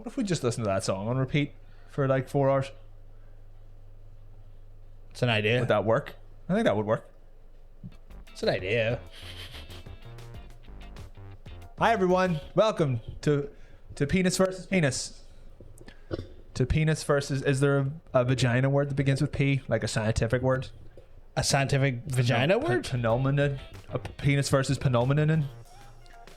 What if we just listen to that song on repeat for like 4 hours? It's an idea. Would that work? I think that would work. It's an idea. Hi everyone, welcome to Penis versus Penis. To penis versus, is there a vagina word that begins with P, like a scientific word? A scientific vagina word? Phenomenon. A penis versus phenomenon.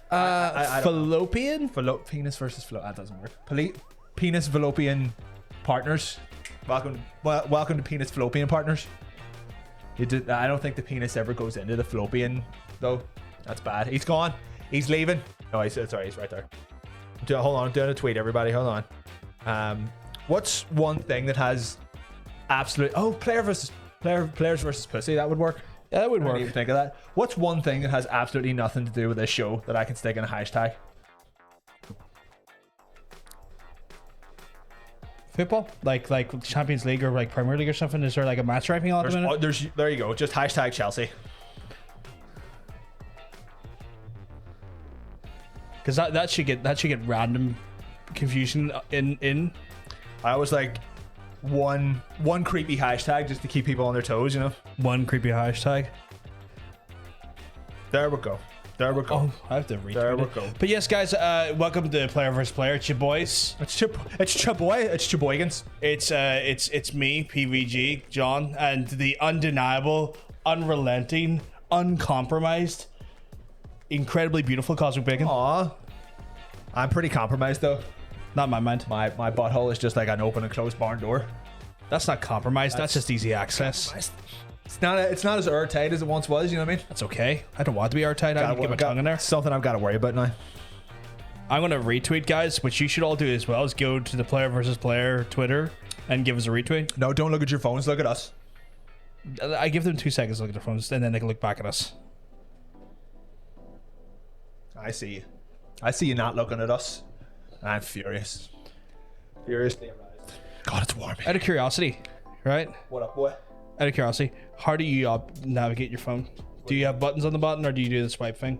Fallopian? Penis versus that doesn't work. Penis fallopian partners. Welcome to penis fallopian partners. I don't think the penis ever goes into the fallopian though. That's bad. He's gone. He's leaving. Oh, he's right there. Hold on, I'm doing a tweet, everybody. Hold on. What's one thing that has absolute players versus pussy? That would work. Yeah, that would I work. didn't even think of that. What's one thing that has absolutely nothing to do with this show that I can stick in a hashtag? Football? Like Champions League or like Premier League or something? Is there like a match ranking on it? There you go. Just hashtag Chelsea. Because that should get random confusion in. I was like one creepy hashtag just to keep people on their toes, you know. One creepy hashtag. There we go. Oh, I have to read. There we go. But yes, guys, welcome to Player vs. Player. It's your boys. It's your boygans. It's me, PVG, John, and the undeniable, unrelenting, uncompromised, incredibly beautiful Cosmic Bacon. Aw. I'm pretty compromised though. Not in my mind. My butthole is just like an open and closed barn door. That's not compromised. That's just easy access. It's not as airtight as it once was. You know what I mean? That's okay. I don't want to be airtight. I can get my tongue in there. Something I've got to worry about now. I'm going to retweet, guys, which you should all do as well. Is go to the Player versus Player Twitter and give us a retweet. No, don't look at your phones. Look at us. I give them 2 seconds to look at their phones, and then they can look back at us. I see you. I see you not looking at us. I'm furious. Furiously aroused. God, it's warm. Out of curiosity, right? What up, boy? Out of curiosity, how do you navigate your phone? Do you have buttons on the button, or do you do the swipe thing?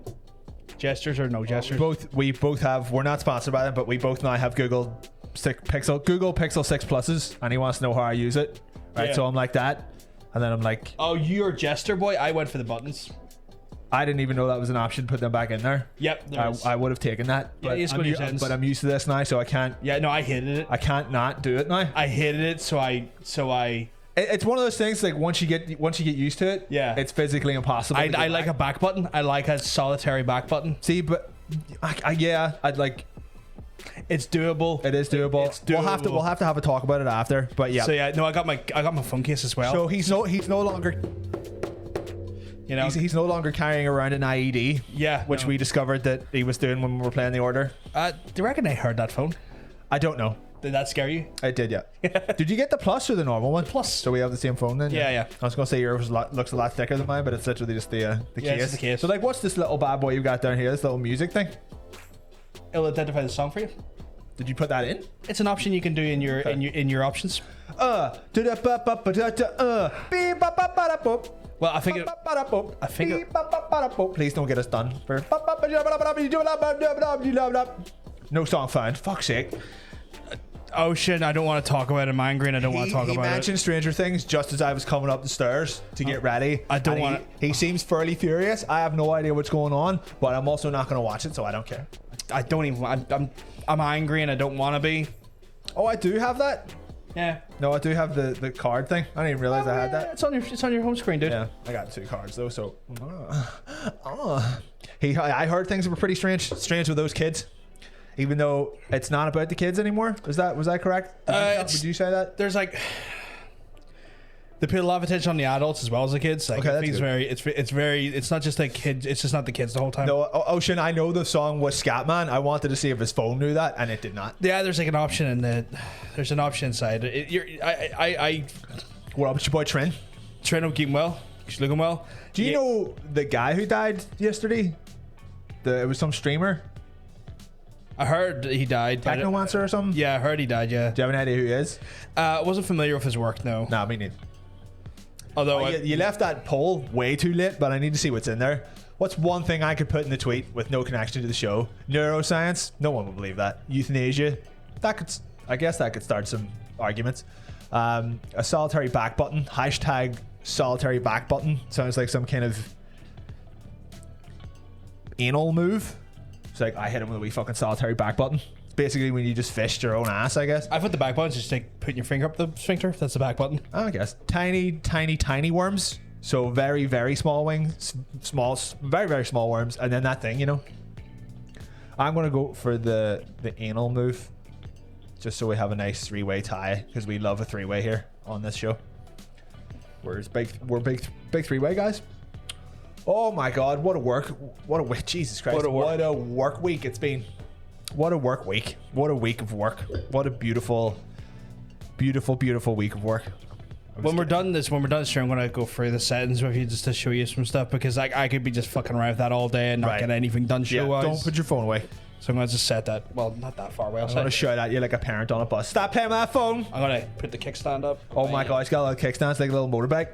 Gestures or no gestures? We both have. We're not sponsored by them, but we both now have Google Pixel 6 Pluses, and he wants to know how I use it. Right, Yeah. so I'm like that, and then I'm like, Oh, you're a gesture boy. I went for the buttons. I didn't even know that was an option. Put them back in there. Yep. there is. I would have taken that. Yeah, But, you just go to your settings. but I'm used to this now, so I can't. Yeah, no, I hated it. I can't not do it now. I hated it, so I It's one of those things like once you get used to it, Yeah. it's physically impossible. to go I like a back. back button. I like a solitary back button. See, but I'd like. It's doable. It is doable. It's doable. We'll have to have a talk about it after. But yeah. So yeah, no, I got my phone case as well. So he's no longer. you know, He's no longer carrying around an IED. yeah, Which no. we discovered that he was doing when we were playing the order. Do you reckon I heard that phone? I don't know. Did that scare you? I did, yeah. Did you get the plus or the normal one? Plus. So we have the same phone then? Yeah. I was going to say yours looks a lot thicker than mine, but it's literally just the Yeah, case. it's the case. So like, what's this little bad boy you got down here? This little music thing? It'll identify the song for you. Did you put that in? It's an option you can do in your options. Well, I think Please don't get us done. No song found. Fuck's sake. Ocean. I don't want to talk about it. I'm angry and I don't want to talk He about mentioned it. Stranger Things just as I was coming up the stairs to get ready. I don't And want He seems fairly furious. I have no idea what's going on, but I'm also not going to watch it, so I don't care. I don't even. I'm angry and I don't want to be. Oh, I do have that. Yeah. No, I do have the card thing. I didn't even realize I had that. It's on your home screen, dude. Yeah, I got 2 cards though. So, I heard things were pretty strange with those kids. Even though it's not about the kids anymore. Was that correct? Would you say that? There's like they put a lot of attention on the adults as well as the kids. Like, Okay, I that's think good. it's not just like kids. It's just not the kids the whole time. No, Ocean. I know the song was Scatman. I wanted to see if his phone knew that, and it did not. Yeah, there's like an option in the. There's an option inside. What up, it's your boy Trent? Trent keeping well. She's looking well. Do you know the guy who died yesterday? It was some streamer, I heard he died. Technomancer or something. Yeah, I heard he died. Yeah. Do you have any idea who he is? I wasn't familiar with his work. No. Nah, me neither. Although You left that poll way too late, but I need to see what's in there. What's one thing I could put in the tweet with no connection to the show? Neuroscience? No one will believe that. Euthanasia? I guess that could start some arguments. A solitary back button. Hashtag solitary back button. Sounds like some kind of anal move. It's like I hit him with a wee fucking solitary back button. It's basically when you just fished your own ass, I guess. I put the back button just like putting your finger up the sphincter. That's the back button. I guess tiny worms. So very, very small wings, very, very small worms, and then that thing, I'm gonna go for the anal move, just so we have a nice three-way tie, because we love a three-way here on this show. We're big three-way guys. Oh my God, what a week! Jesus Christ, what a work week it's been. What a work week! What a week of work! What a beautiful week of work. When we're done this stream, I'm gonna go through the settings with you just to show you some stuff, because I could be just fucking around with that all day and not get anything done show-wise. Don't put your phone away. So I'm gonna just set that. Well, not that far away. I'm gonna shout at you like a parent on a bus. Stop playing with that phone. I'm gonna put the kickstand up. Oh my God, it's got a little kickstand. It's like a little motorbike.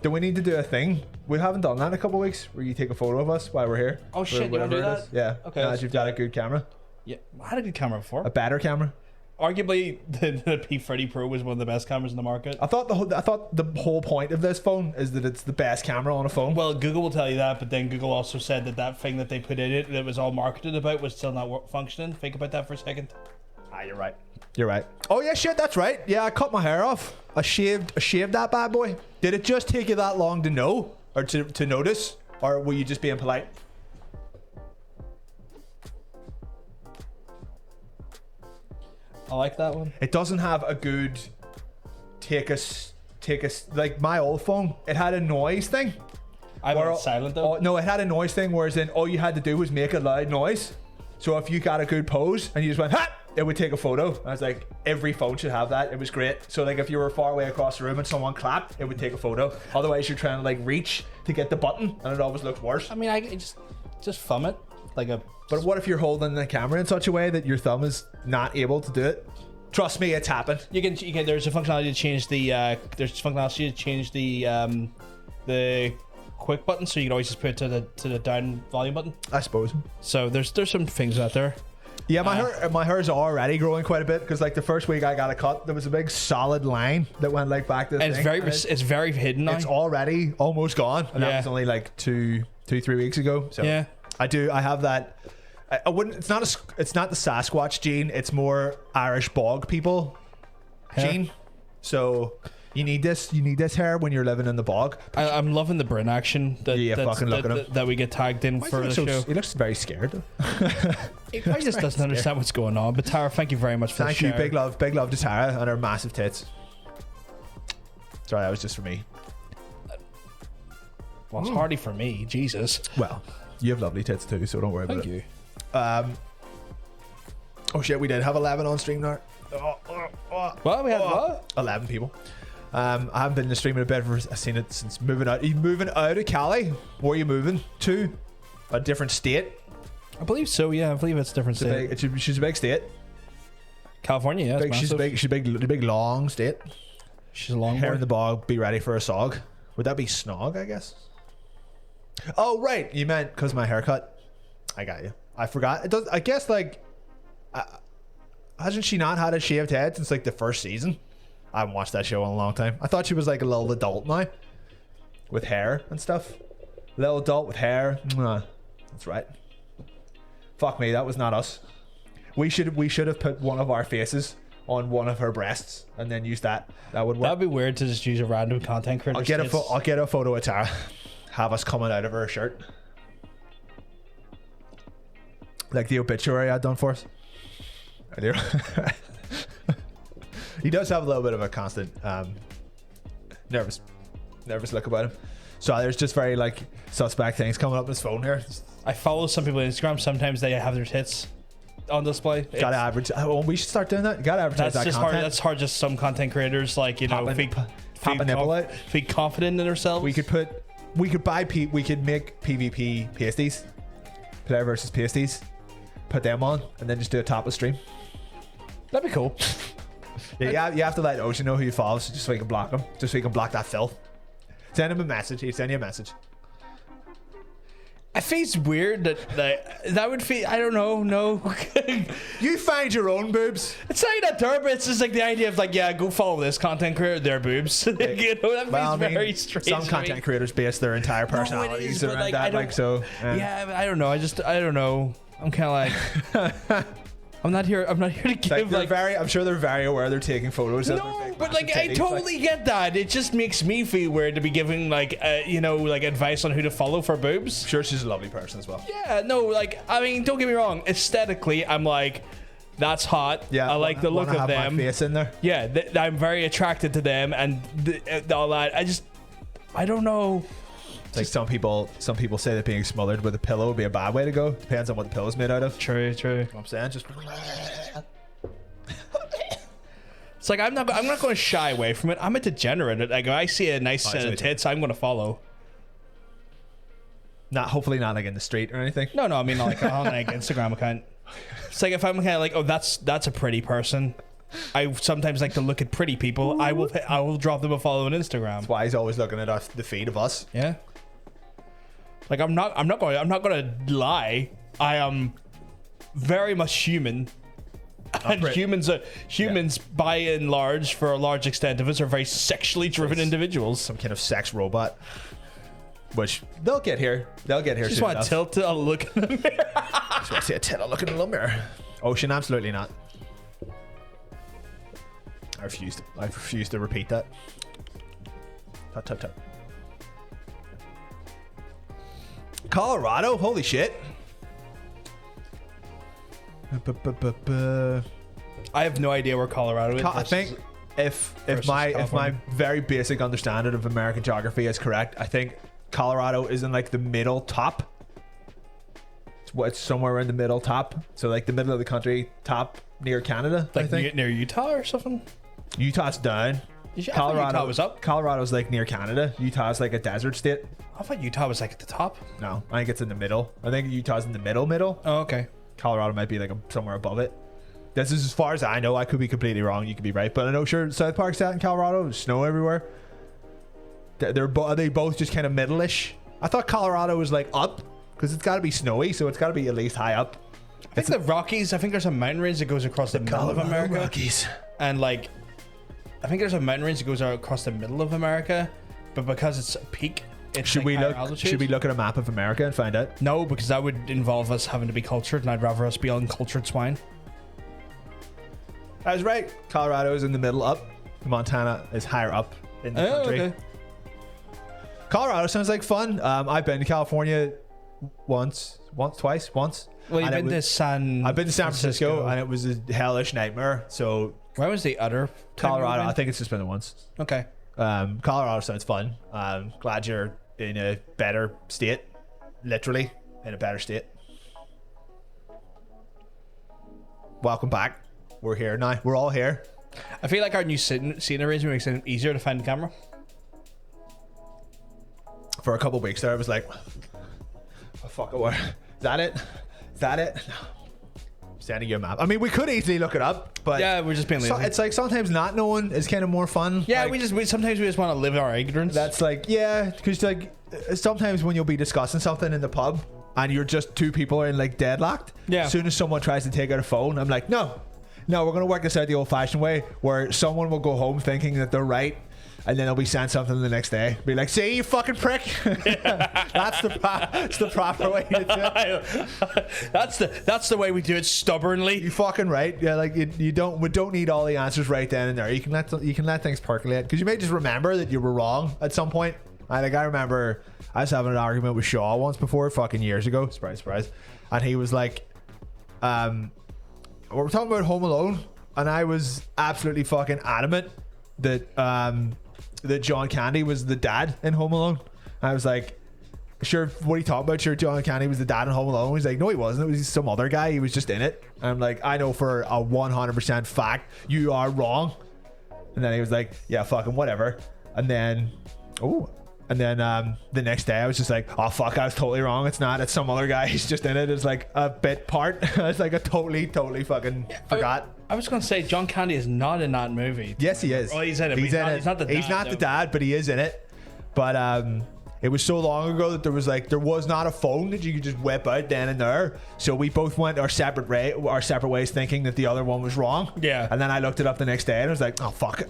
Do we need to do a thing? We haven't done that in a couple of weeks where you take a photo of us while we're here. Oh shit, you wanna do that? Yeah. Okay. Now that you've got a good camera. Yeah, I had a good camera before. A better camera. Arguably, the P30 Pro was one of the best cameras in the market. I thought the whole point of this phone is that it's the best camera on a phone. Well, Google will tell you that, but then Google also said that thing that they put in it that was all marketed about was still not functioning. Think about that for a second. You're right. You're right. Oh yeah, shit, that's right. Yeah, I cut my hair off. I shaved that bad boy. Did it just take you that long to know or to notice, or were you just being polite? I like that one. It doesn't have a good take us like my old phone. It had a noise thing. I have it silent though. No, it had a noise thing, whereas then all you had to do was make a loud noise. So if you got a good pose and you just went ha, it would take a photo. I was like, every phone should have that. It was great. So like if you were far away across the room and someone clapped, it would take a photo. Otherwise you're trying to like reach to get the button and it always looks worse. I mean, I just thumb it like a. But what if you're holding the camera in such a way that your thumb is not able to do it? Trust me, it's happened. You can. There's a functionality to change the quick button, so you can always just put it to the down volume button. I suppose. So there's some things out there. Yeah, my hair's already growing quite a bit, because like the first week I got a cut, there was a big solid line that went like back to the and thing. It's very hidden now. It's already almost gone, and that was only like 3 weeks ago. So yeah, I have that. I wouldn't. It's not the Sasquatch gene. It's more Irish bog people gene. So you need this hair when you're living in the bog. I'm loving the Bryn action that we get tagged in for the show. He looks very scared though. He just doesn't understand what's going on. But Tara, thank you very much for the share. Thank you, big love to Tara and her massive tits. Sorry, that was just for me. Well, it's hardly for me, Jesus. Well, you have lovely tits too, so don't worry about it. Thank you. Oh shit, we did have 11 on stream now. Well, we had what? 11 people. I haven't been in the stream in a bit. I've seen it since moving out. Are you moving out of Cali? Where are you moving to? A different state? I believe so. Yeah, I believe it's a different state. She's a big state. California, yeah. She's a big long state. She's a long hair boy. in the bog. Be ready for a sog. Would that be snog? I guess. Oh right, you meant because my haircut. I got you. I forgot. It does. I guess like. Hasn't she not had a shaved head since like the first season? I haven't watched that show in a long time. I thought she was like a little adult now, with hair and stuff. Little adult with hair. That's right. Fuck me, that was not us. We should have put one of our faces on one of her breasts and then used that. That would work. That'd be weird to just use a random content creator. I'll get a photo of Tara. Have us coming out of her shirt, like the obituary I'd done for us. I do. He does have a little bit of a constant nervous look about him. So there's just very like suspect things coming up on his phone here. I follow some people on Instagram. Sometimes they have their tits on display. Gotta advertise. Oh, we should start doing that. You gotta advertise that content. Hard. That's hard. Just some content creators, like pop a nipple out. Be confident in themselves. We could make PvP pasties, player versus pasties. Put them on and then just do a topless stream. That'd be cool. Yeah, you have to let Ocean know who you follow, just so you can block him, just so you can block that filth. Send him a message. He'll send you a message. I think it's weird that would feel. I don't know. No, You find your own boobs. it's not that there, but it's just like the idea of like, yeah, go follow this content creator, their boobs. You know, that feels very strange. Some to content me. creators base their entire personalities but, around like, that. I don't- Like so. Yeah, but I don't know. I don't know. I'm kind of like, I'm not here to give Like, I'm sure they're very aware they're taking photos. of their No, big but like massive I titties, totally get that. It just makes me feel weird to be giving like like advice on who to follow for boobs. I'm sure she's a lovely person as well. Yeah, no, like I mean, don't get me wrong. Aesthetically, I'm like, that's hot. Yeah, I like the look wanna of have them. My face in there. Yeah, I'm very attracted to them and all that. I don't know. It's like some people say that being smothered with a pillow would be a bad way to go. Depends on what the pillow's made out of. True. You know what I'm saying? Just It's like I'm not going to shy away from it. I'm a degenerate. Like if I see a nice set of tits, I'm going to follow. hopefully not like in the street or anything. No, I mean like on like Instagram account. It's like if I'm kind of like, oh, that's a pretty person. I sometimes like to look at pretty people. I will drop them a follow on Instagram. That's why he's always looking at the feed of us. Yeah. Like I'm not gonna lie. I am very much human. And humans by and large, for a large extent of us, are very sexually driven individuals. Some kind of sex robot. Which they'll get here. Just soon want to enough. tilt to look in the mirror. Just want to see a tilt look in the little mirror. Ocean, absolutely not. I refuse to repeat that. Tut. Colorado, holy shit. I have no idea where Colorado is. I think if my very basic understanding of American geography is correct, I think Colorado is in like the middle top. It's somewhere in the middle top. So like the middle of the country, top near Canada. I like think near Utah or something. Utah's down. Utah was up. Colorado's like near Canada. Utah's like a desert state. I thought Utah was like at the top. No, I think it's in the middle. I think Utah's in the middle. Oh, okay. Colorado might be like somewhere above it. This is as far as I know. I could be completely wrong. You could be right, but I know sure South Park's out in Colorado. There's snow everywhere. Are they both just kind of middle-ish? I thought Colorado was like up because it's got to be snowy, so it's got to be at least high up. I think the Rockies. I think there's a mountain range that goes across the middle of America. Rockies. And like, I think there's a mountain range that goes across the middle of America, but because it's a peak, it's Should we look at a map of America and find out? No, because that would involve us having to be cultured, and I'd rather us be uncultured swine. I was right. Colorado is in the middle up. Montana is higher up in the country. Okay. Colorado sounds like fun. I've been to California once. Well, you've been to San Francisco, and it was a hellish nightmare. So where was the other Colorado? I think it's just been the once. Okay. Colorado sounds fun. Glad you're in a better state. Literally in a better state. Welcome back. We're here now. We're all here. I feel like our new scene arrangement makes it easier to find the camera. For a couple of weeks there, I was like, oh, fuck it. Is that it? Is that it? No. Sending you a map. I mean, we could easily look it up, but yeah, we're just being lazy. It's like sometimes not knowing is kind of more fun. Yeah, like, we sometimes we just want to live our ignorance. That's like, yeah, because like sometimes when you'll be discussing something in the pub and you're just two people are in like deadlocked. Yeah. As soon as someone tries to take out a phone, I'm like, no, we're gonna work this out the old-fashioned way, where someone will go home thinking that they're right. And then they'll be sent something the next day. Be like, see, you fucking prick. That's the proper way to do it. That's the way we do it stubbornly. You fucking right. Yeah, like we don't need all the answers right then and there. You can let things percolate, because you may just remember that you were wrong at some point. I remember I was having an argument with Shaw once before, fucking years ago. Surprise. And he was like, we were talking about Home Alone, and I was absolutely fucking adamant that John Candy was the dad in Home Alone. I was like, sure, what are you talking about? Sure, John Candy was the dad in Home Alone. He's like, no, he wasn't. It was some other guy. He was just in it. And I'm like, I know for a 100% fact you are wrong. And then he was like, yeah, fucking whatever. And then the next day I was just like, oh fuck, I was totally wrong. It's not. It's some other guy. He's just in it. It's like a bit part. It's like a totally fucking forgot. I was going to say John Candy is not in that movie. Yes, he is. Oh, he's in it. He's not the dad. He's not the dad, but he is in it. But It was so long ago that there was not a phone that you could just whip out then and there. So we both went our separate ways, thinking that the other one was wrong. Yeah. And then I looked it up the next day and I was like, oh fuck.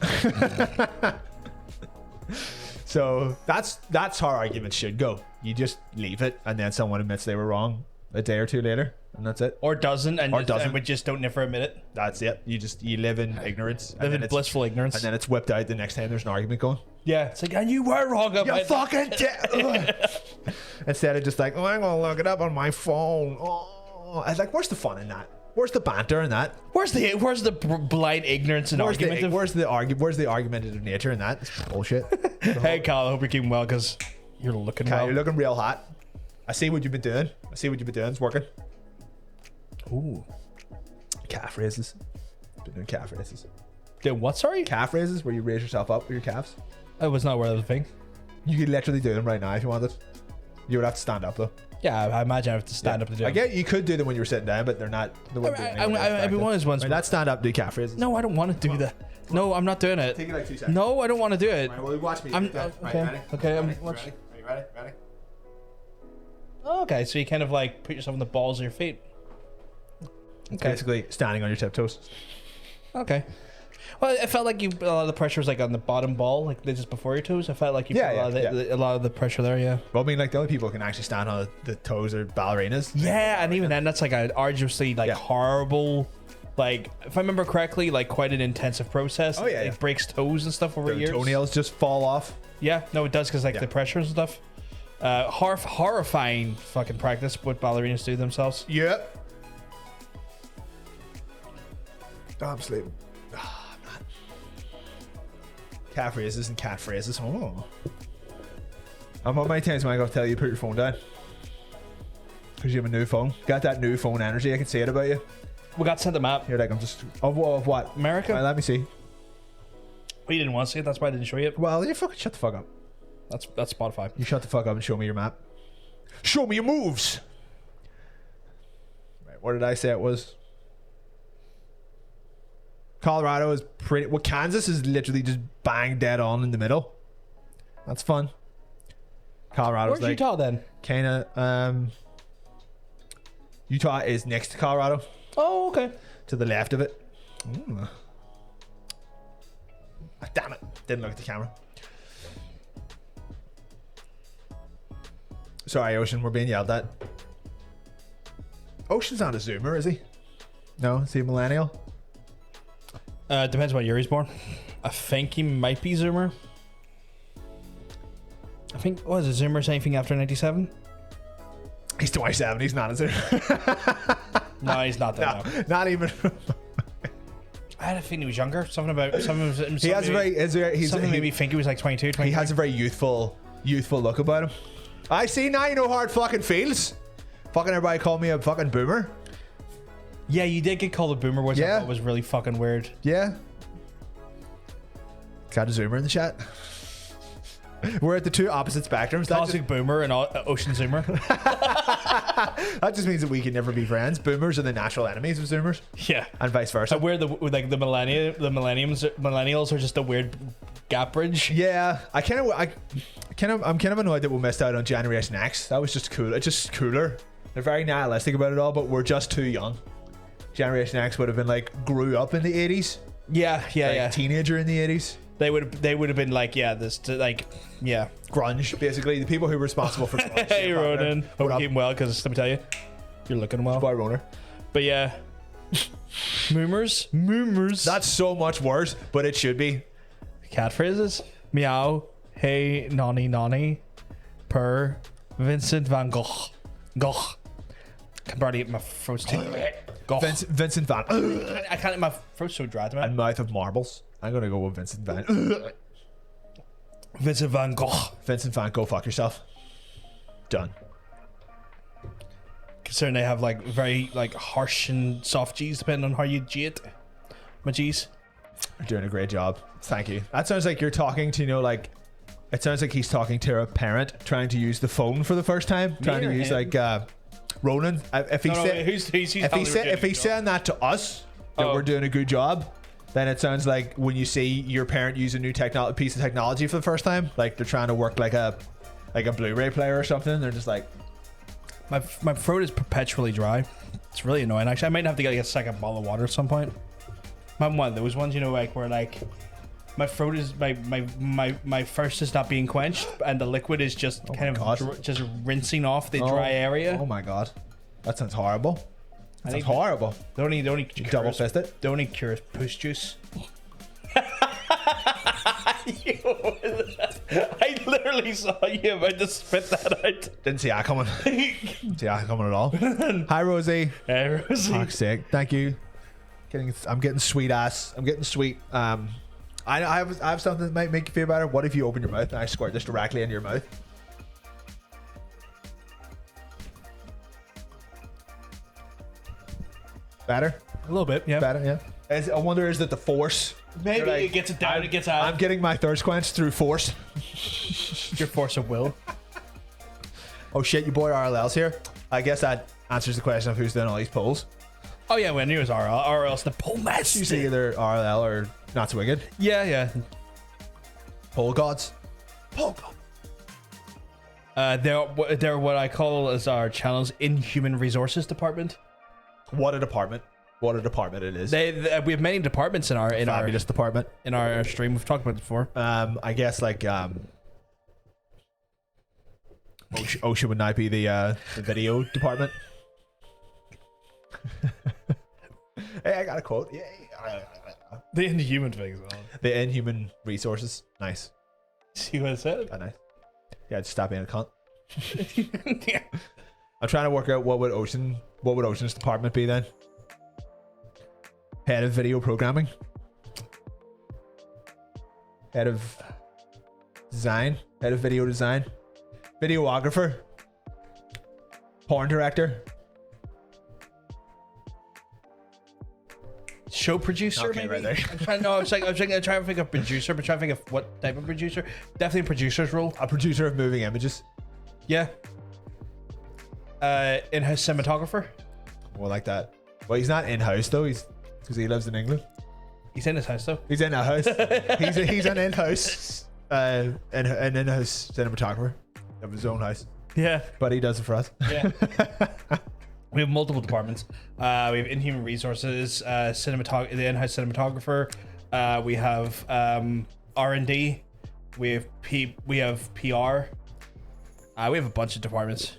So that's how arguments should go. You just leave it, and then someone admits they were wrong a day or two later, and that's it. Or doesn't, and doesn't. we just don't never admit it. That's it. You live in ignorance. Live in blissful ignorance. And then it's whipped out the next time there's an argument going. Yeah, it's like, and you were wrong about You fucking Instead of just like, oh, I'm gonna look it up on my phone. Oh, I was like, where's the fun in that? Where's the banter in that? Where's the blind ignorance and argument? Where's the argumentative nature in that? It's bullshit. Hey, Kyle, I hope you're keeping well, because you're looking well. You're looking real hot. I see what you've been doing. It's working. Ooh. Calf raises. Been doing calf raises. Doing what, sorry? Calf raises, where you raise yourself up with your calves. I was not aware of the thing. You could literally do them right now if you wanted. You would have to stand up though. Yeah, I imagine I have to stand up to do I them. get you could do them when you were sitting down, but they're not. I've been one of those ones. Let's stand up, do calf raises. No, I don't want to do that. No, I'm not doing it. Take it like 2 seconds. No, I don't want to do it. Right, well, watch me. I'm Right, okay. ready? Okay, I'm Ready? watching. Are you ready? Ready? Oh, okay, so you kind of like put yourself on the balls of your feet. Okay. Basically, standing on your tiptoes. Okay. Well, it felt like a lot of the pressure was like on the bottom ball, like just before your toes. I felt like you put a lot of the pressure there. Yeah. Well, I mean, like the only people who can actually stand on the toes are ballerinas. Yeah, and even then, that's like an arduously horrible. Like, if I remember correctly, like quite an intensive process. Oh yeah, it breaks toes and stuff over Their years. toenails just fall off. Yeah, no, it does because like the pressure and stuff. Horrifying fucking practice what ballerinas do themselves. Yep. Oh, I'm sleeping. Oh, I'm not. Calf raises and cat phrases. Oh. How many times am I going to tell you to put your phone down? Because you have a new phone. Got that new phone energy. I can see it about you. We got sent a map. You're like, I'm just. Of what? America? Right, let me see. Well, you didn't want to see it. That's why I didn't show you it. Well, you fucking shut the fuck up. That's Spotify. You shut the fuck up and show me your map. Show me your moves. Right, what did I say it was? Colorado is pretty. Well, Kansas is literally just bang dead on in the middle. That's fun. Colorado's Where's Utah then? Kind of. Utah is next to Colorado. Oh, okay. To the left of it. Ooh. Ah, damn it! Didn't look at the camera. Sorry, Ocean. We're being yelled at. Ocean's not a Zoomer, is he? No, is he a millennial? Depends what year he's born. I think he might be Zoomer. I think, what is a Zoomer anything after 97? He's 27. He's not a Zoomer. No, he's not that. No, not even. I had a feeling he was younger. Something about something. He has a very. Something made me think he was like 22, 23. He has a very youthful look about him. I see now. You know how it fucking feels. Fucking everybody called me a fucking boomer. Yeah, you did get called a boomer, which I thought was really fucking weird. Yeah. Got a Zoomer in the chat. We're at the two opposite spectrums. Classic boomer and Ocean Zoomer. That just means that we can never be friends. Boomers are the natural enemies of Zoomers. Yeah, and vice versa. We're the millennials are just a weird gap bridge. Yeah, I'm kind of annoyed that we missed out on Generation X. That was just cool. It's just cooler. They're very nihilistic about it all, but we're just too young. Generation X would have been like grew up in the 80s. Yeah, teenager in the 80s. They would have been like, grunge, basically. The people who were responsible for grunge. Hey, Ronan. Hope you're keeping well, because let me tell you, you're looking well. Bye, Roner. But yeah. Moomers. That's so much worse, but it should be. Cat phrases. Meow. Hey, nonny. Purr. Vincent van Gogh. Can barely get my throat's too. Vincent van. I can't. My throat's so dry. And mouth of marbles. I'm gonna go with Vincent van. Vincent van Gogh. Vincent van, go fuck yourself. Done. Considering they have like very like harsh and soft G's depending on how you G it. My G's. You're doing a great job. Thank you. That sounds like you're talking to, it sounds like he's talking to a parent trying to use the phone for the first time. Trying to use Ronan. If he's saying that to us, that we're doing a good job, then it sounds like when you see your parent use a new piece of technology for the first time, like they're trying to work like a like a Blu-ray player or something. They're just like, My throat is perpetually dry. It's really annoying. Actually, I might have to get like a second bottle of water at some point. I'm one of those ones, you know, like where like my throat is my thirst is not being quenched, and the liquid is just just rinsing off the dry area. Oh my god, that sounds horrible. That sounds horrible. The only Double fist it. The only cure is push juice. I literally saw you about to spit that out. Didn't see that coming. Didn't see that coming at all. Hi Rosie. Hey Rosie. Fuck's sake. Thank you. I'm getting sweet ass. I'm getting sweet. I have something that might make you feel better. What if you open your mouth and I squirt this directly into your mouth? Better? A little bit, yeah. Better, yeah. I wonder, is it the force? Maybe like, it gets it down, it gets out. I'm getting my thirst quenched through force. Your force of will. Oh shit, your boy RLL's here. I guess that answers the question of who's doing all these polls. Oh yeah, when he was RL, or else the poll match. You see either RLL or Not So Wicked. Yeah. Poll gods. Poll gods. They're what I call as our channel's inhuman resources department. What a department. What a department it is. We have many departments in our fabulous department in our stream. We've talked about it before. I guess like OSHA would not be the video department. Hey, I got a quote. Yeah. The inhuman thing as well. The inhuman resources. Nice. See what I said? Oh, nice. Yeah, just stop being a cunt. Yeah. I'm trying to work out what would Ocean's department be then. Head of video programming. Head of design. Head of video design. Videographer. Porn director. Show producer, okay, maybe? right there. I'm trying to think of producer, but trying to think of what type of producer. Definitely a producer's role. A producer of moving images. Yeah. In-house cinematographer. Well, like that. Well, he's not in-house though. He's because he lives in England. He's in his house though. He's in a house. he's an in-house an in-house cinematographer of his own house. Yeah. But he does it for us. Yeah. We have multiple departments. We have inhuman resources, the in-house cinematographer. We have R&D. We have PR. We have a bunch of departments.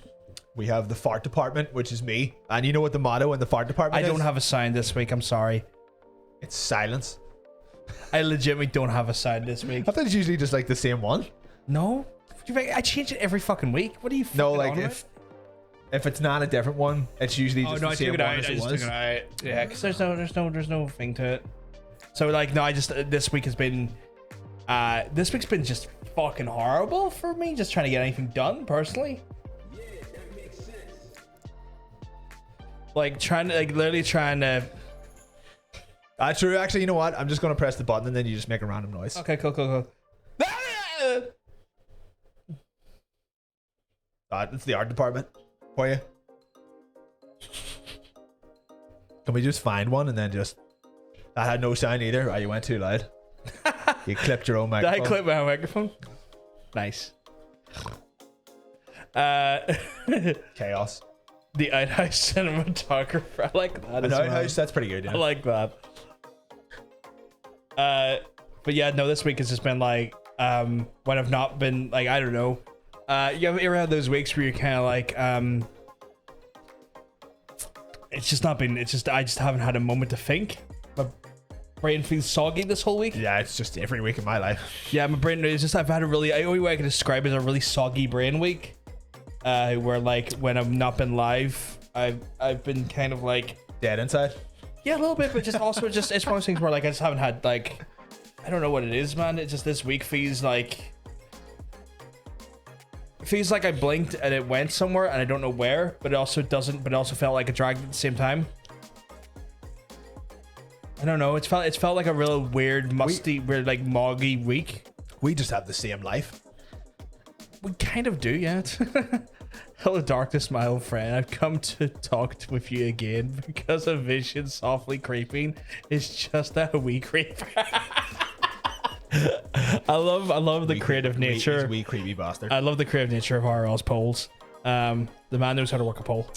We have the fart department, which is me. And you know what the motto in the fart department is? I don't have a sign this week. I'm sorry. It's silence. I legitimately don't have a sign this week. I thought it's usually just like the same one. No, I change it every fucking week. What are you? No, like if it's not a different one, it's usually just the same one as it was. Yeah, because there's no thing to it. So like no, this week has been this week's been just fucking horrible for me. Just trying to get anything done personally. Like literally trying to. True. Actually, you know what? I'm just gonna press the button and then you just make a random noise. Okay, cool. It's the art department for you. Can we just find one and then just? That had no sound either. Oh, you went too loud. You clipped your own microphone. Did I clip my own microphone? Nice. Chaos. The outhouse cinematographer. I like that. An outhouse, that's pretty good. Yeah. I like that. But yeah, no, this week has just been like when I've not been like, I don't know. You ever had those weeks where you're kind of like it's just not been, it's just I just haven't had a moment to think. My brain feels soggy this whole week. Yeah, it's just every week in my life. Yeah, my brain is just, I've had a really, the only way I can describe it is a really soggy brain week. Where like when I've not been live, I've been kind of like dead inside. Yeah, a little bit, but just also just it's one of those things where like I just haven't had like, I don't know what it is, man. It's just this week feels like I blinked and it went somewhere and I don't know where, but it also doesn't. But it also felt like it dragged at the same time. I don't know. It's felt like a real weird, musty, weird like moggy week. We just have the same life. We kind of do, yeah. Hello, darkness, my old friend. I've come to talk with you again because a vision softly creeping is just a wee creep. I love the creative nature. Wee creepy bastard. I love the creative nature of RL's polls. The man knows how to work a poll.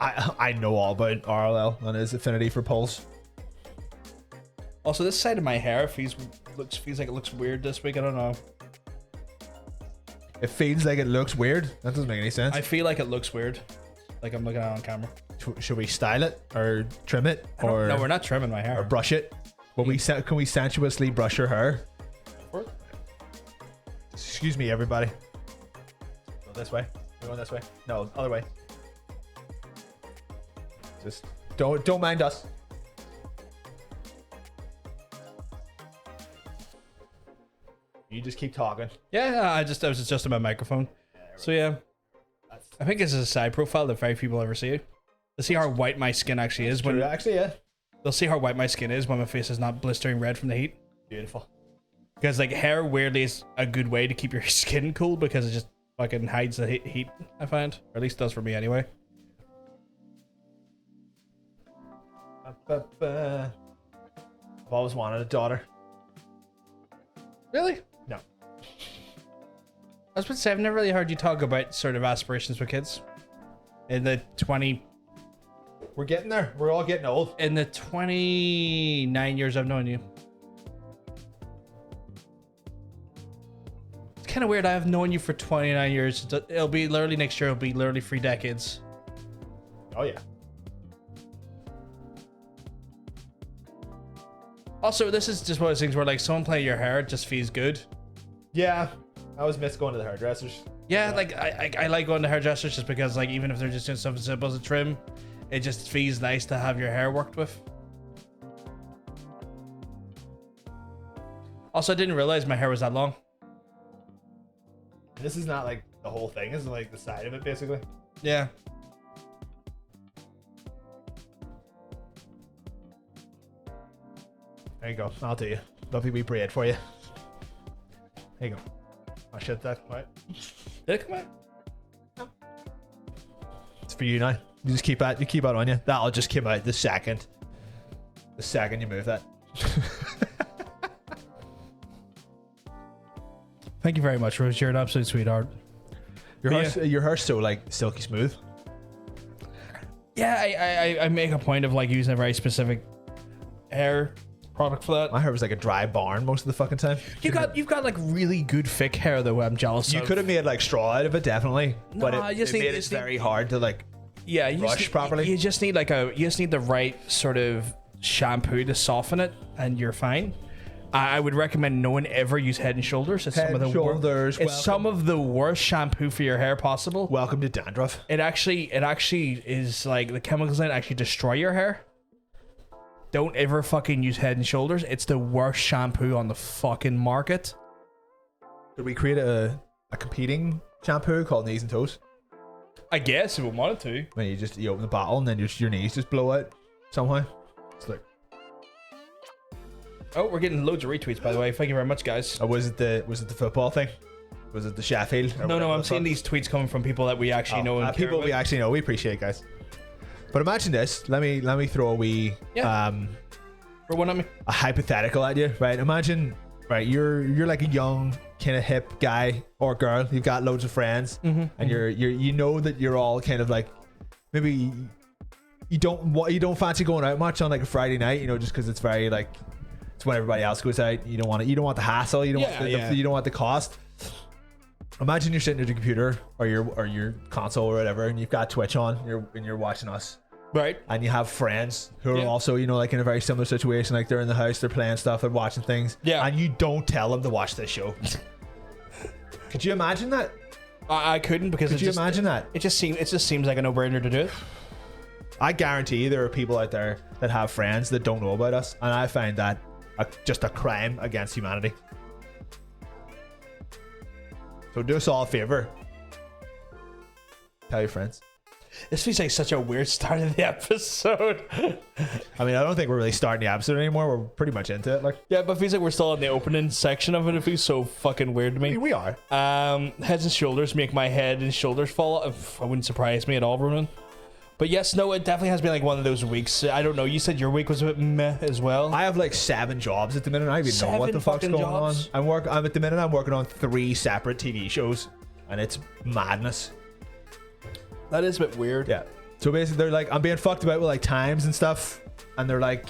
I know all about RLL and his affinity for polls. Also, this side of my hair feels like it looks weird this week. I don't know. It feels like it looks weird. That doesn't make any sense. I feel like it looks weird. Like I'm looking at it on camera. Should we style it or trim it or no? We're not trimming my hair. Or brush it. Can we sensuously brush your hair? Excuse me, everybody. Go this way. We're going this way. No, other way. Just don't mind us. You just keep talking. Yeah, I was adjusting my microphone. So yeah, I think this is a side profile that very few people ever see. They'll see how white my skin actually is when. Actually, yeah. They'll see how white my skin is when my face is not blistering red from the heat. Beautiful. Because like hair weirdly is a good way to keep your skin cool because it just fucking hides the heat. I find, or at least it does for me anyway. I've always wanted a daughter. Really? No. I was about to say I've never really heard you talk about sort of aspirations for kids. In the 20. We're getting there. We're all getting old. In the 29 years I've known you. It's kind of weird. I have known you for 29 years. It'll be literally next year. It'll be literally 3 decades. Oh yeah. Also, this is just one of those things where like someone playing your hair just feels good. Yeah. I always miss going to the hairdressers. Yeah, like I like going to hairdressers just because like even if they're just doing something simple as a trim, it just feels nice to have your hair worked with. Also, I didn't realize my hair was that long. This is not like the whole thing. This is like the side of it, basically. Yeah. There you go. I'll do you. Lovely wee braid for you. There you go. I should that come out. Did it come out? It's for you now. You just keep that. You keep that on you. That'll just come out the second you move that. Thank you very much, Rose. You're an absolute sweetheart. Your hair's so like silky smooth. Yeah, I make a point of like using a very specific hair product for that. My hair was like a dry barn most of the fucking time. You've got like really good thick hair though. I'm jealous. You could have made like straw out of it, definitely. But Nah, it made it very hard to like brush properly. You just need the right sort of shampoo to soften it, and you're fine. I would recommend no one ever use Head and Shoulders. It's Head and Shoulders. It's some of the worst shampoo for your hair possible. Welcome to dandruff. It actually is like the chemicals in it actually destroy your hair. Don't ever fucking use Head and Shoulders. It's the worst shampoo on the fucking market. Could we create a competing shampoo called Knees and Toes? I guess if we wanted to. When you open the bottle and then your knees just blow out somehow. It's like. Oh, we're getting loads of retweets, by the way. Thank you very much, guys. Was it the football thing? Was it the Sheffield? No, I'm seeing these tweets coming from people that we actually know. And people we actually know. We appreciate, guys. But imagine this. Let me throw a wee for one of me. A hypothetical at you, right? Imagine, right? You're like a young kind of hip guy or girl. You've got loads of friends, and you know that you're all kind of like maybe you don't fancy going out much on like a Friday night, just because it's very like. It's when everybody else goes out. You don't want the hassle. You don't want the cost. Imagine you're sitting at your computer or your console or whatever, and you've got Twitch on. You're watching us, right? And you have friends who are also like in a very similar situation. Like they're in the house, they're playing stuff, they're watching things. Yeah. And you don't tell them to watch this show. Could you imagine that? I couldn't because. Could you imagine that? It just seems like a no-brainer to do it. I guarantee there are people out there that have friends that don't know about us, and I find that. Just a crime against humanity. So do us all a favor. Tell your friends. This feels like such a weird start of the episode. I mean, I don't think we're really starting the episode anymore. We're pretty much into it. Yeah, but it feels like we're still in the opening section of it. It feels so fucking weird to me. We are. Heads and shoulders make my head and shoulders fall. It wouldn't surprise me at all, Ronan. But yes, no, it definitely has been like one of those weeks. I don't know. You said your week was a bit meh as well. I have like 7 jobs at the minute. I don't even know what the fuck's going jobs? on. I'm at the minute. I'm working on 3 separate TV shows, and it's madness. That is a bit weird. Yeah. So basically, they're like, I'm being fucked about with like times and stuff, and they're like,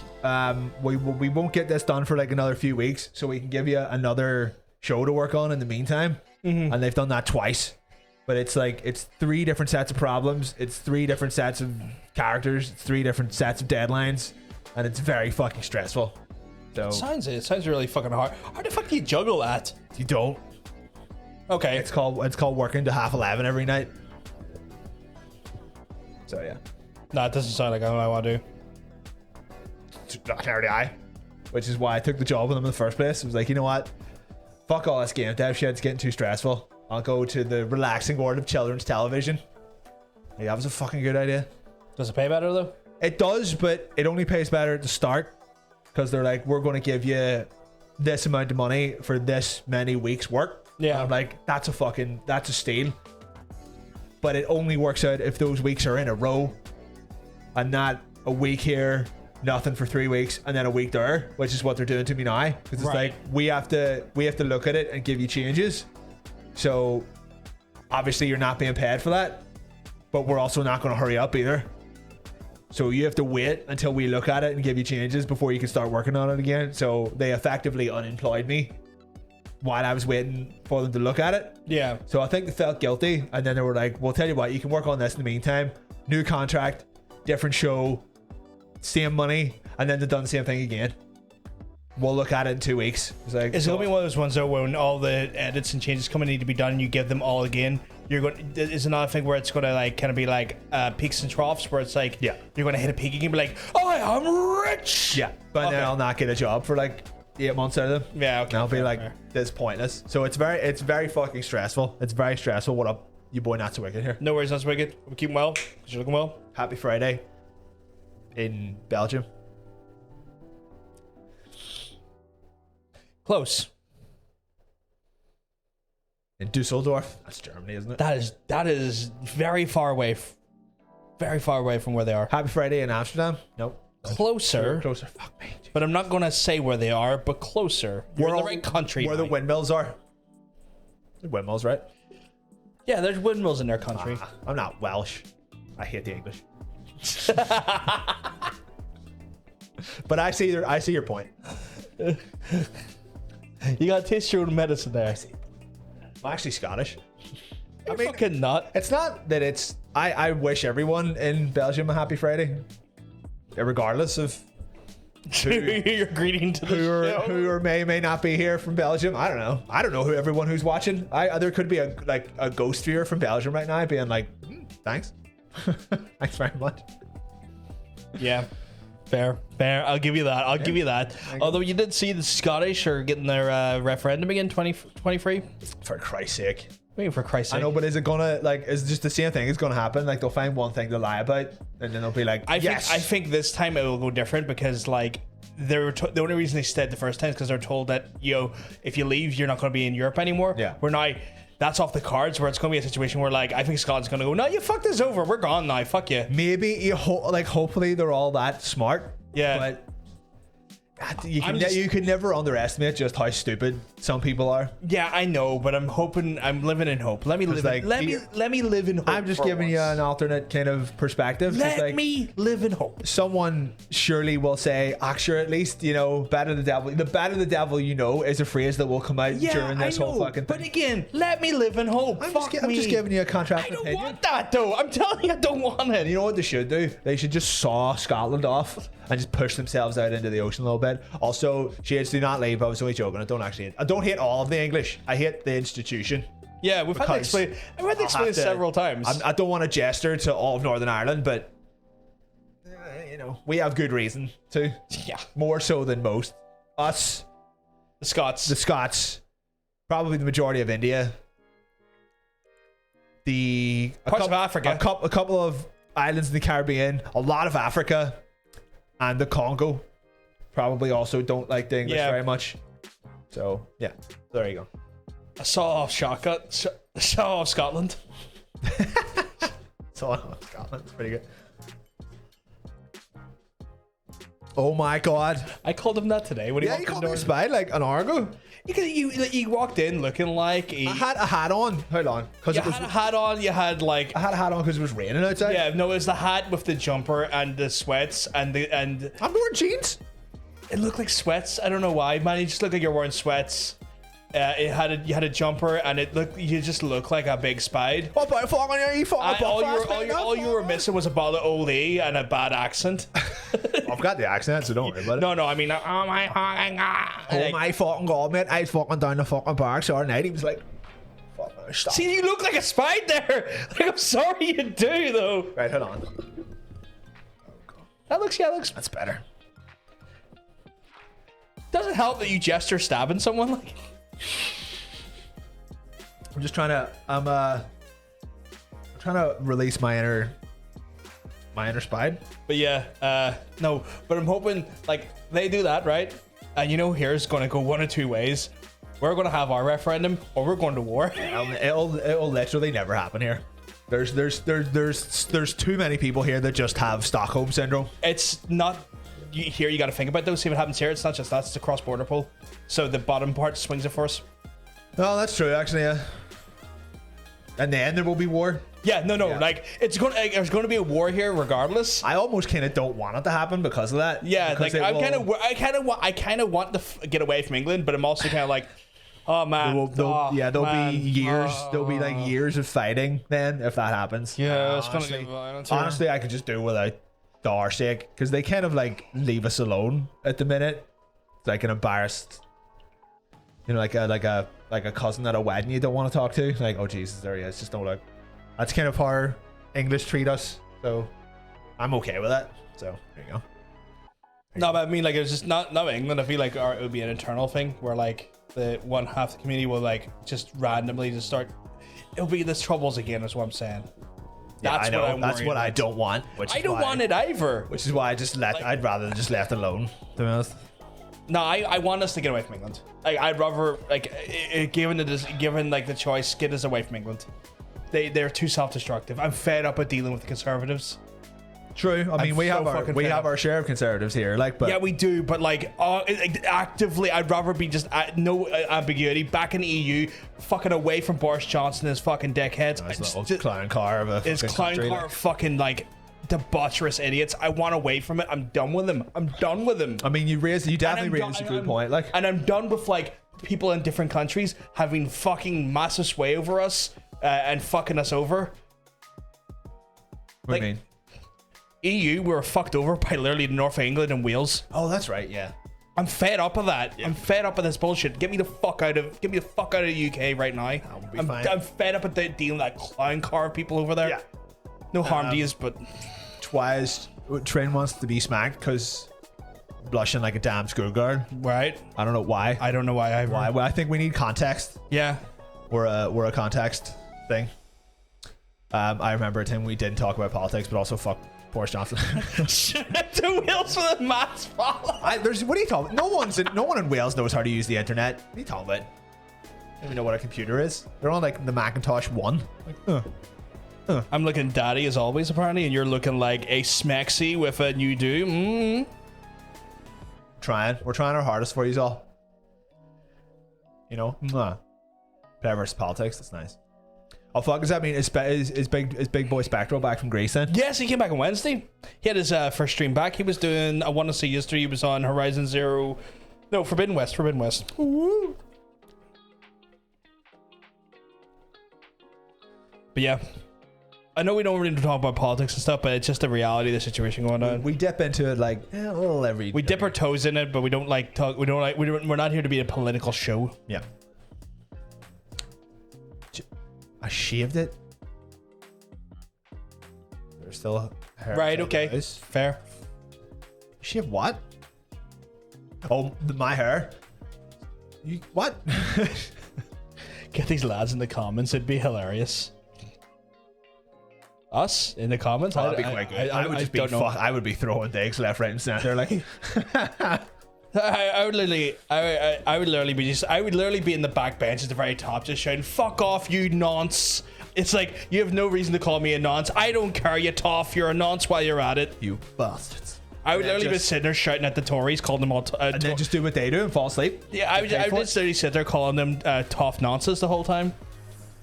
we won't get this done for like another few weeks, so we can give you another show to work on in the meantime. And they've done that twice. But it's like, it's 3 different sets of problems. It's 3 different sets of characters. It's 3 different sets of deadlines. And it's very fucking stressful. So It sounds really fucking hard. How the fuck do you juggle that? you don't. Okay. It's called working to 11:30 every night. So yeah. No, it doesn't sound like what I want to do. Clarity eye. Which is why I took the job with them in the first place. It was like, you know what? Fuck all this game dev shit. It's getting too stressful. I'll go to the relaxing world of children's television. Like, that was a fucking good idea. Does it pay better though? It does, but it only pays better at the start, because they're like, we're going to give you this amount of money for this many weeks work. Yeah. And I'm like, that's a steal. But it only works out if those weeks are in a row, and not a week here, nothing for 3 weeks, and then a week there, which is what they're doing to me now. Because it's like, we have to look at it and give you changes. So obviously you're not being paid for that, but we're also not going to hurry up either. So you have to wait until we look at it and give you changes before you can start working on it again. So they effectively unemployed me while I was waiting for them to look at it. Yeah. So I think they felt guilty, and then they were like, we'll tell you what, you can work on this in the meantime. New contract, different show, same money, and then they've done the same thing again. We'll look at it in 2 weeks. It's like, Is it gonna be one of those ones though when all the edits and changes come and need to be done and you give them all again? You're going. Is another thing where it's gonna like kind of be like peaks and troughs, where it's like, yeah, you're gonna hit a peak again and be like, I am rich. Yeah, but then I'll not get a job for like 8 months out of them. Yeah, okay. And I'll be like, this is pointless. So it's very fucking stressful. It's very stressful. What up, you boy? Not so wicked here. No worries, not so wicked. We're keeping well. You're looking well. Happy Friday in Belgium. Close. In Dusseldorf. That's Germany, isn't it? That is very far away. Very far away from where they are. Happy Friday in Amsterdam. Nope. Closer. Closer. Fuck me. But I'm not gonna say where they are, but closer. You're in the right country. Where the windmills are. The windmills, right? Yeah, there's windmills in their country. I'm not Welsh. I hate the English. But I see your point. You gotta taste your own medicine there. I'm actually Scottish. I mean, fucking not. It's not that it's. I wish everyone in Belgium a happy Friday, regardless of who you're greeting to the show. Who or may not be here from Belgium. I don't know. I don't know who everyone who's watching. There could be a ghost viewer from Belgium right now being like, thanks, thanks very much. Yeah. Fair. I'll give you that. Give you that. Although you did see the Scottish are getting their referendum again, 2023. For Christ's sake. I mean, for Christ's sake. I know, but is it gonna is just the same thing? It's gonna happen. Like they'll find one thing to lie about, and then they'll be like, I yes. think this time it will go different because like the only reason they stayed the first time is because they're told that if you leave, you're not going to be in Europe anymore. Yeah. We're now. That's off the cards where it's going to be a situation where like I think Scotland's going to go, no, you fuck this over. We're gone now. Fuck you. Maybe hopefully they're all that smart. Yeah. But you can never underestimate just how stupid some people are. Yeah, I know, but I'm living in hope. Let me live in hope. I'm just giving you an alternate kind of perspective. Let me live in hope. Someone surely will say, actually, at least, better the devil. The better the devil you know is a phrase that will come out during this whole fucking thing. But again, let me live in hope. I'm just giving you a contract. I don't want that though. I'm telling you, I don't want it. You know what they should do? They should just saw Scotland off and just push themselves out into the ocean a little bit. Also, shades, do not leave. I was only joking. I don't hate all of the English. I hate the institution. Yeah, we've had to explain. I've had to explain it several times. I don't want to gesture to all of Northern Ireland, but we have good reason to. Yeah, more so than most. Us, the Scots, probably the majority of India, parts of Africa, a couple of islands in the Caribbean, a lot of Africa, and the Congo. Probably also don't like the English very much. So yeah, there you go. I saw off Scotland. Saw off Scotland. It's pretty good. Oh my god. I called him that today when he Yeah, walked you in called the me a door. spy like an hour ago. You walked in looking like I had a hat on. Hold on. Because you it was. had a hat on. You had like I had a hat on because it was raining outside. yeah, no, it was the hat with the jumper and the sweats and I'm wearing jeans. it looked like sweats. I don't know why, man. You just looked like you're wearing sweats. You had a jumper and you just look like a big spide. What about fucking you? Fucking All you were missing was a bottle of Old E and a bad accent. I've got the accent, so don't worry about it. No, I mean, oh my fucking god. Oh my fucking god, mate! I was fucking down the fucking park the other night. He was like, "Fuck, stop." See, you look like a spide there. Like, I'm sorry you do though. Right, hold on. That looks That's better. doesn't help that you gesture stabbing someone like. I'm just trying to. I'm trying to release my inner spine. But yeah, no. But I'm hoping like they do that right, and here's going to go one of two ways. We're going to have our referendum, or we're going to war. It'll literally never happen here. There's too many people here that just have Stockholm syndrome. It's not. Here you got to think about those. See what happens here. It's not just that. It's a cross-border pull. So the bottom part swings it for us. Oh, that's true, actually. Yeah. And then there will be war. Yeah, no. Yeah. Like there's going to be a war here regardless. I almost kind of don't want it to happen because of that. Yeah, because like I kind of want to get away from England, but I'm also kind of like, oh man, there'll man. be years. There'll be like years of fighting then if that happens. Yeah, it's honestly, gonna get violent here. honestly, I could just do without the arse sake because they kind of like leave us alone at the minute. It's like an embarrassed, like a cousin at a wedding you don't want to talk to. Like, oh Jesus, there he is. Just don't look. That's kind of how English treat us. So I'm okay with that. So there you go. No, but I mean, like, it's just not England. I feel like it would be an internal thing where like the one half the community will like just randomly just start. It'll be this troubles again. Is what I'm saying. That's what I'm That's what I don't want. I don't want it either. Which is why I just I'd rather just left alone. To be honest. No, I want us to get away from England. Like, I'd rather like given like the choice, get us away from England. They're too self-destructive. I'm fed up with dealing with the Conservatives. True. I mean, we have our share of Conservatives here. Like, but yeah, we do. But like, actively, I'd rather be just no ambiguity back in the EU, fucking away from Boris Johnson and his fucking dickheads. Nice little clown car of a his clown country, car, fucking like debaucherous idiots. I want away from it. I'm done with them. I mean, you definitely raised a good point. Like, and I'm done with like people in different countries having fucking massive sway over us and fucking us over. What do you mean? EU, we were fucked over by literally the north of England and Wales. Oh, that's right. Yeah. I'm fed up of that. Yeah. I'm fed up of this bullshit. Get me the fuck out of the UK right now. I'm fed up of dealing with that clown car of people over there. Yeah. No harm to you, but twice Train wants to be smacked because blushing like a damn schoolgirl. Right. I don't know why. I don't know why either. Why? Well, I think we need context. Yeah. We're a context thing. I remember a time we didn't talk about politics, but also fuck Boris Johnson. To Wales for the mass follow. What are you talking about? No one in Wales knows how to use the internet. What are you talking about? They don't even know what a computer is. They're on like the Macintosh 1. Like, I'm looking daddy as always apparently, and you're looking like a smexy with a new do. We're trying our hardest for you all. Play versus politics. That's nice. Oh fuck! Does that mean is big boy Spectral back from Greece then? Yes, he came back on Wednesday. He had his first stream back. He was doing, I want to say yesterday, he was on Horizon Zero, no, Forbidden West. Ooh. But yeah, I know we don't really talk about politics and stuff, but it's just the reality of the situation going on. We dip into it like a little every. We dip our toes in it, but we don't like talk. We're not here to be a political show. Yeah. I shaved it. There's still hair. Right, okay. Fair. Shave what? Oh, my hair. You what? Get these lads in the comments. It'd be hilarious. Us in the comments? Oh, that'd be quite good. I would be throwing digs left, right, and center. Like, I would literally be in the back bench at the very top, just shouting, "Fuck off, you nonce!" It's like, you have no reason to call me a nonce. I don't care, you toff. You're a nonce while you're at it. You bastards. I would literally be sitting there shouting at the Tories, calling them all. And then just do what they do and fall asleep. Yeah, I would just literally sit there calling them tough nonsense the whole time.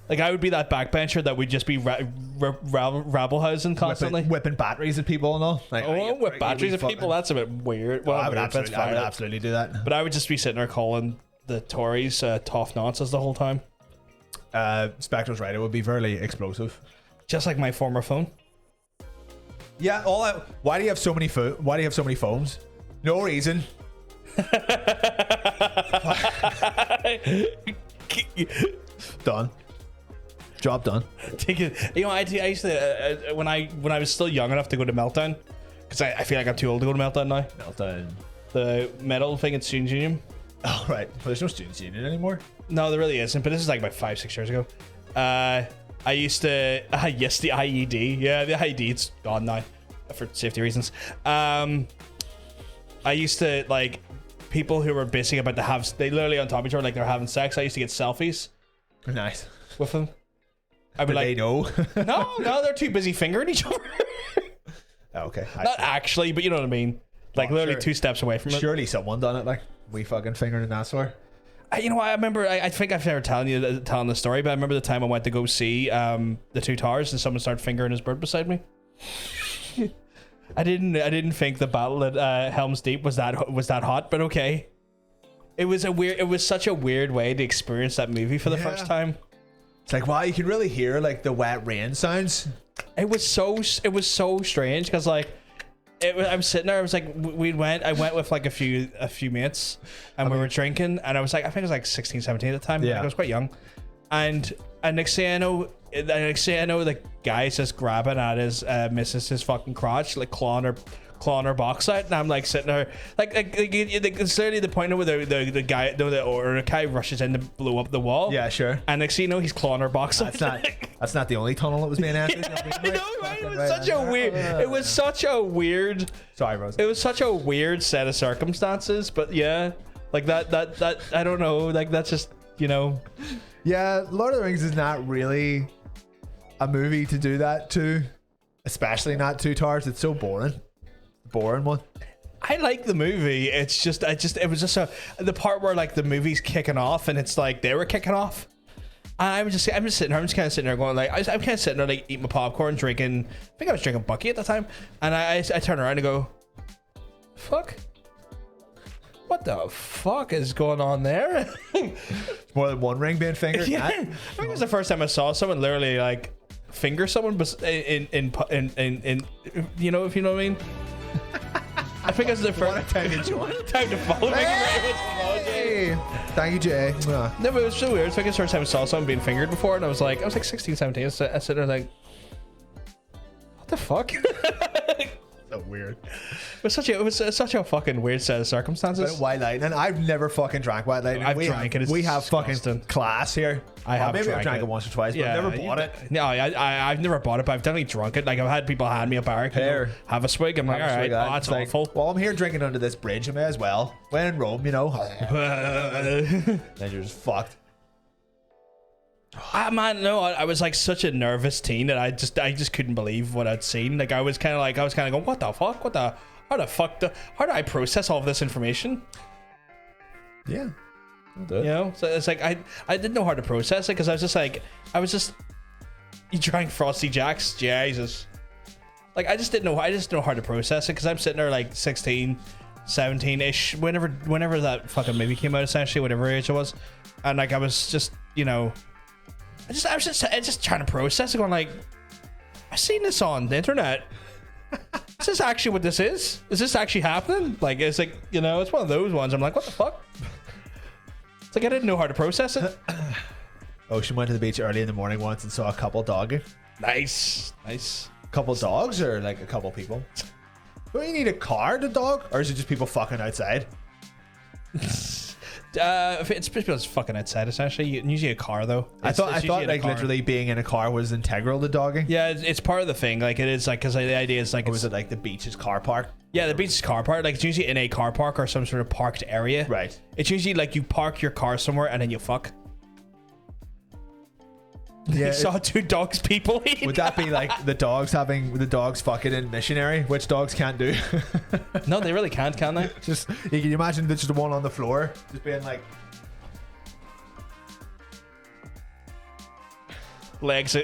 Like, I would be that backbencher that would just be rabble-housing constantly. Whipping batteries at people and all. Like, whip batteries at people? That's a bit weird. Well, I would absolutely do that. But I would just be sitting there calling the Tories tough nonsense the whole time. Spectre's right. It would be very explosive. Just like my former phone. Yeah. Why do you have so many phones? No reason. Done. Job done. You know, I used to when I was still young enough to go to Meltdown, because I feel like I'm too old to go to Meltdown now. Meltdown. The metal thing at Students Union. Oh right, but there's no Students Union anymore. No, there really isn't. But this is like about 5-6 years ago. I used to yes, the IED. Yeah, the IED. It's gone now for safety reasons. I used to like people who were basically about to have. They literally on top of each other like they're having sex. I used to get selfies. Nice. With them. I'd be like, they know? no, they're too busy fingering each other. Okay. Not actually, but you know what I mean. Like literally 2 steps away from it. Surely someone done it. Like we fucking fingered an asshole. You know, I remember. I think I've never telling the story, but I remember the time I went to go see the Two Towers, and someone started fingering his bird beside me. I didn't think the battle at Helm's Deep was that hot, but okay. It was such a weird way to experience that movie for the first time. It's like, wow, you can really hear like the wet rain sounds. It was so strange because like I was sitting there. I was like, I went with like a few mates, and we were drinking, and I was like, I think I was like 16, 17 at the time. Yeah, I was quite young, and next thing I know, the guy's just grabbing at his missus's fucking crotch, like clawing her box out, and I'm like sitting there like it's literally the point where the guy the guy rushes in to blow up the wall. Yeah, sure. And next thing you know, he's clawing her box out. That's not the only tunnel that was being asked. I know, right? It was such a weird. Sorry, Rose. It was such a weird set of circumstances, but yeah, like that I don't know, like that's just, you know. Yeah, Lord of the Rings is not really a movie to do that to, especially not Two Towers. It's so boring. Boring one. I like the movie. It's just it was just the part where like the movie's kicking off and it's like they were kicking off. And I'm just kind of sitting there going like I'm kind of sitting there like eating my popcorn, drinking. I think I was drinking Bucky at the time, and I turn around and go, "Fuck! What the fuck is going on there?" More than one ring being fingered. Yeah, I think it was the first time I saw someone literally like finger someone, but in you know, if you know what I mean. I think it's the first time to follow me. Hey. Thank you, Jay. No, but it was so weird. It's like the first time I saw someone being fingered before, and I was like 16, 17. I was sitting there like, what the fuck? So weird. It was such a fucking weird set of circumstances. But White Lightning, I've never fucking drank White Lightning. I've drank it. We have fucking class here. Maybe I've drank it once or twice, but I've never bought it. No, I've never bought it, but I've definitely drunk it. Like I've had people hand me a barrack. Here, have a swig. I'm like, all right, that's awful. Well, I'm here drinking under this bridge. I may as well. When in Rome, you know. Then you're just fucked. Man, no, I was like such a nervous teen that I just couldn't believe what I'd seen. Like I was kind of going, what the fuck? How do I process all of this information? Yeah. You know, so it's like I didn't know how to process it because I was just you drank Frosty Jacks, Jesus. Like I just didn't know how to process it because I'm sitting there like 16, 17-ish, whenever that fucking movie came out, essentially, whatever age it was, and like I was just, you know, I was just trying to process it, going like, I've seen this on the internet. Is this actually what this is? Is this actually happening? Like, it's like, you know, it's one of those ones. I'm like, what the fuck? It's like I didn't know how to process it. Ocean went to the beach early in the morning once and saw a couple dogging. Nice. Couple dogs or like a couple people? Do you need a car to dog, or is it just people fucking outside? It's people fucking outside essentially. Usually a car though. I thought like literally being in a car was integral to dogging. Yeah, it's part of the thing. Like it is like because the idea is like. Or was it like the beach's car park? Yeah, the beach's car park. Like it's usually in a car park or some sort of parked area. Right. It's usually like you park your car somewhere and then you fuck. Yeah, saw two dogs people eat. would that be like the dogs fucking in Missionary, which dogs can't do? No, they really can't, can they? Just you can imagine there's just one on the floor, just being like legs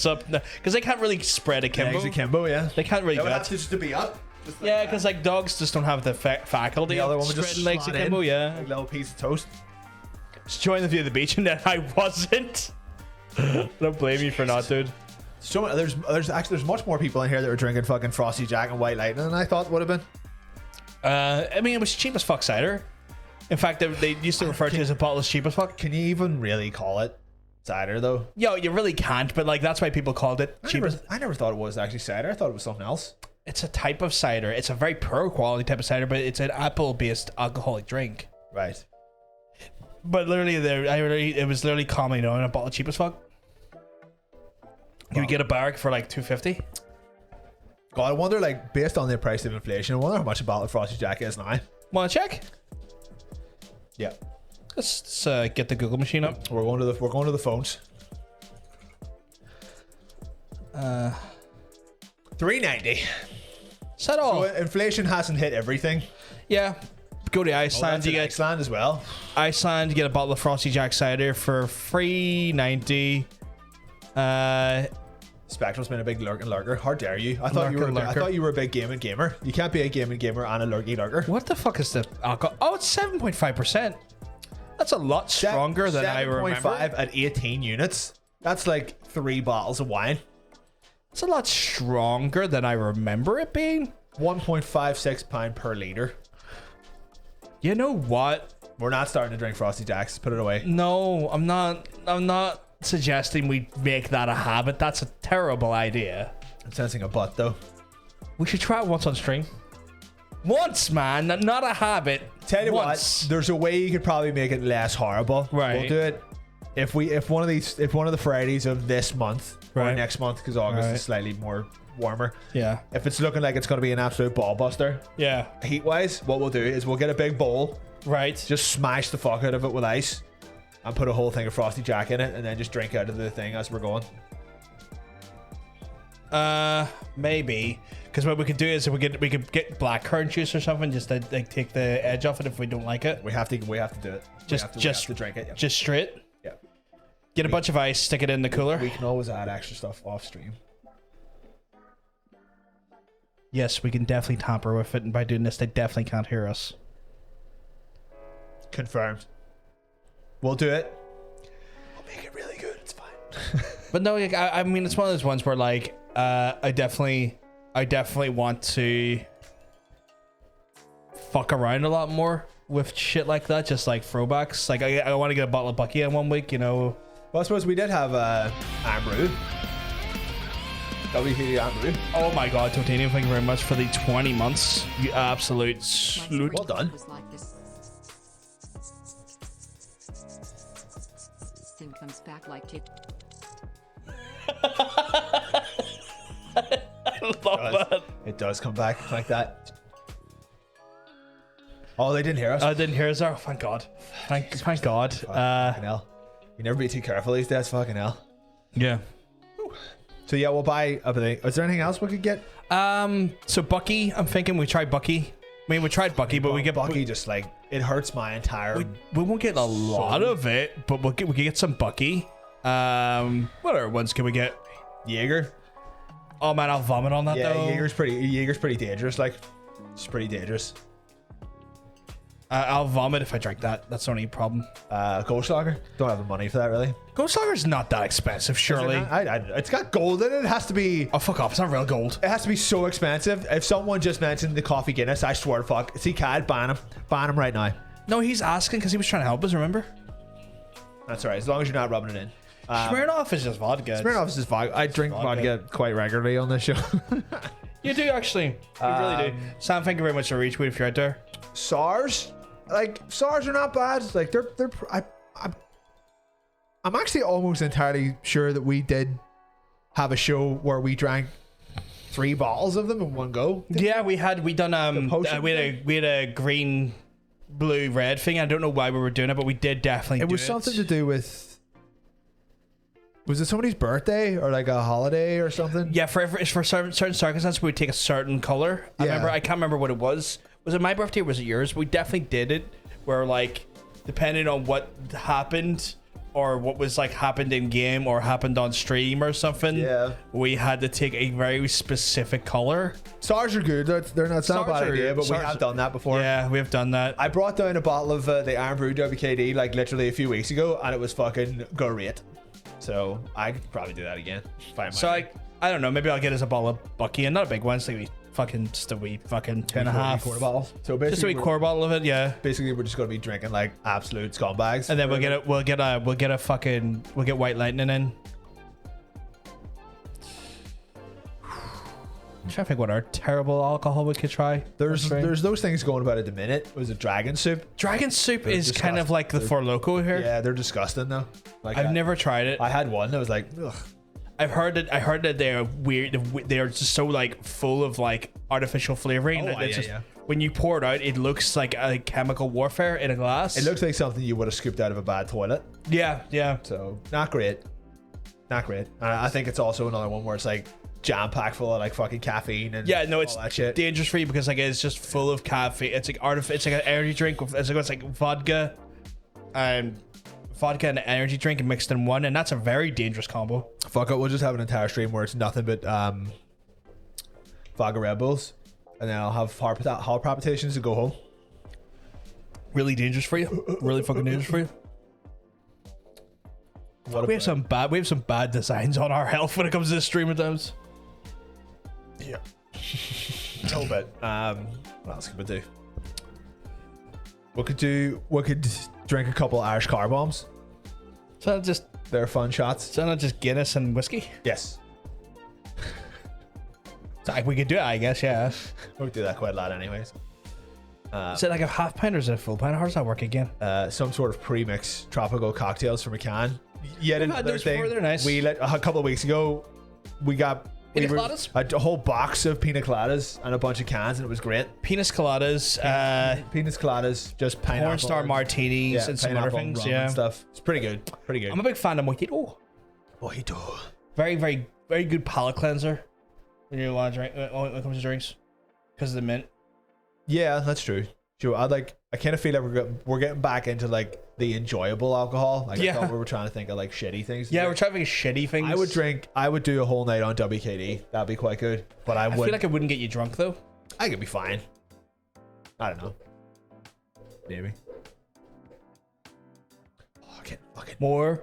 up, because they can't really spread akimbo. legs akimbo, yeah. They can't really. That would have to just to be up. Just like Yeah, that. because like dogs just don't have the faculty. The other of one would just spreading legs slot akimbo. in, Yeah, like a little piece of toast. just join the view of the beach, and then I wasn't. I don't blame you for not, dude. So there's much more people in here that are drinking fucking Frosty Jack and White Lightning than I thought would have been. I mean, it was cheap as fuck cider. In fact, they used to refer to it as a bottle as cheap as fuck. Can you even really call it cider though? Yo, you really can't, but like that's why people called it cheap. I never thought it was actually cider. I thought it was something else. It's a type of cider. It's a very poor quality type of cider, but it's an apple-based alcoholic drink. Right. But literally, it was literally commonly known a bottle cheap as fuck. You would get a barrack for like $2.50. God, I wonder, like, based on the price of inflation, I wonder how much a bottle of Frosty Jack is now. Want to check? Yeah. Let's get the Google machine up. We're going to the phones. $3.90. Is that all? So inflation hasn't hit everything. Yeah. Go to Iceland. You get Iceland as well. Iceland. You get a bottle of Frosty Jack cider for $3.90. Spectral's been a big lurker. How dare you? I thought you were a big gaming gamer. You can't be a gaming gamer and a lurker. What the fuck is the alcohol? Oh, it's 7.5%. That's a lot stronger than I remember. 7.5 at 18 units. That's like 3 bottles of wine. It's a lot stronger than I remember it being. 1.56 pound per liter. You know what? We're not starting to drink Frosty Jacks. Put it away. No, I'm not suggesting we make that a habit. That's a terrible idea. I'm sensing a butt though. We should try it once on stream. Once, man, not a habit. Tell you once. what, there's a way you could probably make it less horrible. Right. We'll do it if one of the Fridays of this month or Right. next month, because August Right. is slightly more warmer. Yeah. If it's looking like it's going to be an absolute ball buster, Yeah. heat wise, what we'll do is we'll get a big bowl, Right. just smash the fuck out of it with ice, and put a whole thing of Frosty Jack in it, and then just drink out of the thing as we're going. Maybe, because what we could do is we could get blackcurrant juice or something, just to like take the edge off it if we don't like it. We have to do it. Just we have to drink it. Yeah. Just straight. Yeah. Get a bunch of ice, stick it in the cooler. We can always add extra stuff off stream. Yes, we can definitely tamper with it, and by doing this, they definitely can't hear us. Confirmed. We'll do it. We'll make it really good. It's fine. But no, like, I mean, it's one of those ones where like I definitely want to fuck around a lot more with shit like that, just like throwbacks. Like I want to get a bottle of Bucky in 1 week, you know. Well, I suppose we did have Amru. WTD Amru. Oh my god, Titanium, thank you very much for the 20 months. You absolute slut. Well done. Sin comes back like tit. I love that. It does come back like that. Oh, they didn't hear us. I didn't hear us. Oh, thank God. Thank God. Fucking hell. You never be too careful these days. Fucking hell. Yeah. So yeah, we'll buy everything. Is there anything else we could get? So Bucky, I'm thinking we tried Bucky. I mean, we tried Bucky, but we get Bucky. Just like it hurts my entire. We won't get a lot of it, but we can get some Bucky. What other ones can we get? Jaeger. Oh man, I'll vomit on that though. Jaeger's pretty dangerous. Like, it's pretty dangerous. I'll vomit if I drink that. That's the only problem. Goldschlager. Don't have the money for that really. Goldschlager's not that expensive, surely. It's got gold in it. It has to be. Oh fuck off! It's not real gold. It has to be so expensive. If someone just mentioned the coffee Guinness, I swear to fuck. See, Cad, ban him right now. No, he's asking because he was trying to help us. Remember? That's all right. As long as you're not rubbing it in. Smirnoff is just vodka. Smirnoff is just vodka. I drink vodka quite regularly on this show. You do actually. You really do. Sam, thank you very much for retweet if you're out there. SARS, SARS are not bad. Like I'm actually almost entirely sure that we did have a show where we drank 3 bottles of them in one go. Yeah, we had a green, blue, red thing. I don't know why we were doing it, but we did definitely. It was something to do with Was it somebody's birthday or like a holiday or something? Yeah, for certain circumstances, we would take a certain color. Yeah. I can't remember what it was. Was it my birthday or was it yours? We definitely did it where, like, depending on what happened or what was, like, happened in game or happened on stream or something, Yeah. we had to take a very specific color. Stars are good. They're not a bad idea, but we have done that before. Yeah, we have done that. I brought down a bottle of the Iron Brew WKD like literally a few weeks ago, and it was fucking great. So I could probably do that again. So, like, I don't know. Maybe I'll get us a bottle of Bucky, and not a big one. It's like just a wee fucking 2.5 quarter bottles. So basically, just a wee quarter bottle of it. Yeah. Basically, we're just gonna be drinking like absolute scumbags, And then we'll get White Lightning in. I'm trying to think what our terrible alcohol we could try. There's those things going about at the minute. Was it dragon soup? Dragon soup They're is kind of like the Four Loko here. Yeah, they're disgusting though. Like I've never tried it. I had one. I was like, ugh. I heard that they're weird. They're just so like full of like artificial flavoring. Oh, that it's yeah. When you pour it out, it looks like a chemical warfare in a glass. It looks like something you would have scooped out of a bad toilet. Yeah. So not great. Not great. I think it's also another one where it's like jam packed full of like fucking caffeine and It's all that shit. dangerous for you because like it's just full of caffeine. It's like it's like an energy drink with it's like vodka and an energy drink and mixed in one, and that's a very dangerous combo. Fuck it, we'll just have an entire stream where it's nothing but vodka Red Bulls, and then I'll have heart palpitations and go home. Really dangerous for you. Really fucking dangerous for you. We have some bad designs on our health when it comes to this stream at times. Yeah. No, but what else could we do? We could drink a couple Irish car bombs. So just They're fun shots. so not just Guinness and whiskey. Yes. So we could do it, I guess. Yeah. We do that quite a lot anyways. Is it like a half pint or is it a full pint? How does that work again? Some sort of pre-mix tropical cocktails from a can. Yet We've had another those thing. before, they're nice. We a couple of weeks ago, we got Pina coladas? a whole box of pina coladas and a bunch of cans, and it was great. Penis coladas, Pina coladas, just pineapple, porn star martinis, and some other pineapple things. rum Yeah. and stuff. It's pretty good. Pretty good. I'm a big fan of mojito. Mojito. Very, very, very good palate cleanser when you want to drink when it comes to drinks because of the mint. Yeah, that's true. Sure, I kind of feel like we're getting back into like the enjoyable alcohol. Like I thought we were trying to think of like shitty things. Yeah, we're trying to make shitty things. I would do a whole night on WKD. That'd be quite good. But I feel like it wouldn't get you drunk though. I could be fine. I don't know. Maybe. Fucking More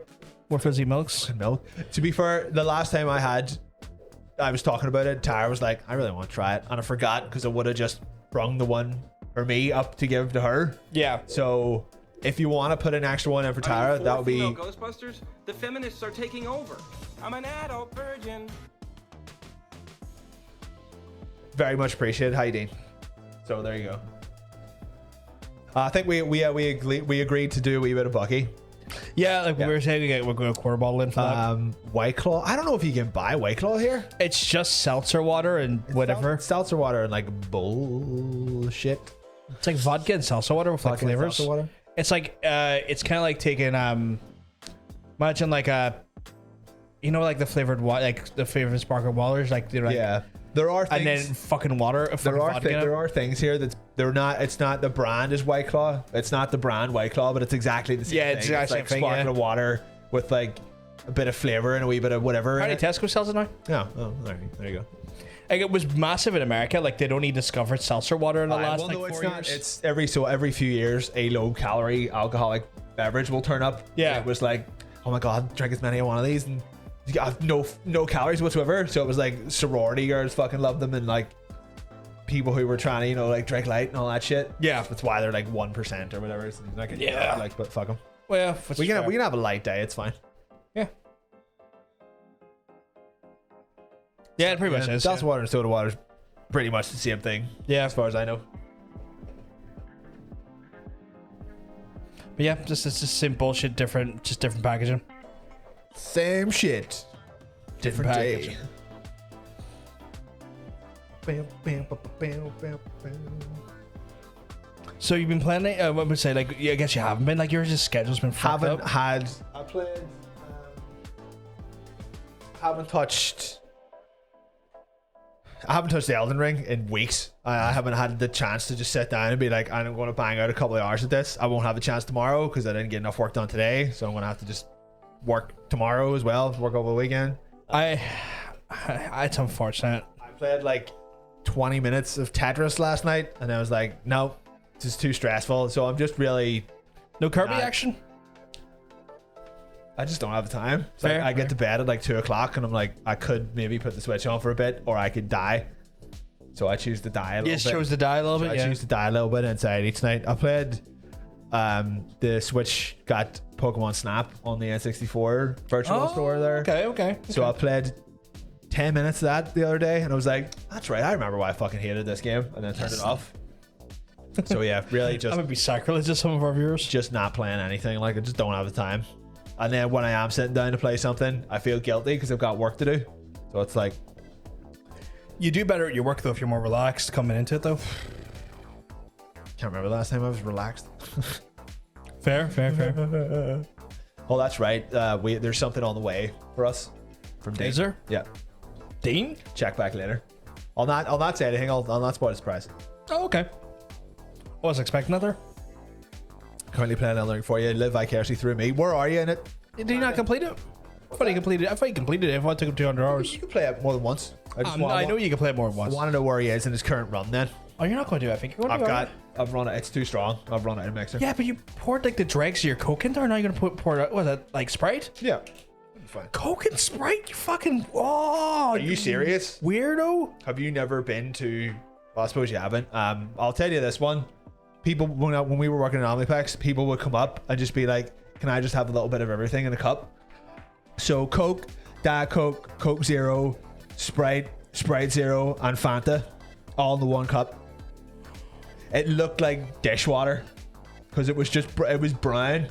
fizzy milks. milk. To be fair, the last time I was talking about it, Tara was like, I really want to try it. And I forgot because I would have just brung the one for me up to give to her. Yeah. So if you want to put an extra one in for Tara, that would be... Ghostbusters? The feminists are taking over. I'm an adult virgin. very much appreciated. How you doing? So there you go. I think we agreed to do a wee bit of Bucky. Yeah, like we were saying, we're going to quarter bottle in for that. White Claw. I don't know if you can buy White Claw here. It's just seltzer water and whatever. Seltzer water and like bullshit. It's like vodka and seltzer water with like Vodka and flavors. seltzer water. It's like it's kind of like taking imagine like you know, like the flavored water, like the flavored sparkling waters, like they're like, Yeah, there are things. and then fucking water. there are things here that they're not. It's not the brand is White Claw. It's not the brand White Claw, but it's exactly the same. Yeah, thing. it's exactly like the same thing, sparkling yeah. water with like a bit of flavor and a wee bit of whatever. How in many it. Tesco sells it now? Yeah. Oh, all right. There you go. Like it was massive in America. Like they'd only discovered seltzer water in the last well, like no, 4 it's years. not. It's every few years a low calorie alcoholic beverage will turn up. Yeah. And it was like, oh my god, drink as many of one of these and you got no calories whatsoever. So it was like sorority girls fucking loved them and like people who were trying to like drink light and all that shit. Yeah. That's why they're like 1% or whatever. It's like like, but fuck them. Well, We can have a light day. It's fine. Yeah. Yeah, it pretty much is. Seltzer water and soda water is pretty much the same thing. Yeah. As far as I know. But yeah, just it's just same bullshit, different packaging. Same shit. Different day. packaging. Bam, bam, bam, bam, bam, bam. So you've been planning? What would say? Like, yeah, I guess you haven't been. Like, your just schedule's been fucked Haven't up. had. I played haven't touched the Elden Ring in weeks. I haven't had the chance to just sit down and be like, I'm going to bang out a couple of hours at this. I won't have a chance tomorrow because I didn't get enough work done today, so I'm going to have to just work tomorrow as well, work over the weekend. It's unfortunate. I played like 20 minutes of Tetris last night, and I was like, no, this is too stressful. So I'm just really... No Kirby action? I just don't have the time. Fair, I get to bed at like 2 o'clock, and I'm like, I could maybe put the Switch on for a bit, or I could die. So I choose to die a little bit. You chose to die a little bit, I choose to die a little bit inside each night. I played... the Switch got Pokemon Snap on the N64 virtual store there. Okay. So I played 10 minutes of that the other day, and I was like, that's right, I remember why I fucking hated this game, and then turned it off. So yeah, really That just would be sacrilegious to some of our viewers. just not playing anything. Like, I just don't have the time. And then when I am sitting down to play something, I feel guilty because I've got work to do. So it's like, You do better at your work though if you're more relaxed coming into it though. can't remember the last time I was relaxed. Fair. Oh, that's right. There's something on the way for us from Dean. Is there? Yeah. Dean? Check back later. I'll not say anything. I'll not spoil the surprise. Oh, okay. I was expecting that there. Currently playing Elden Ring for you. Live vicariously through me. Where are you in it? Did you not complete it? I thought you completed it. If I took him 200 hours. You can play it more than once. I know you can play it more than I once. want to know where he is in his current run then. Oh, you're not going to do it. I think you're going to do it. I've run it. It's too strong. I've run it in a mixer. Yeah, but you poured like the dregs of your Coke into, or now you're going to pour it, what is that, like Sprite? Yeah. Fine. Coke and Sprite? You fucking, oh. Are you serious? Weirdo. Have you never been to... Well, I suppose you haven't. I'll tell you this one. People, when we were working in Omnipex, people would come up and just be like, can I just have a little bit of everything in a cup? So Coke, Diet Coke, Coke Zero, Sprite, Sprite Zero, and Fanta, all in the one cup. It looked like dishwater because it was brown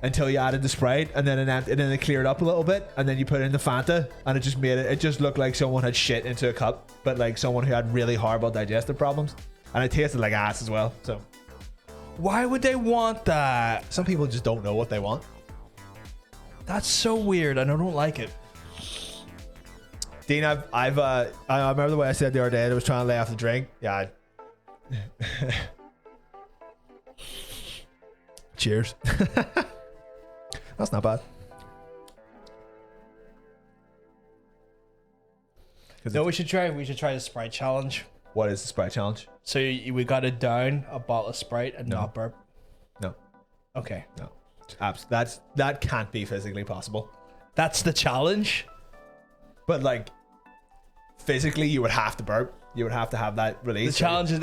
until you added the Sprite, and then it cleared up a little bit, and then you put in the Fanta, and it just looked like someone had shit into a cup, but like someone who had really horrible digestive problems, and it tasted like ass as well. So Why would they want that? some people just don't know what they want. That's so weird, and I don't like it. Dean, I remember the way I said the other day that I was trying to lay off the drink. Yeah. Cheers. That's not bad. No, we should try the Sprite challenge. What is the Sprite challenge? So we got to down a bottle of Sprite and not burp. No, Okay, no. That can't be physically possible. that's the challenge. But like, physically, you would have to burp. You would have to have that release. The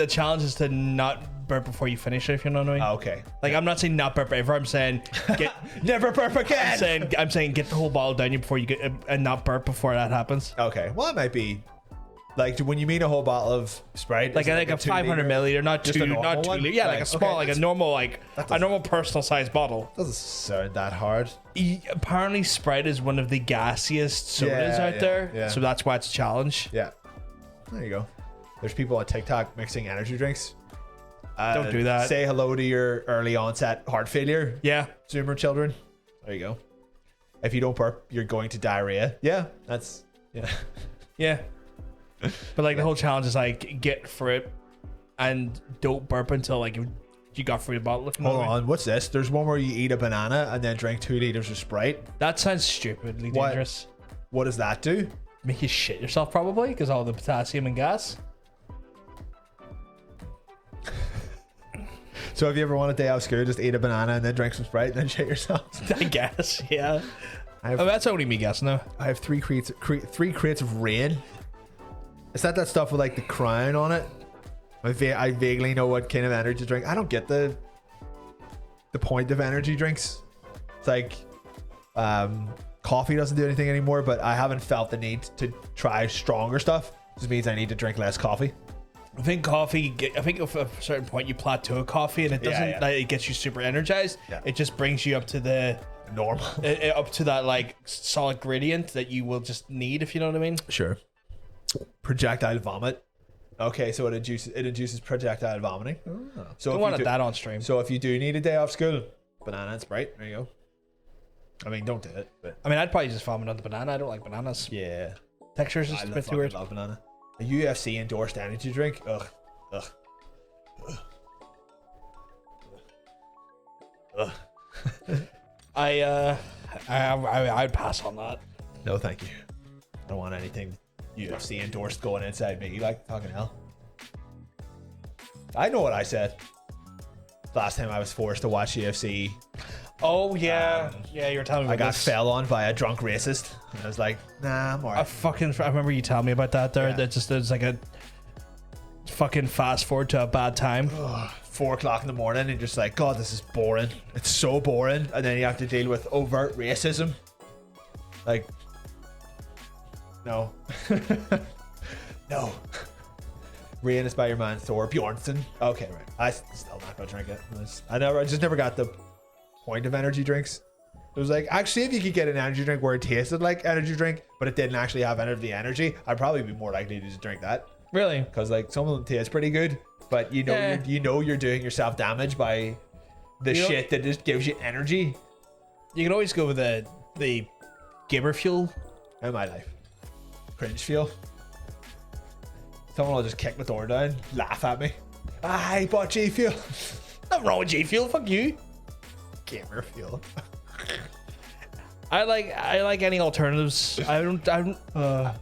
challenge is to not burp before you finish it. If you know what I mean. Okay. Like, I'm not saying not burp ever. I'm saying get Never burp again. I'm saying get the whole bottle down you before you get and not burp before that happens. Okay. Well, it might be. Like, when you mean a whole bottle of Sprite, Like is it a 2 500 liter? milliliter, not Just two, a normal not 2 one? liter. Yeah, like Right, a small, okay, like a normal, like a normal personal size bottle. Doesn't sound that hard. Apparently, Sprite is one of the gassiest sodas Yeah, out yeah, there, yeah. so that's why it's a challenge. Yeah. There you go. There's people on TikTok mixing energy drinks. Don't do that. Say hello to your early onset heart failure. Yeah. Zoomer children. There you go. If you don't burp, you're going to diarrhea. Yeah. Yeah. Yeah. But like the whole challenge is like get through it and don't burp until like you got through the bottle. If you know Hold what I mean. on. What's this? There's one where you eat a banana and then drink 2 liters of Sprite. That sounds stupidly What? dangerous. What does that do? Make you shit yourself probably because all the potassium and gas. So if you ever want a day off school, just eat a banana and then drink some Sprite and then shit yourself. I guess, yeah. That's only me guessing though. I have three crates of rain. Is that stuff with like the crown on it? I vaguely know what kind of energy drink. I don't get the point of energy drinks. It's like coffee doesn't do anything anymore, but I haven't felt the need to try stronger stuff. This means I need to drink less coffee. I think at a certain point you plateau coffee and it doesn't yeah. like, it gets you super energized. Yeah. It just brings you up to the Normal. up to that like solid gradient that you will just need, if you know what I mean. Sure. Projectile vomit. Okay, so it induces projectile vomiting. So Don't if want you that on stream. So if you do need a day off school, banana and Sprite. There you go. I mean, don't do it. But I mean, I'd probably just vomit on the banana. I don't like bananas. yeah, Texture's just a bit too weird. love banana. A UFC endorsed energy drink. Ugh. Ugh. Ugh. I'd pass on that. No, thank you. I don't want anything UFC endorsed going inside me. Like, fucking hell. I know what I said. Last time I was forced to watch UFC, Oh yeah, yeah. You were telling me. I About got this. fell on by a drunk racist. And I was like, nah, I'm alright. I remember you telling me about that. There, Yeah. that just there's like a fucking fast forward to a bad time. 4 o'clock in the morning and you're just like, God, this is boring. It's so boring. And then you have to deal with overt racism. Like, no. No. Rain is by your man Thor Bjornsson. Okay, right. I still not gonna drink it. I just never got the point of energy drinks. It was like, actually, if you could get an energy drink where it tasted like energy drink, but it didn't actually have any of the energy, I'd probably be more likely to just drink that. Really? Because like some of them taste pretty good, but you know, Yeah. you know you're doing yourself damage by the shit that just gives you energy. You can always go with the Gibber fuel. In my life, cringe feel. Someone will just kick my door down, laugh at me. I bought G Fuel. Nothing wrong with G fuel. Fuck you. Gamer Fuel. I like any alternatives. I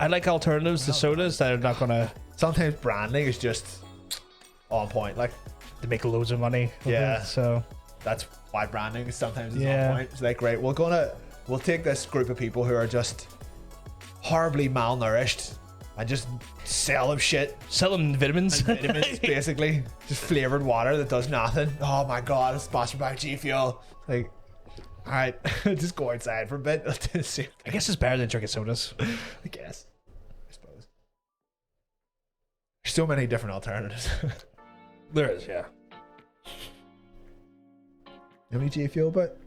like alternatives to sodas that are not gonna Sometimes branding is just on point. Like to make loads of money. with Yeah. it, so that's why branding is sometimes is Yeah. on point. It's like, right, we'll take this group of people who are just horribly malnourished and just sell them shit. sell them vitamins. Vitamins, basically. Just flavored water that does nothing. Oh my god, it's sponsored by G Fuel. Like, alright, just go outside for a bit. I guess it's better than drinking sodas. I guess. I suppose. There's so many different alternatives. There is, yeah. How many G Fuel, but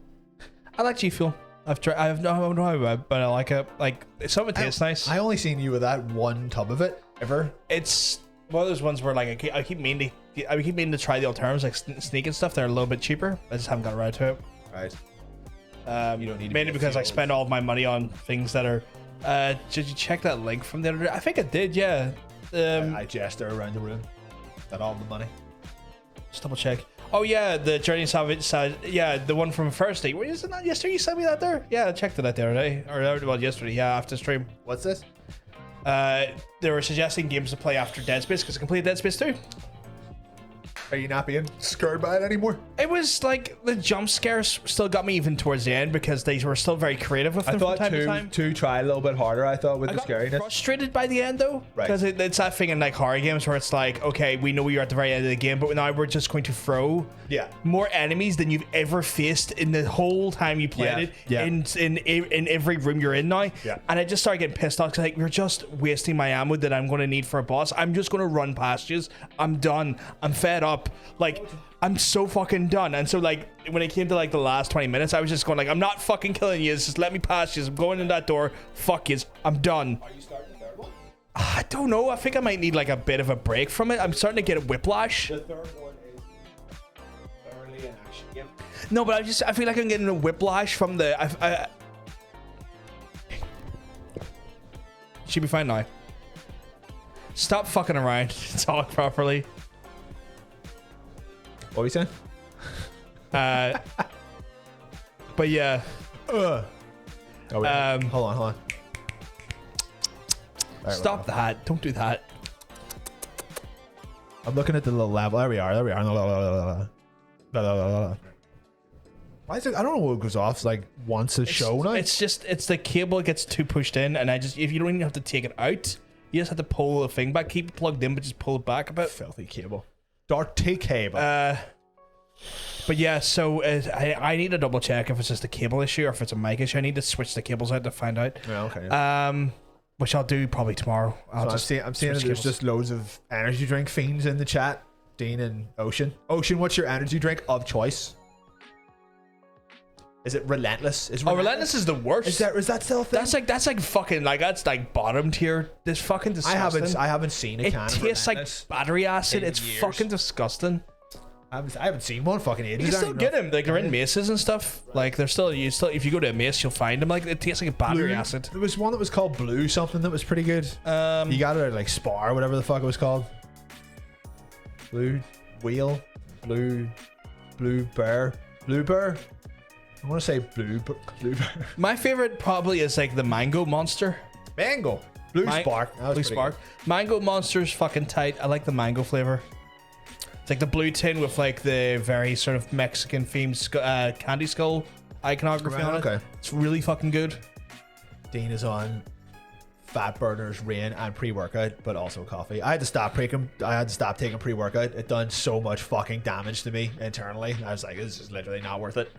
I like G fuel. I've tried. I have no idea, but I like it. Like some of it tastes nice. I only seen you with that one tub of it ever. It's one of those ones where like I keep meaning to try the alternatives like sneak and stuff. They're a little bit cheaper. I just haven't got around to it. Right. You don't need to mainly be a because I Fuel. spend all of my money on things that are. Did you check that link from the other day? I think I did. Yeah. I gesture around the room. Got all the money. Just double check. Oh yeah, the Journey Savage side. Yeah, the one from Thursday. Wait, isn't that yesterday? You sent me that there. Yeah, I checked it out the other day, well, yesterday. Yeah, after stream. What's this? They were suggesting games to play after Dead Space because I completed Dead Space 2. Are you not being scared by it anymore? It was like the jump scares still got me even towards the end because they were still very creative with them I from thought time to time. two try a little bit harder. I thought with I the got scariness. frustrated by the end though, Right. because it's that thing in like horror games where it's like, okay, we know you're at the very end of the game, but now we're just going to throw Yeah. more enemies than you've ever faced in the whole time you played Yeah, it in every room you're in now. Yeah. And I just started getting pissed off because like you're just wasting my ammo that I'm going to need for a boss. I'm just going to run past you. I'm done. I'm fed up. Like I'm so fucking done. And so like when it came to like the last 20 minutes, I was just going like, I'm not fucking killing you. Just let me pass you. I'm going in that door. Fuck you. I'm done. Are you starting the third one? I don't know. I think I might need like a bit of a break from it. I'm starting to get a whiplash. The third one is thoroughly an action game. No, but I feel like I'm getting a whiplash from the. Should be fine now. Stop fucking around. Talk properly. What were you saying? But yeah. Oh, wait. Hold on. Stop that. Don't do that. I'm looking at the little level. There we are. Why is it? I don't know what goes off like once a show now. It's the cable gets too pushed in, and if you don't even have to take it out, you just have to pull the thing back, keep it plugged in, but just pull it back a bit. Filthy cable. Dirty cable. But yeah, so I need to double check if it's just a cable issue or if it's a mic issue. I need to switch the cables out to find out. Yeah, okay. Which I'll do probably tomorrow. I'm seeing that there's cables. just loads of energy drink fiends in the chat. Dean and Ocean. Ocean, what's your energy drink of choice? Is it Relentless? Relentless is the worst. Is that still a thing? That's like fucking like that's like bottom tier. This fucking disgusting. I haven't seen a It can of tastes like Relentless battery acid. in It's years. fucking disgusting. I haven't seen one fucking ages. You can still get them. Like they're in maces and stuff. Like they're still. You still. If you go to a mace, you'll find them. Like it tastes like a battery acid. There was one that was called Blue something that was pretty good. You got it at like Spar, whatever the fuck it was called. Blue Wheel, Blue Bear. I want to say Blue Bear. My favorite probably is like the Mango Monster. Mango. Blue Spark. That was Blue pretty Spark. good. Mango Monster's fucking tight. I like the mango flavor. It's like the blue tin with like the very sort of Mexican themed candy skull iconography on it. Okay. It's really fucking good. Dean is on fat burners, rain, and pre-workout, but also coffee. I had to stop taking pre-workout. It done so much fucking damage to me internally. I was like, this is literally not worth it.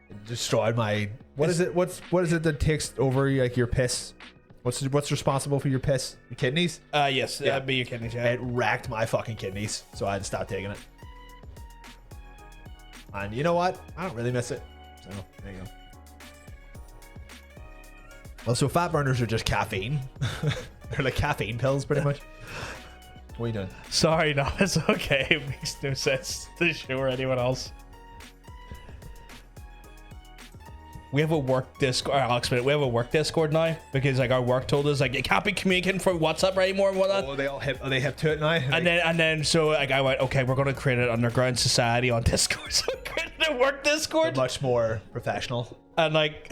It destroyed my. What is it that takes over like your piss? What's responsible for your piss? Your kidneys? Yes, that'd be your kidneys. Yeah. It wrecked my fucking kidneys, so I had to stop taking it. And you know what? I don't really miss it. So there you go. Well, so fat burners are just caffeine. They're like caffeine pills, pretty much. What are you doing? Sorry, no, it's okay. It makes no sense to show or anyone else. We have a work Discord. I'll explain it. We have a work Discord now because like our work told us like you can't be communicating from WhatsApp anymore and whatnot. Oh, they hip to it now. And then so like I went, okay, we're gonna create an underground society on Discord. So we created a work Discord. Much more professional. And like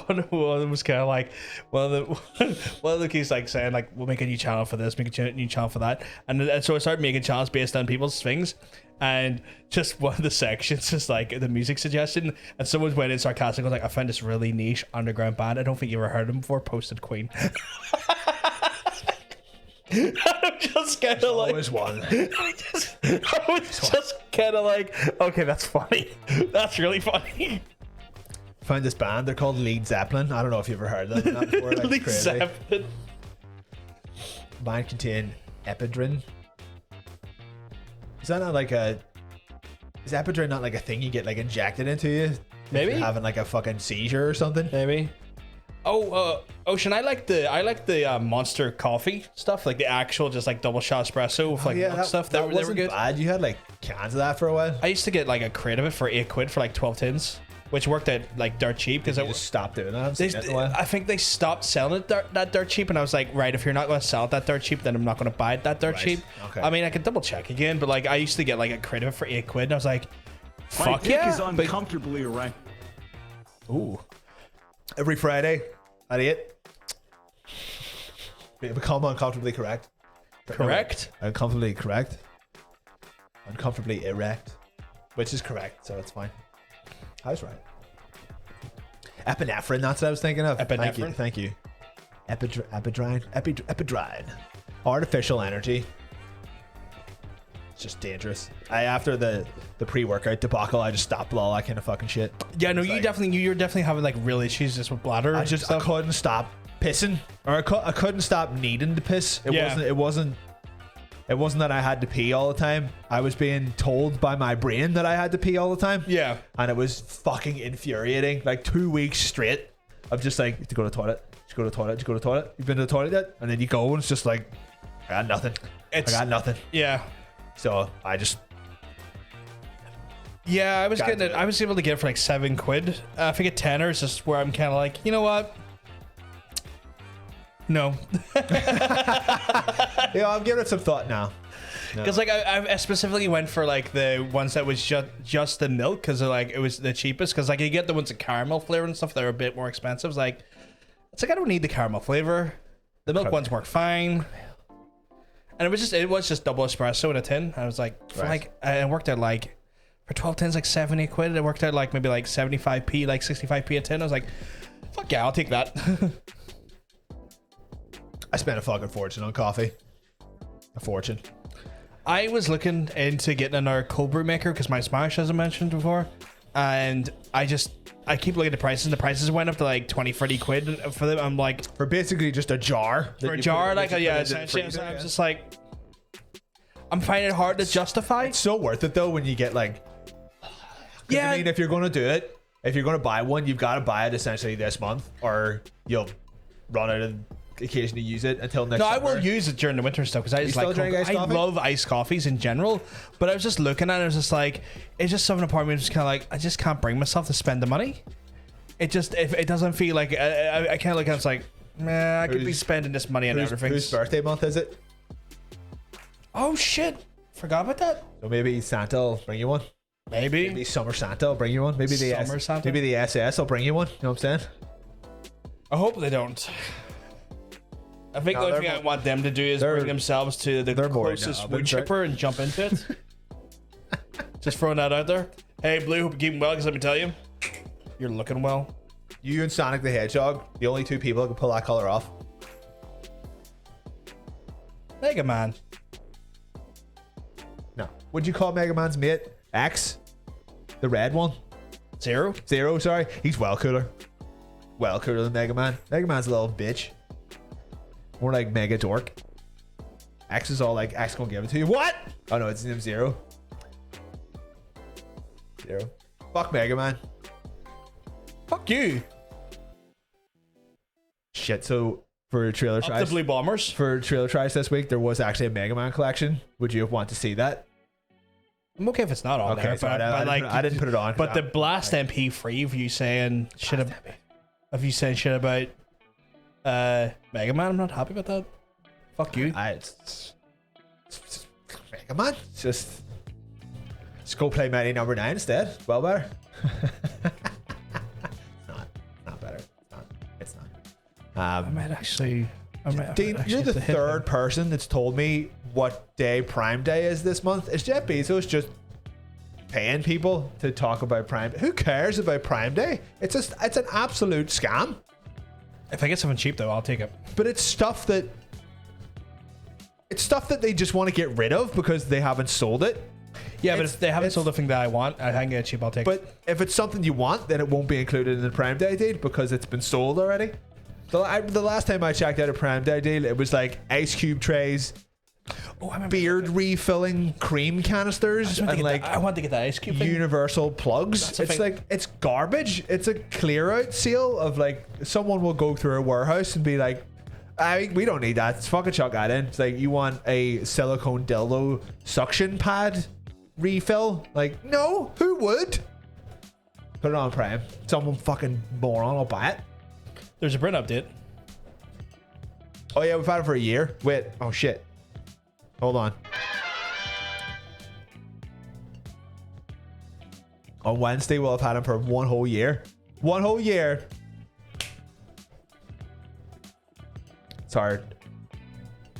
one of them was kind of like one of the keys like saying like we'll make a new channel for this, make a new channel for that, and so I started making channels based on people's things. And just one of the sections is like the music suggestion, and someone went in sarcastic, was like, I found this really niche underground band. I don't think you ever heard them before. Posted Queen. I'm just kind of like, always one. I was just kind of like, okay, that's funny. That's really funny. Found this band. They're called Lead Zeppelin. I don't know if you've ever heard of them. Not before, like, Lead crazy. Zeppelin. Band contain ephedrine. Is that not like a? Is ephedrine not like a thing you get like injected into you? Maybe if you're having like a fucking seizure or something. Maybe. Ocean, I like the Monster coffee stuff, like the actual just like double shot espresso with like milk stuff. That They were wasn't good. bad. You had like cans of that for a while. I used to get like a crate of it for £8 for like 12 tins, which worked out like dirt cheap because You just stopped doing that. I haven't seen it in a while. I think they stopped selling it that dirt cheap, and I was like, right, if you're not going to sell it that dirt cheap, then I'm not going to buy it that dirt Right. cheap. Okay. I mean, I could double check again, but like I used to get like a crate of it for £8, and I was like, My fuck dick yeah. is uncomfortably erect. Ooh. Every Friday at 8. Become uncomfortably correct. Correct? Uncomfortably correct. Uncomfortably erect. Which is correct, so it's fine. I was right. Epinephrine, that's what I was thinking of. Epinephrine? Thank you. Epidrine. Artificial energy. It's just dangerous. After the pre-workout debacle, I just stopped all that kind of fucking shit. Yeah, no, It's you're like- definitely having like real issues just with bladder. I stuff. couldn't stop pissing, or I couldn't stop needing to piss. It wasn't that I had to pee all the time. I was being told by my brain that I had to pee all the time. Yeah. And it was fucking infuriating. Like 2 weeks straight of just like, to go to the toilet, just go to the toilet, just go to the toilet. You've been to the toilet yet? And then you go and it's just like, I got nothing. I got nothing. Yeah. So I just. Yeah, I was Gotta getting it. do it. I was able to get it for like £7. I think a tenner is just where I'm kind of like, you know what? No. Yeah, I'm giving it some thought now. Because like I specifically went for like the ones that was just the milk because like it was the cheapest. Because like you get the ones with caramel flavor and stuff that are a bit more expensive. It's like I don't need the caramel flavor. The milk ones work fine. And it was just double espresso in a tin. I was like, for Right. like I worked out like for 12 tins like £70. It worked out like maybe like 75p, like 65p a tin. I was like, fuck yeah, I'll take that. I spent a fucking fortune on coffee. A fortune. I was looking into getting another cold brew maker because my Smash, as I mentioned before, and I keep looking at the prices. And the prices went up to like 20-30 quid for them. I'm like, For basically just a jar. for a jar, like essentially, I was just like, I'm finding it hard to justify. It's so worth it though when you get like. 'Cause Yeah. I mean, if you're going to do it, if you're going to buy one, you've got to buy it essentially this month, or you'll run out of occasionally use it until next No, I summer. will use it during the winter stuff because I just still like drink iced I coffee? love iced coffees in general. But I was just looking at it, I was just like, it's just something apart from me. Just kind of like, I just can't bring myself to spend the money. It just it doesn't feel like I can't look at it. It's like, man, I could be spending this money on everything. Whose birthday month is it? Oh shit, forgot about that. So maybe Santa will bring you one. Maybe Maybe Summer Santa will bring you one. Maybe the Summer Santa? Maybe the SS will bring you one. You know what I'm saying? I hope they don't. I think No, the only they're thing I more- want them to do is they're- bring themselves to the they're more closest knob, wood isn't it? chipper and jump into it. Just throwing that out there. Hey, Blue, hope you're keeping well, because let me tell you, you're looking well. You and Sonic the Hedgehog, the only two people who can pull that color off. Mega Man. No. Would you call Mega Man's mate X? The red one? Zero. Zero, sorry. He's well cooler. Well cooler than Mega Man. Mega Man's a little bitch. More like Mega Dork. X is all like, X gonna give it to you. What? Oh no, it's him Zero. Zero. Fuck Mega Man. Fuck you. Shit, so for trailer Up the tries. Blue Bombers. For trailer tries this week, there was actually a Mega Man collection. Would you want to see that? I'm okay if it's not on Okay, there, sorry, but I didn't put it on. 'cause But the Blast MP3 of you saying shit about Mega Man, I'm not happy about that. Fuck you. it's Mega Man. It's just go play Mighty Number 9 instead. Well better. Not better. It's not. I might actually. Dean, you're the third person that's told me what day Prime Day is this month. Is Jeff Bezos just paying people to talk about Prime? Who cares about Prime Day? It's an absolute scam. If I get something cheap though, I'll take it. But it's stuff that they just want to get rid of because they haven't sold it. Yeah, but It's- if they haven't it's- sold the thing that I want, I can get it cheap. I'll take it. But if it's something you want, then it won't be included in the Prime Day deal because it's been sold already. The last time I checked out a Prime Day deal, it was like ice cube trays, Oh, I remember. beard refilling cream canisters, and like I want to get that ice cube thing. universal plugs. That's the It's thing. like, it's garbage. It's a clear out sale of like, someone will go through a warehouse and be like, we don't need that. It's fucking chuck that in. It's like, you want a silicone dildo suction pad refill? Like, no, who would? Put it on Prime. Someone fucking moron will buy it. There's a print update. Oh yeah, we've had it for a year. Wait, oh shit. Hold on. On Wednesday, we'll have had him for 1 whole year. 1 whole year. It's our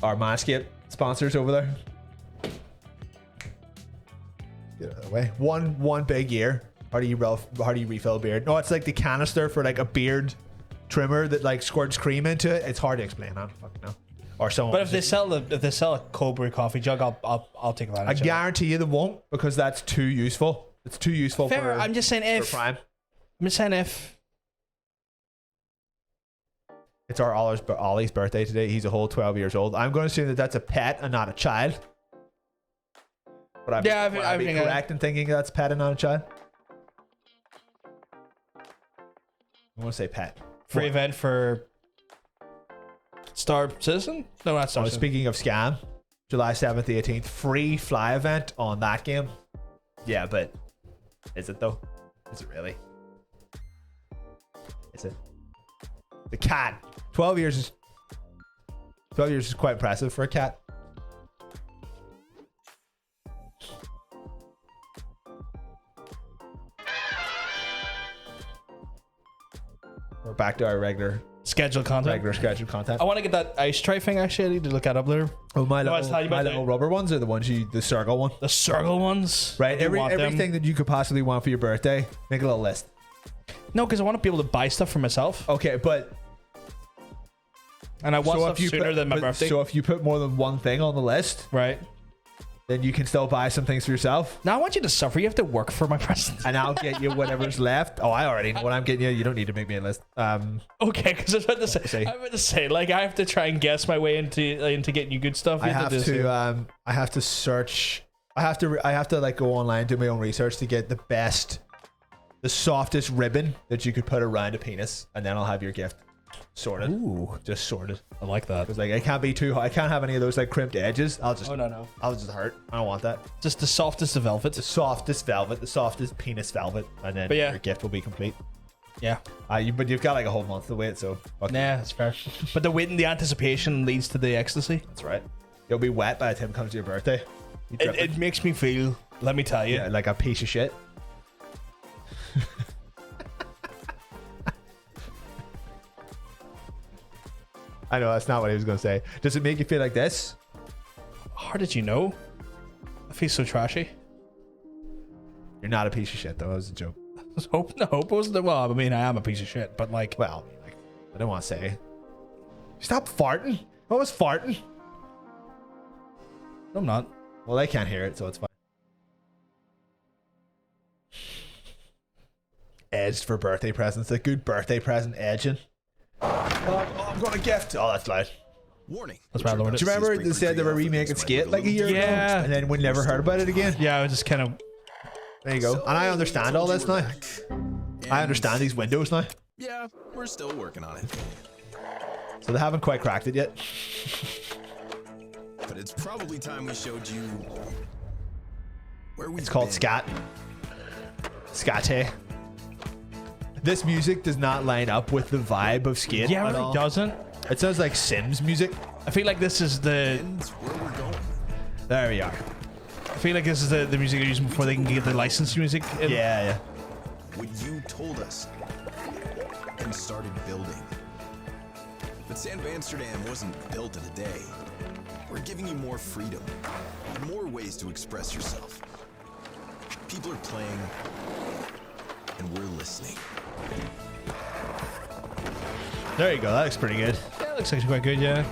Manscaped sponsors over there. Get out of the way. One big year. How do you refill a beard? No, it's like the canister for like a beard trimmer that like squirts cream into it. It's hard to explain. I don't fucking know. Or someone. But if they sell a cold brew coffee jug, I'll take that. I guarantee you they won't because that's too useful. It's too useful Fair. for. I'm just saying for if. Prime. I'm just saying if. It's our Ollie's birthday today. He's a whole 12 years old. I'm going to assume that that's a pet and not a child. But I'd be think correct in thinking that's a pet and not a child. I want to say pet. Free event for Star Citizen? No, not Star Oh, Citizen. speaking of scam, July 7th, 18th, free fly event on that game. Yeah, but is it though? Is it really? Is it? The cat. 12 years is quite impressive for a cat. We're back to our regular Scheduled content. scheduled content. I want to get that ice tray thing. Actually, I need to look that up later. Oh, my No, I was telling you about little the- rubber ones are the ones the circle one. The circle ones. Right, I do want them. everything that you could possibly want for your birthday, make a little list. No, because I want to be able to buy stuff for myself, Okay, but and I want so stuff if you sooner than my birthday. So if you put more than one thing on the list, Right. then you can still buy some things for yourself, Now I want you to suffer. You have to work for my presents. and I'll get you whatever's left. Oh, I already know what I'm getting you. You don't need to make me a list. Okay, because I was about to say, See. I'm about to say, like, I have to try and guess my way into getting you good stuff. I You have do to this. I have to search. I have to like go online, do my own research to get the softest ribbon that you could put around a penis, and then I'll have your gift. Sorted. Ooh, Just sorted. I like that. Because like I can't be too hot. I can't have any of those like crimped edges. Oh no. I'll just hurt. I don't want that. Just the softest of velvet. The softest velvet, the softest penis velvet, and then But yeah. your gift will be complete. Yeah. But you've got like a whole month to wait, so fuck Nah, that's fair. But the waiting, the anticipation leads to the ecstasy. that's right. You'll be wet by the time it comes to your birthday. You It, dripping. it makes me feel. Let me tell you. Yeah, like a piece of shit. I know that's not what he was gonna say. Does it make you feel like this? How did you know? I feel so trashy. You're not a piece of shit, though. That was a joke. Hope it wasn't. Well, I mean, I am a piece of shit, but like, Well, I mean, like, I don't want to say. Stop farting. What was farting? I'm not. Well, they can't hear it, so it's fine. Edged for birthday presents. A good birthday present edging. Oh, I'm going to gift. Oh, that's loud. Warning. That's right, Lord. Do you remember they said they were remaking Skate like a year ago? Yeah. And then we never heard about it again? Yeah, I was just kind of. There you go. And I understand all this now. I understand these windows now. Yeah, we're still working on it. So they haven't quite cracked it yet. But it's probably time we showed you where we. It's called scat. Scate. This music does not line up with the vibe of Skate Yeah, at it all. really doesn't. It sounds like Sims music. I feel like this is the. Where we're going. There we are. I feel like this is the music they're using before they can get the licensed music. In. Yeah. What you told us and started building. But Sand Amsterdam wasn't built in a day. We're giving you more freedom, more ways to express yourself. People are playing, and we're listening. There you go. That looks pretty good. Yeah, it looks actually quite good. Yeah.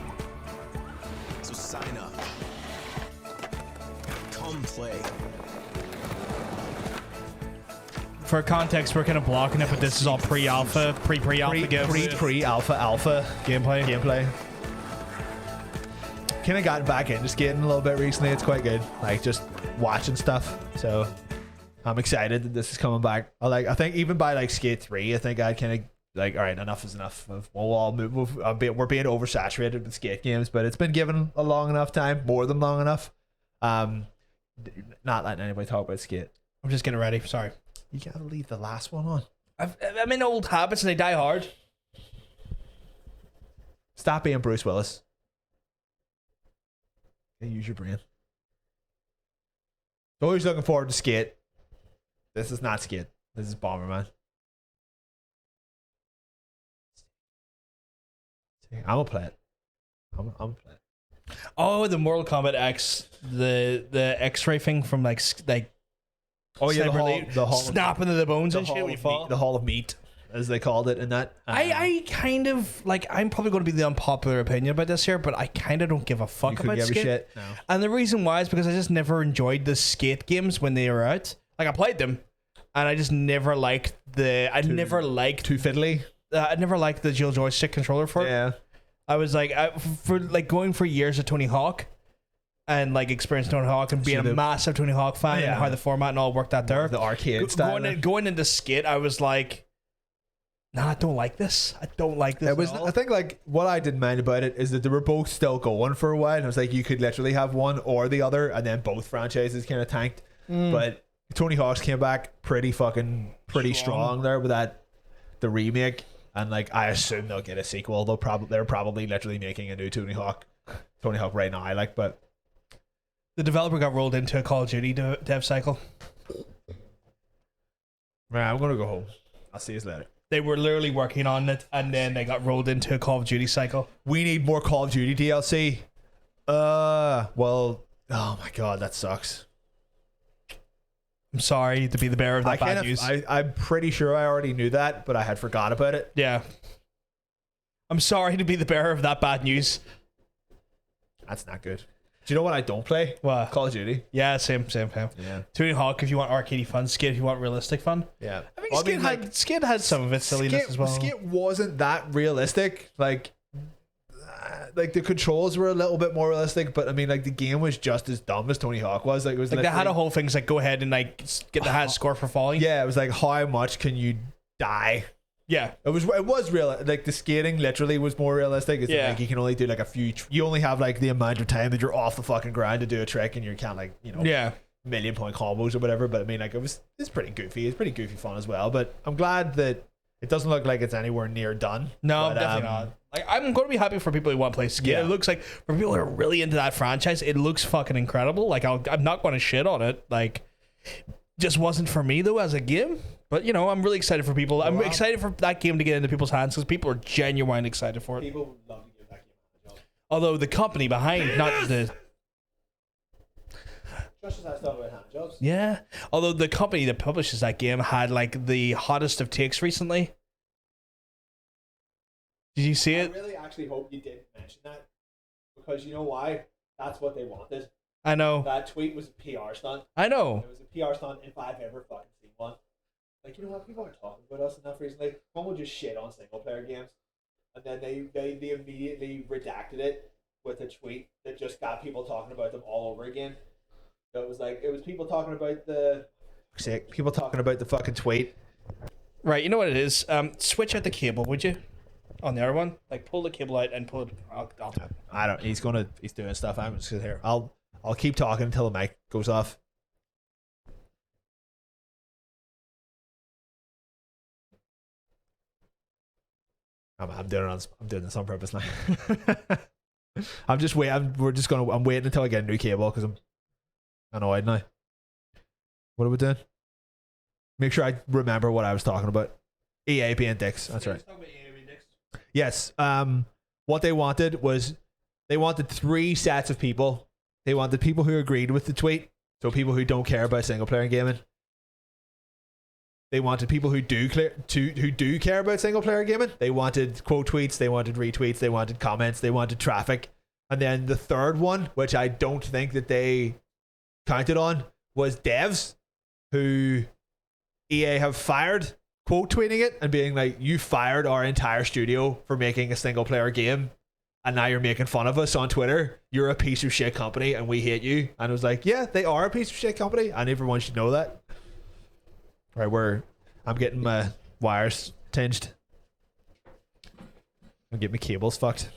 So sign up. Come play. For context, we're kind of blocking it, but this is all pre-alpha, pre-alpha Pre-alpha gameplay. Kind of gotten back into skating a little bit recently. It's quite good. Like just watching stuff. So I'm excited that this is coming back. I think even by like Skate 3, I think I kind of like, all right, enough is enough. We'll all move. We're being oversaturated with skate games, but it's been given a long enough time, more than long enough. Not letting anybody talk about skate. I'm just getting ready. Sorry. You gotta leave the last one on. I'm in old habits and they die hard. Stop being Bruce Willis. Use your brain. Always looking forward to Skate. This is not Skate. This is Bomberman. I'm gonna play it. I'm gonna play it. Oh, the Mortal Kombat X, the X-ray thing from like Oh yeah, the hall snapping to the bones and shit when you fall. The Hall of Meat, as they called it in that. I kind of like. I'm probably going to be the unpopular opinion about this here, but I kind of don't give a fuck about Skate. Shit? No. And the reason why is because I just never enjoyed the Skate games when they were out. Like I played them, and I just never liked the. I never liked Too fiddly. I never liked the dual joystick controller for it. Yeah. I was like, for like going for years of Tony Hawk, and like experiencing Tony Hawk and being a massive Tony Hawk fan and how the format and all worked out there. The arcade style. Going into Skate, I was like, nah, I don't like this. I don't like this. It was. I think like what I didn't mind about it is that they were both still going for a while. And it was like you could literally have one or the other, and then both franchises kind of tanked. But Tony Hawk's came back pretty strong there with the remake, and like I assume they'll get a sequel. They're probably literally making a new Tony Hawk right now. But the developer got rolled into a Call of Duty dev cycle. Right, I'm gonna go home. I'll see you later. They were literally working on it, and then they got rolled into a Call of Duty cycle. We need more Call of Duty DLC. Well, oh my god, that sucks. I'm sorry to be the bearer of that bad news. I'm pretty sure I already knew that, but I had forgot about it. Yeah. I'm sorry to be the bearer of that bad news. That's not good. Do you know what I don't play? What? Call of Duty. Yeah, same. Yeah. Tony Hawk if you want arcadey fun, Skate if you want realistic fun. Yeah. I think Skate had some of its silliness as well. Skate wasn't that realistic. Like the controls were a little bit more realistic, but I mean, like the game was just as dumb as Tony Hawk was. Like it was like they had a whole thing like go ahead and like get the highest score for falling. Yeah, it was like how much can you die Yeah. It was real. Like the skating literally was more realistic. It's like you can only do like a few. You only have like the amount of time that you're off the fucking ground to do a trick, and you can't like million point combos or whatever. But I mean, like it's pretty goofy. It's pretty goofy fun as well. But I'm glad that it doesn't look like it's anywhere near done. No, but, definitely not. Like I'm going to be happy for people who want to play skate. Yeah. It looks like for people who are really into that franchise, it looks fucking incredible. Like I'm not going to shit on it. Like just wasn't for me though as a game. But you know, I'm really excited for people. I'm excited for that game to get into people's hands because people are genuinely excited for it. People love to give that game a job. Although the company behind, not the Just as I about hand jobs. yeah. Although the company that publishes that game had like the hottest of takes recently. Did you see it? I really actually hope you did mention that because you know why? That's what they wanted. I know. That tweet was a PR stunt. I know. It was a PR stunt if I've ever fucking seen one. Like, you know what? People are talking about us enough recently. One would just shit on single player games. And then they immediately redacted it with a tweet that just got people talking about them all over again. So it was people talking about the fucking tweet. Right, you know what it is? Switch out the cable, would you? On the other one? Like pull the cable out and pull it. I don't. He's doing stuff. I'm just here. I'll keep talking until the mic goes off. I'm doing this on purpose now. I'm waiting until I get a new cable because I'm annoyed now. What are we doing? Make sure I remember what I was talking about. EA being dicks. That's right. Yes. What they wanted was they wanted 3 sets of people. They wanted people who agreed with the tweet, so people who don't care about single player gaming. They wanted people who do care about single player gaming. They wanted quote tweets, they wanted retweets, they wanted comments, they wanted traffic. And then the third one, which I don't think that they counted on, was devs who EA have fired, quote tweeting it and being like, you fired our entire studio for making a single player game and now you're making fun of us on Twitter. You're a piece of shit company and we hate you. And I was like, yeah, they are a piece of shit company and everyone should know that. Right, I'm getting my wires tinged. I'm getting my cables fucked.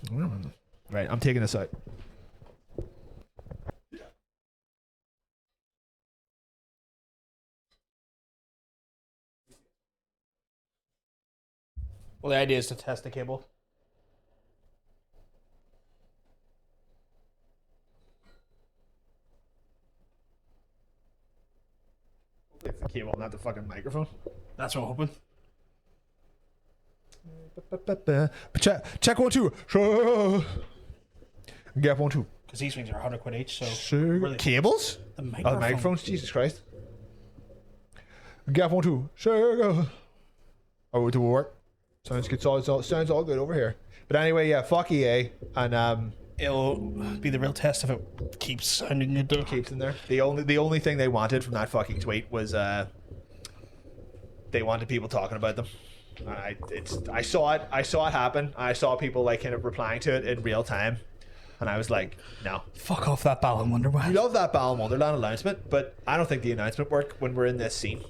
Right, I'm taking this out. Well, the idea is to test the cable. It's the cable, not the fucking microphone. That's what I'm hoping. Check 1 2. Gap 1 2. Because these things are 100 quid each, so Really? Cables? the microphone. Oh, microphones. Jesus Christ. Gap 1 2. Oh, do it work? Sounds good. Sounds all good over here. But anyway, yeah, fuck EA, and It'll be the real test if it keeps sounding good. keeps in there. The only thing they wanted from that fucking tweet was they wanted people talking about them. I saw it happen. I saw people like kind of replying to it in real time, and I was like, no. Fuck off that Balan Wonderland. I love that Balan Wonderland announcement, but I don't think the announcement worked when we're in this scene.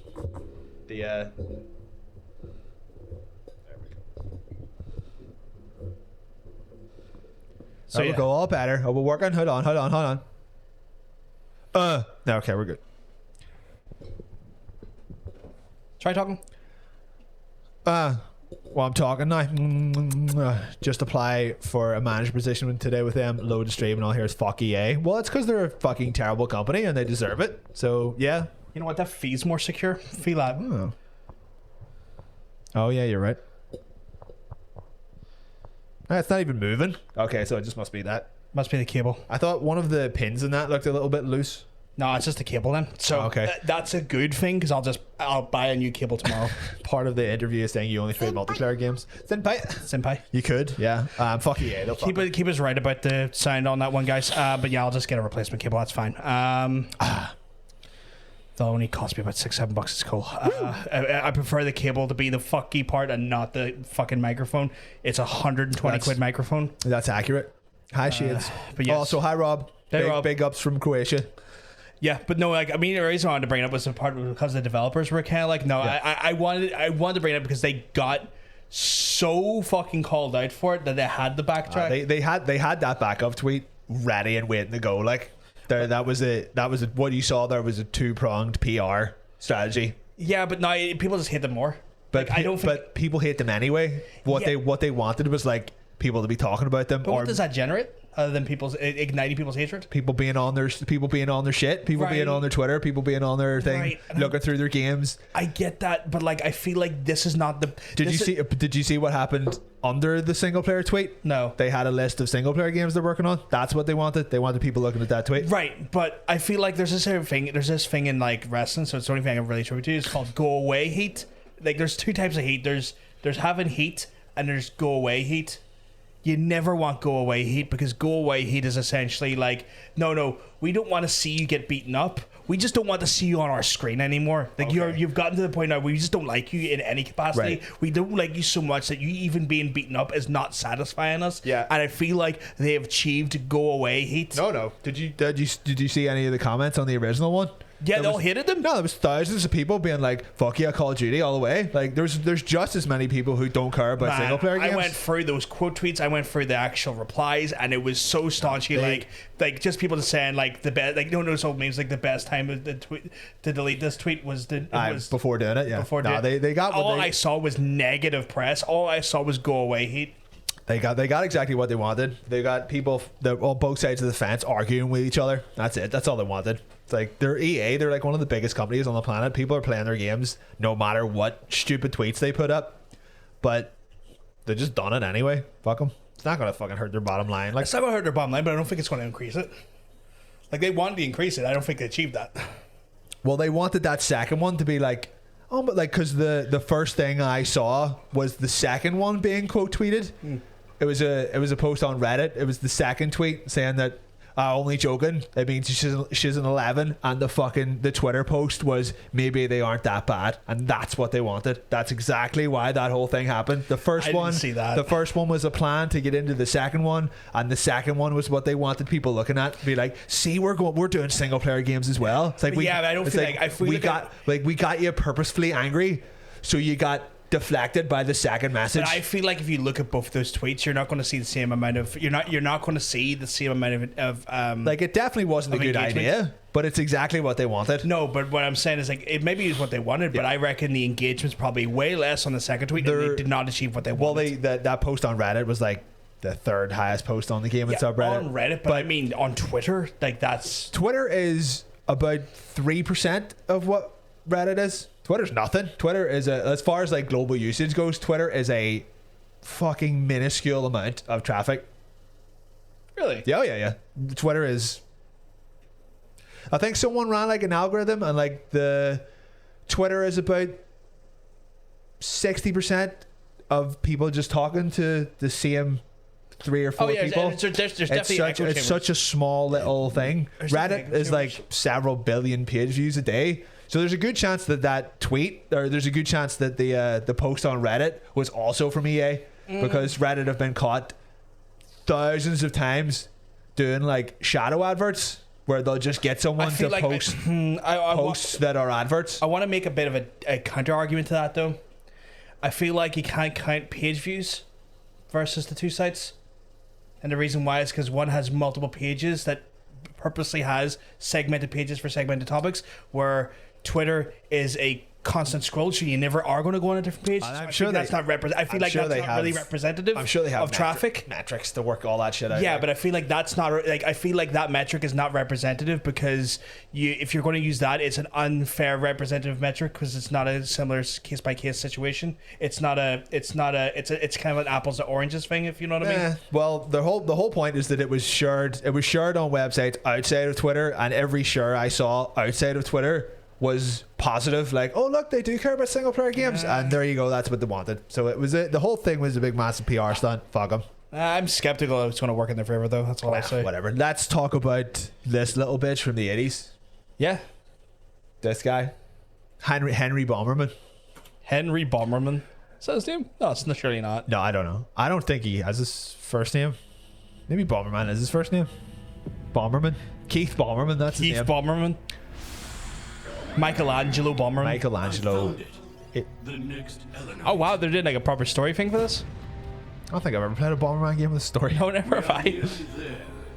So That will go all better. Oh, we're working. Hold on. No, okay, we're good. Try talking. Well, I'm talking now. Just apply for a manager position today with them. Load the stream and all here is fuck EA. Well, it's because they're a fucking terrible company and they deserve it. So yeah. You know what? That fee's more secure. Fee lab. Oh yeah, you're right. It's not even moving. Okay, so it just must be that. Must be the cable. I thought one of the pins in that looked a little bit loose. No, it's just the cable then. So okay. That's a good thing because I'll buy a new cable tomorrow. Part of the interview is saying you only play multiplayer games. Senpai. You could, yeah. Fuck EA. They'll Keep us right about the sound on that one, guys. But yeah, I'll just get a replacement cable. That's fine. They'll only cost me about $6-7. It's cool. I prefer the cable to be the fucky part and not the fucking microphone. It's 120 quid microphone. That's accurate. Hi, Shades. But yes. Also, hi, Rob. Hey, Rob. Big ups from Croatia. Yeah, but no, like I mean, the reason I wanted to bring it up was the part because the developers were kind of like, no, yeah. I wanted to bring it up because they got so fucking called out for it that they had to backtrack. They had that backup tweet ready and waiting to go. Like that was what you saw there was a 2-pronged PR strategy. Yeah, but now people just hate them more. But Like, I don't think. but people hate them anyway. What Yeah. they wanted was like people to be talking about them, But or what does that generate other than igniting people's hatred? people being on their shit, people being Right. on their Twitter, people being on their thing, Right. looking through their games. I get that, but like I feel like this is not the. Did you see what happened under the single player tweet? No. They had a list of single player games they're working on. That's what they wanted. They wanted people looking at that tweet. Right, but I feel like there's this thing. There's this thing in like wrestling, so it's the only thing I can really attribute to. It's called go away heat. Like there's two types of heat. There's having heat and there's go away heat. You never want go away heat because go away heat is essentially like, no, we don't want to see you get beaten up. We just don't want to see you on our screen anymore. Like Okay. you've gotten to the point now where we just don't like you in any capacity. Right. We don't like you so much that you even being beaten up is not satisfying us. Yeah. And I feel like they have achieved go away heat. No. Did you see any of the comments on the original one? Yeah, There they all was- hated them. No, there was thousands of people being like, "Fuck yeah, Call of Duty all the way." Like, there's just as many people who don't care about Man, single player games. I went through those quote tweets. I went through the actual replies, and it was so staunchly like just people just saying like the best. Like no, so it means like the best time to delete this tweet was before doing it. Yeah, before no, doing- they got what all they, I saw was negative press. All I saw was go away heat. They got exactly what they wanted. They got people on both sides of the fence arguing with each other. That's it. That's all they wanted. It's like they're EA. They're like one of the biggest companies on the planet. People are playing their games no matter what stupid tweets they put up. But they just done it anyway. Fuck them. It's not gonna fucking hurt their bottom line. Like, It's not going to hurt their bottom line, but I don't think it's going to increase it. Like they wanted to increase it. I don't think they achieved that. well, they wanted that second one to be like, oh, but like, because the first thing I saw was the second one being quote tweeted. It was a post on Reddit. It was the second tweet saying that only joking. It means she's an 11, and the Twitter post was maybe they aren't that bad, and that's what they wanted. That's exactly why that whole thing happened. The first I didn't one, see that. the first one was a plan to get into the second one, and the second one was what they wanted people looking at, be like, see, we're doing single player games as well. It's like Yeah, but I don't it's feel like- I feel like we got you purposefully angry, so you got deflected by the second message. But I feel like if you look at both those tweets, you're not going to see the same amount of you're not going to see the same amount of like, it definitely wasn't a of good engagement. idea, but it's exactly what they wanted. No, but what I'm saying is like it maybe is what they wanted, but I reckon the engagement's probably way less on the second tweet, and they did not achieve what they Well, wanted. that post on Reddit was like the third highest post on the game and subreddit. on Reddit, but I mean on Twitter, like that's Twitter is about 3% of what Reddit is. Twitter's nothing. Twitter is as far as like global usage goes, Twitter is a fucking minuscule amount of traffic. really. Yeah. Twitter is. I think someone ran like an algorithm, and like the Twitter is about 60% of people just talking to the same 3 or 4 people. There's definitely echo It's chambers. such a small little thing. There's Reddit definitely is echo like chambers. several billion page views a day. So there's a good chance that tweet, or there's a good chance that the post on Reddit was also from EA, because Reddit have been caught thousands of times doing like shadow adverts where they'll just get someone to feel like post posts that are adverts. I want to make a bit of a counter argument to that though. I feel like you can't count page views versus the two sites, and the reason why is because one has multiple pages that purposely has segmented pages for segmented topics, where Twitter is a constant scroll, so you never are going to go on a different page. I'm So sure that's not I feel like that's not really representative. I'm sure they have of traffic. metrics to work all that shit out. Yeah, like. but I feel like that's not like I feel like that metric is not representative, because if you're going to use that, it's an unfair representative metric, because it's not a similar case by case situation. It's kind of an apples to oranges thing, if you know what I mean. Well, the whole point is that it was shared on websites outside of Twitter, and every share I saw outside of Twitter was positive, like, oh look, they do care about single player games, and there you go, that's what they wanted. So it was the whole thing was a big massive PR stunt. Fuck them. I'm skeptical it's going to work in their favor, though. That's all I'll say. Whatever. Let's talk about this little bitch from the 80s. Yeah, This guy, Henry Bomberman. Henry Bomberman. Is that his name? No, it's surely not. No, I don't know. I don't think he has his first name. Maybe Bomberman is his first name. Bomberman. Keith Bomberman. That's his Keith name. Bomberman. Michelangelo Bomberman. Michelangelo Oh wow, they're doing like a proper story thing for this. I don't think I've ever played a Bomberman game with a story. No, never have I.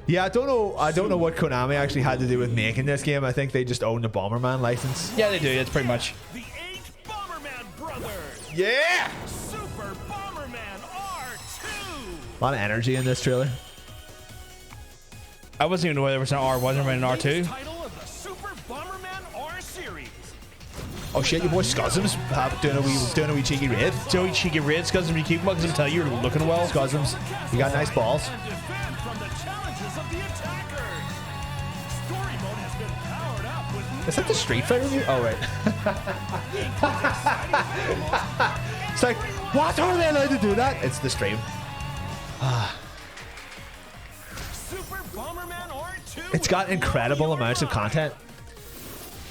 Yeah, I don't know what Konami actually had to do with making this game. I think they just own the Bomberman license. Yeah, they do. It's pretty much. The 8 Bomberman brothers. Yeah! Super Bomberman R2. A lot of energy in this trailer. I wasn't even aware there was an R1 and an R2. Title of the Super Bomberman R series. Oh shit, your boy Scuzums doing a wee cheeky raid. Joey Cheeky Raids, because if you keep mugs, I'm telling you, you're looking well. Scuzums, you got nice balls. And defend from the challenges of the attackers. Story mode has been powered up with Is that the Street Fighter music? Oh right. It's like, what are they allowed to do that? It's the stream. Super Bomberman R2. It's got incredible amounts of content.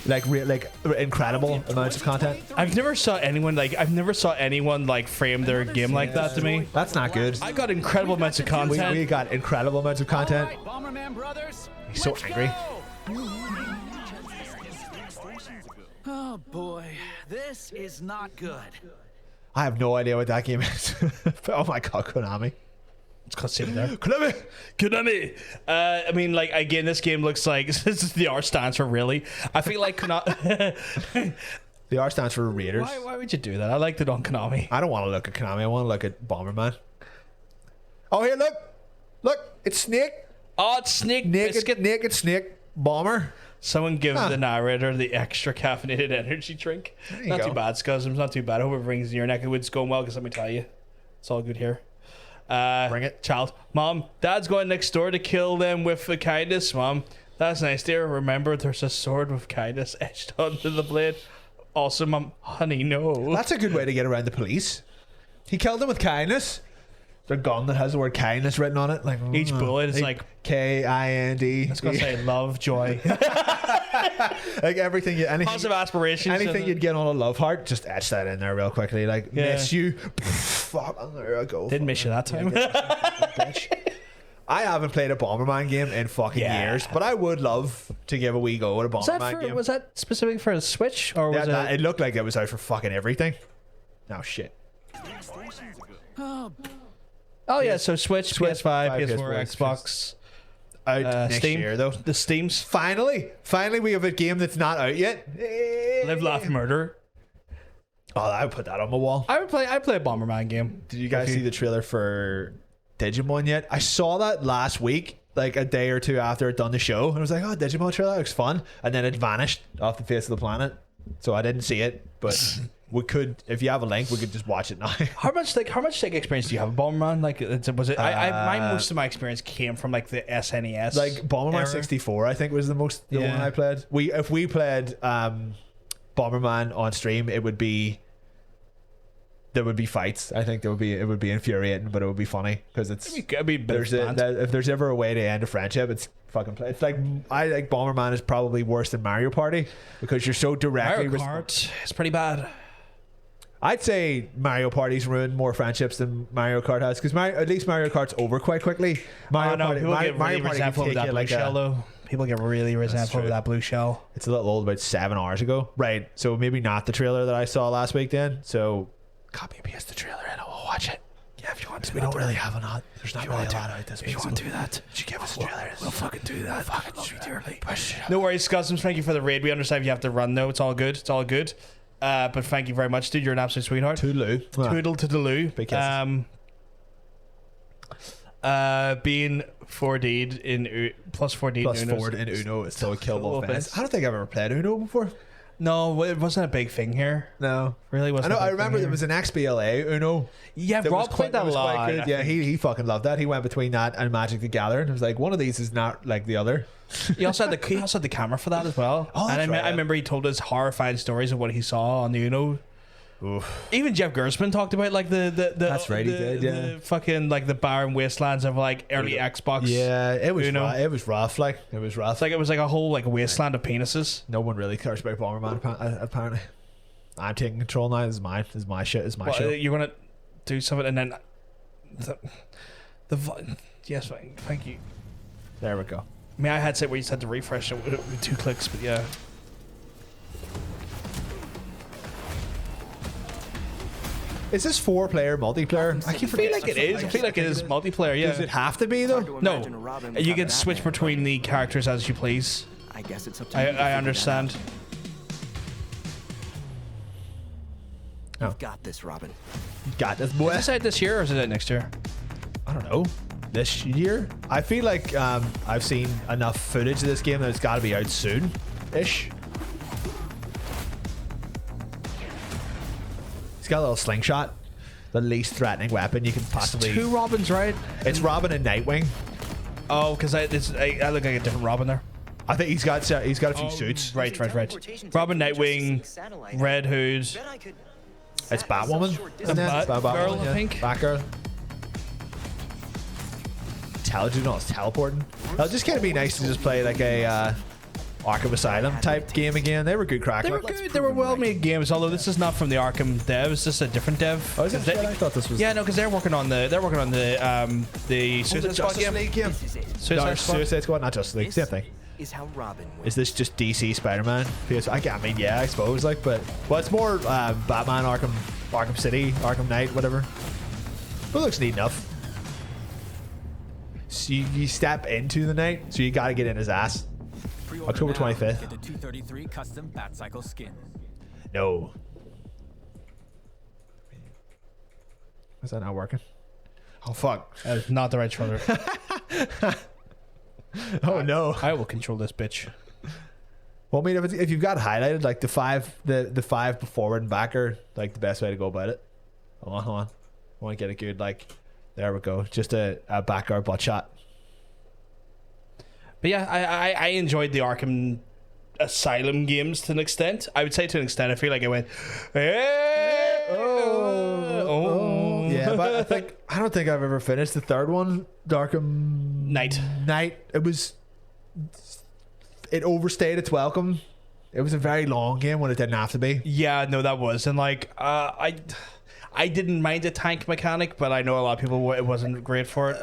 Like incredible amounts of content. I've never saw anyone like frame their game like that to me. That's not good. I got incredible amounts of content. We got incredible amounts of content. Bomberman brothers. He's so angry. Oh boy, this is not good. I have no idea what that game is. Oh my god, Konami. It's called sitting there. Konami. Konami. I mean, like, again, this game looks like this is the R stands for really. I feel like Konami. The R stands for Raiders. Why would you do that? I liked it on Konami. I don't want to look at Konami. I want to look at Bomberman. Oh, here, look, it's Snake. Oh, it's Snake Biscuit. Naked Snake Bomber. Someone give the narrator the extra caffeinated energy drink. you Not go. too bad, Scuzums. Not too bad. I hope it brings your neck of woods going well, because let me tell you, it's all good here. Bring it. Child. Mom, Dad's going next door to kill them with kindness. Mom, that's nice, dear. Remember, there's a sword with kindness etched onto the blade. Also, Mom, honey, no. That's a good way to get around the police. He killed him with kindness. There's a gun that has the word kindness written on it. Like Each bullet is like K-I-N-D. I was gonna say love, joy, Like everything. Anything, positive aspirations. anything you'd get on a love heart, just etch that in there real quickly. Like miss you. Fuck, there I go. Didn't miss you that time. Bitch. I haven't played a Bomberman game in fucking years, but I would love to give a wee go at a Bomberman game. Was that specific for a Switch, or was It looked like it was out for fucking everything. No shit. Oh yeah, so Switch, PS5, PS4, PS4, Xbox, Out next Steam. year though. The Steams. Finally, we have a game that's not out yet. Live, Laugh, Murder. Oh, I would put that on my wall. I play a Bomberman game. Did you guys see the trailer for Digimon yet? I saw that last week, like a day or two after I'd done the show, and I was like, "Oh, Digimon trailer looks fun," and then it vanished off the face of the planet. So I didn't see it, but we could, if you have a link, we could just watch it now. How much experience do you have with Bomberman? Like, most of my experience came from like the SNES. Like Bomberman era. 64, I think was the one I played. If we played Bomberman on stream, there would be fights. I think it would be infuriating, but it would be funny because if there's ever a way to end a friendship, it's fucking play. It's like I think Bomberman is probably worse than Mario Party because you're so directly. Mario Kart is pretty bad. I'd say Mario Party's ruined more friendships than Mario Kart has because at least Mario Kart's over quite quickly. People get really resentful of that blue shell though. People get really resentful of that blue shell. It's a little old, about 7 hours ago. Right. So maybe not the trailer that I saw last week then. So copy and paste the trailer and I will watch it. Yeah, if you want to. We don't really have a lot. There's not really a lot out this week. If you want to do that, you give us a trailer. We'll fucking do that. Fucking love you dearly. No worries, Scuzums. Thank you for the raid. We understand you have to run though. It's all good. It's all good. But thank you very much, dude. You're an absolute sweetheart. Toodaloo. Toodle to Deloo. Big kisses. Being 4D'd in plus 4D Plus in Uno. forward in Uno is so kill little both bit. fans. I don't think I've ever played Uno before. No, it wasn't a big thing here. No. Really wasn't. I remember there was an XBLA Uno. Yeah, that Rob played that a was quite lot. good. Yeah, he fucking loved that. He went between that and Magic the Gathering. And it was like, one of these is not like the other. He also had the camera for that as well. Oh, that's and right, I remember he told us horrifying stories of what he saw on the Uno. Oof. Even Jeff Gersman talked about like the That's right, he did, yeah. the fucking like the barren wastelands of like early Xbox. Yeah, it was Uno. it was rough. Like it was rough. It's like it was like a whole like wasteland of penises. No one really cares about Bomberman apparently. I'm taking control now. This is my shit. It's my Well, show. you're gonna do something and then yes, thank you. There we go. I mean, I had said where you had to refresh it with 2 clicks, but yeah. Is this 4-player multiplayer? I I feel like it is. I feel like it is multiplayer. Yeah. Does it have to be though? No, you can switch between the characters as you please. I guess it's up to you to figure I that understand. out. Oh. You've got this, Robin. Got this, boy. Is this out this year or is it out next year? I don't know. This year? I feel like I've seen enough footage of this game that it's got to be out soon-ish. He's got a little slingshot. The least threatening weapon you can possibly... 2 Robins, right? It's Robin and Nightwing. Oh, because I look like a different Robin there. I think he's got a few suits. Right. Robin, Nightwing, Red Hood. It's Batwoman. Isn't it? Batgirl, I yeah. think. Batgirl. Intelligent, no, it's teleporting. It'll just kind of be nice to just play like a Arkham Asylum type game again. They were good crack. They were good. They were well-made games. Although this is not from the Arkham devs. This is a different dev. Oh, is it? I thought this was. Yeah, no, because they're working on the Suicide Squad game. League game. Suicide Squad, not Justice League. Same thing. Is how Robin wins. Is this just DC Spider-Man? I mean, yeah, I suppose. Like, but it's more Batman, Arkham City, Arkham Knight, whatever. But it looks neat enough. So you step into the night, so you got to get in his ass. October 25th. Get the 233 custom Batcycle skin. No. Is that not working? Oh fuck! That is not the right shoulder. Oh no! I will control this bitch. Well, I mean, if you've got highlighted like the five forward and back are like the best way to go about it. Hold on. I want to get a good like. There we go. Just a back butt shot. But yeah, I enjoyed the Arkham Asylum games to an extent. I would say to an extent. I feel like I went, hey, oh. Yeah, but I don't think I've ever finished the third one, the Arkham Knight. It overstayed its welcome. It was a very long game when it didn't have to be. Yeah, no, that was. And like, I didn't mind the tank mechanic, but I know a lot of people it wasn't great for it.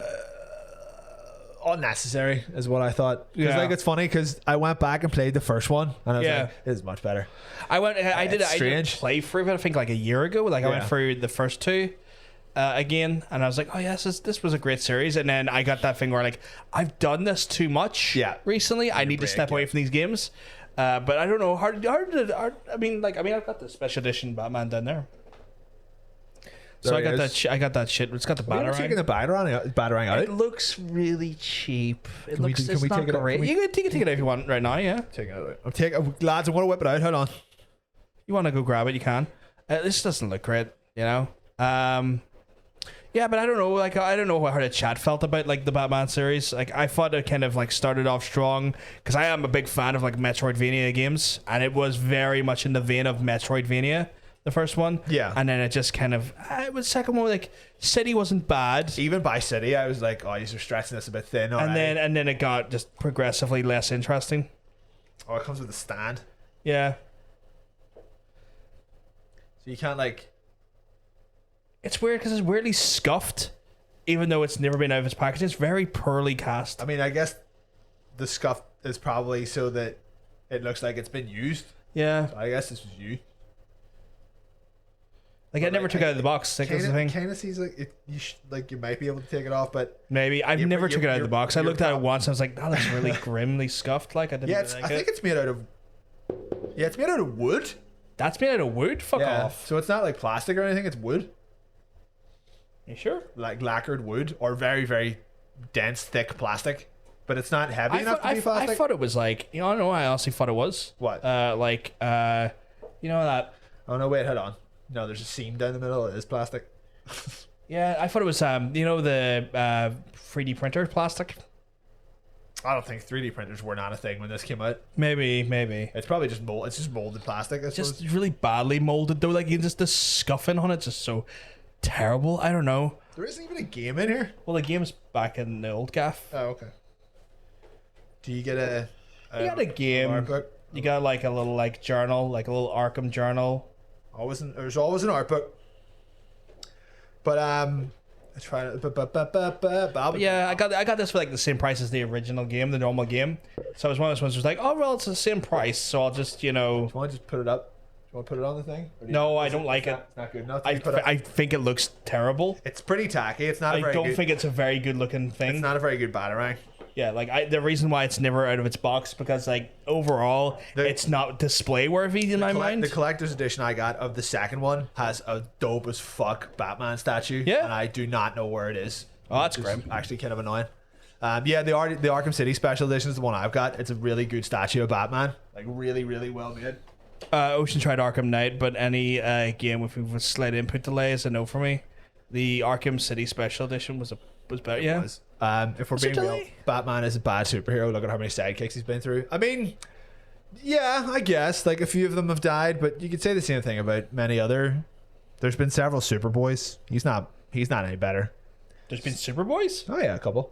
Unnecessary is what I thought. Because Yeah. like it's funny because I went back and played the first one and I was like, this is much better. I did strange. play through it. I think like a year ago. Like I went through the first 2 again, and I was like, oh yes, this was a great series. And then I got that thing where like I've done this too much. Recently, I need to step away from these games. But I don't know. I mean, I've got the special edition Batman down there. So I got that shit. It's got the batarang. Taking the batarang out. It looks really cheap. It's Can we not take it out? great. You can take it out if you want right now. Yeah. Taking it out. Lads, I want to whip it out. Hold on. You want to go grab it? You can. This doesn't look great. You know. Yeah, but I don't know. Like, I don't know how the chat felt about like the Batman series. Like, I thought it kind of like started off strong because I am a big fan of like Metroidvania games, and it was very much in the vein of Metroidvania, the first one. Yeah. And then it just kind of it was second one. Like, City wasn't bad, Even by City, I was like, oh, you're stretching this a bit thin. and then it got just progressively less interesting. Oh, it comes with a stand, Yeah. so you can't like. It's weird because it's weirdly scuffed, even though it's never been out of its package. It's very poorly cast. I mean, I guess the scuff is probably so that it looks like it's been used. Yeah. So I guess this was you. Like, I never took it out of the box. Like, that's the thing. Kind of seems like you might be able to take it off, but Maybe. I've never took it out of the box. I you're looked at it once and I was like, that looks really grimly scuffed. Like, I didn't yeah, really I think it's made out of. Yeah, it's made out of wood. That's made out of wood? Fuck off. So it's not like plastic or anything. It's wood, You sure? like lacquered wood or very very dense, thick plastic. But it's not heavy enough to be plastic. I thought it was like, I don't know why I honestly thought it was. What? You know that. Oh no! Wait, hold on. No, there's a seam down the middle. It is plastic. Yeah, I thought it was, the 3D printer plastic. I don't think 3D printers were not a thing when this came out. Maybe. It's probably just mold. It's just molded plastic. I suppose. Just really badly molded though. Like, just the scuffing on it, just so terrible. I don't know. There isn't even a game in here. Well, the game's back in the old gaff. Oh, okay. Do you get a? You got a game. art book? You got like a little like journal, like a little Arkham journal. There's always an art book. But I try to. Yeah, I got this for like the same price as the original game, the normal game. So it was one of those ones that was like, oh well, it's the same price, so I'll just Want to just put it up? want to put it on the thing? Or do you- No, I is don't like it. It's not good enough. I think it looks terrible. It's pretty tacky. It's not. I don't think it's a very good looking thing. It's not a very good batarang. Yeah, like the reason why it's never out of its box because like overall it's not display worthy in my mind. The collector's edition I got of the second one has a dope as fuck Batman statue. Yeah. And I do not know where it is. Oh, that's which is grim. actually kind of annoying. Yeah, the Arkham City special edition is the one I've got. It's a really good statue of Batman. Like really, really well made. Ocean tried Arkham Knight, but any game with a slight input delay is a no for me. The Arkham City special edition was better. Yeah. If we're being real, Batman is a bad superhero. Look at how many sidekicks he's been through. I mean, yeah, I guess like a few of them have died, but you could say the same thing about many other. There's been several Superboys. He's not any better. There's been Superboys. Oh yeah, a couple.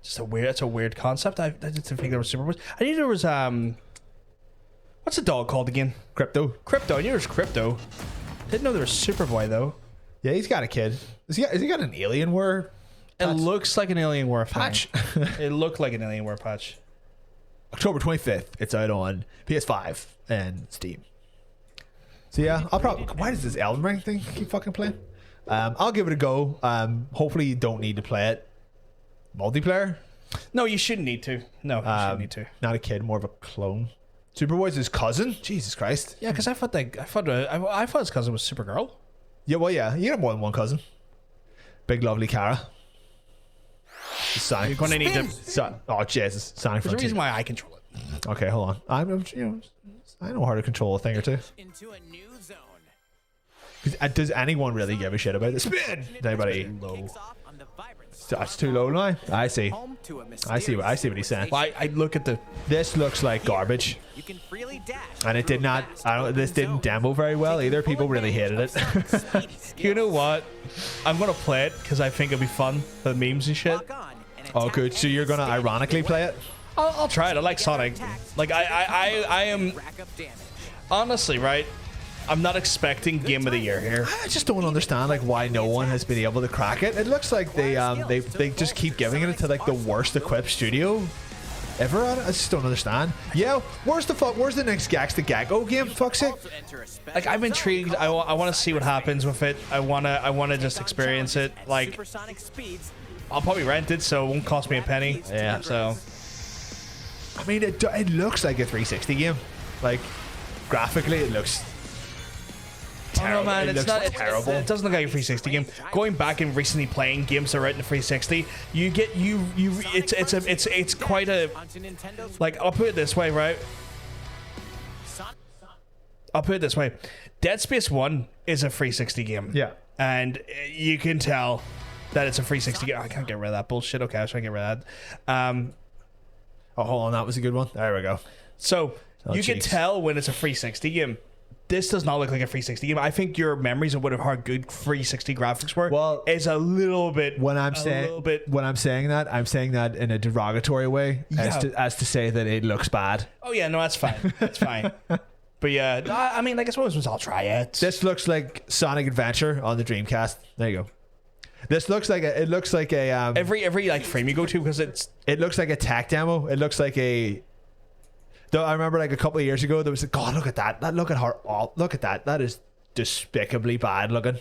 Just a weird. That's a weird concept. I didn't think there was Superboys. I knew there was what's the dog called again? Crypto. Crypto. I knew there was Crypto. Didn't know there was Superboy though. Yeah, he's got a kid. Has he got an Alienware? It looks like an Alienware Patch. It looked like an Alienware patch. October 25th. It's out on PS5 and Steam. So yeah, I'll probably. Why does this Elden Ring thing keep fucking playing? I'll give it a go. Hopefully you don't need to play it multiplayer. No, you shouldn't need to. No, you shouldn't need to. Not a kid, more of a clone. Superboy's his cousin. Jesus Christ. Yeah, because I thought his cousin was Supergirl. Yeah, well, yeah, you got more than one cousin. Big lovely Kara. Sonic. You're gonna need to. Oh Jesus, Sonic. There's a Frontier. reason why I control it. Okay, hold on. I know how to control a thing or two. Into a new zone. Does anyone really give a shit about the spin? Does anybody? Low. On the vibrant That's too low now. I see. home to a I see what he's saying. Well, I look at the. This looks like garbage, You can freely dash. and it did not. This didn't demo very well either. People really hated it. You know what? I'm gonna play it because I think it'll be fun. The memes and shit. Oh, good. So you're gonna ironically play it? I'll try it. I like Sonic. Like I am honestly right. I'm not expecting Game of the Year here. I just don't understand like why no one has been able to crack it. It looks like they just keep giving it to like the worst equipped studio ever on it. I just don't understand. Yeah, where's the next Gax the Gecko game? Fuck's sake. Like I'm intrigued. I want to see what happens with it. I wanna just experience it. Like I'll probably rent it, so it won't cost me a penny. Yeah. So I mean, it looks like a 360 game. Like graphically, it looks. Oh man, it's not terrible. It doesn't look like a 360 game. Going back and recently playing games that are out in the 360, you get it's quite a like. I'll put it this way, right? I'll put it this way: Dead Space 1 is a 360 game. Yeah, and you can tell that it's a 360 game. I can't get rid of that bullshit. Okay, I should get rid of that. Oh, hold on, that was a good one. There we go. So you can tell when it's a 360 game. This does not look like a 360 game. I think your memories of what how good 360 graphics were is a little bit. When I'm saying that, I'm saying that in a derogatory way, as to say that it looks bad. Oh yeah, no, that's fine. That's fine. But yeah, I mean, like I suppose I'll try it. This looks like Sonic Adventure on the Dreamcast. There you go. This looks like a. It looks like a. Every like frame you go to because it looks like a tech demo. It looks like a. Though I remember like a couple of years ago there was like, God, look at that. Look at her. Oh, look at that. That is despicably bad looking.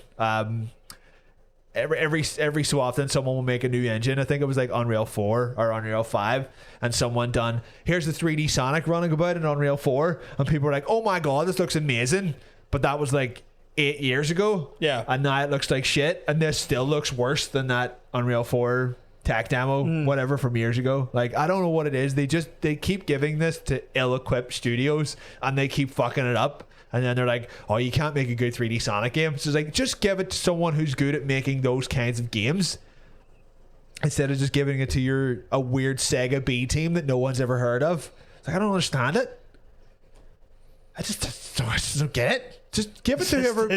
Every so often someone will make a new engine. I think it was like Unreal 4 or Unreal 5, and someone done here's the 3D Sonic running about in Unreal 4, and people were like, oh my God, this looks amazing. But that was like 8 years ago. Yeah. And now it looks like shit, and this still looks worse than that Unreal 4 tech demo, whatever, from years ago. Like, I don't know what it is. They keep giving this to ill-equipped studios, and they keep fucking it up. And then they're like, oh, you can't make a good 3D Sonic game. So it's like, just give it to someone who's good at making those kinds of games, instead of just giving it to a weird Sega B team that no one's ever heard of. It's like, I don't understand it. I just don't get it. Just give it to whoever.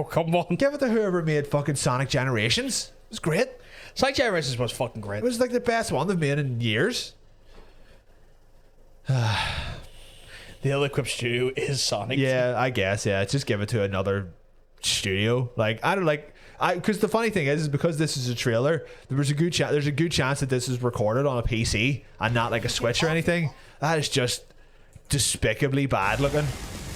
Come on. Give it to whoever made fucking Sonic Generations. It was great. Sonic Generations was fucking great. It was like the best one they've made in years. The ill-equipped studio is Sonic. Yeah, I guess. Yeah, just give it to another studio. Like, I don't like. Because the funny thing is because this is a trailer, there's a good chance that this is recorded on a PC and not like a Switch or anything. That is just despicably bad looking.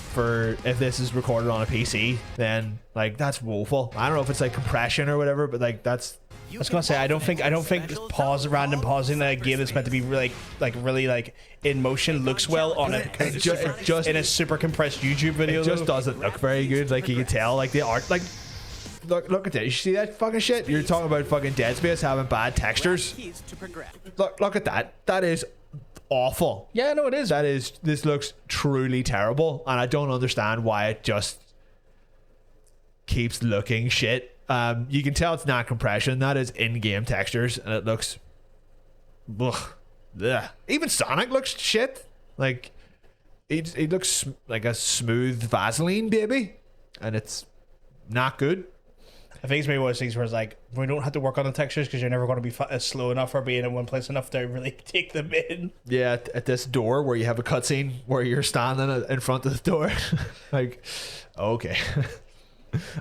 For if this is recorded on a PC, then like that's woeful. I don't know if it's like compression or whatever, but like that's. I was gonna say I don't think random pausing a game that's meant to be really like in motion looks well on just in a super compressed YouTube video. It just doesn't look very good. Like you can tell, like the art, like look at this. You see that fucking shit? You're talking about fucking Dead Space having bad textures. Look at that. That is awful. Yeah, no, it is. This looks truly terrible, and I don't understand why it just keeps looking shit. You can tell it's not compression. That is in-game textures, and it looks. Ugh. Even Sonic looks shit. Like he looks like a smooth Vaseline baby, and it's not good. I think it's maybe one of those things where it's like we don't have to work on the textures because you're never going to be slow enough or being in one place enough to really take them in. Yeah, at this door where you have a cutscene where you're standing in front of the door, like, okay.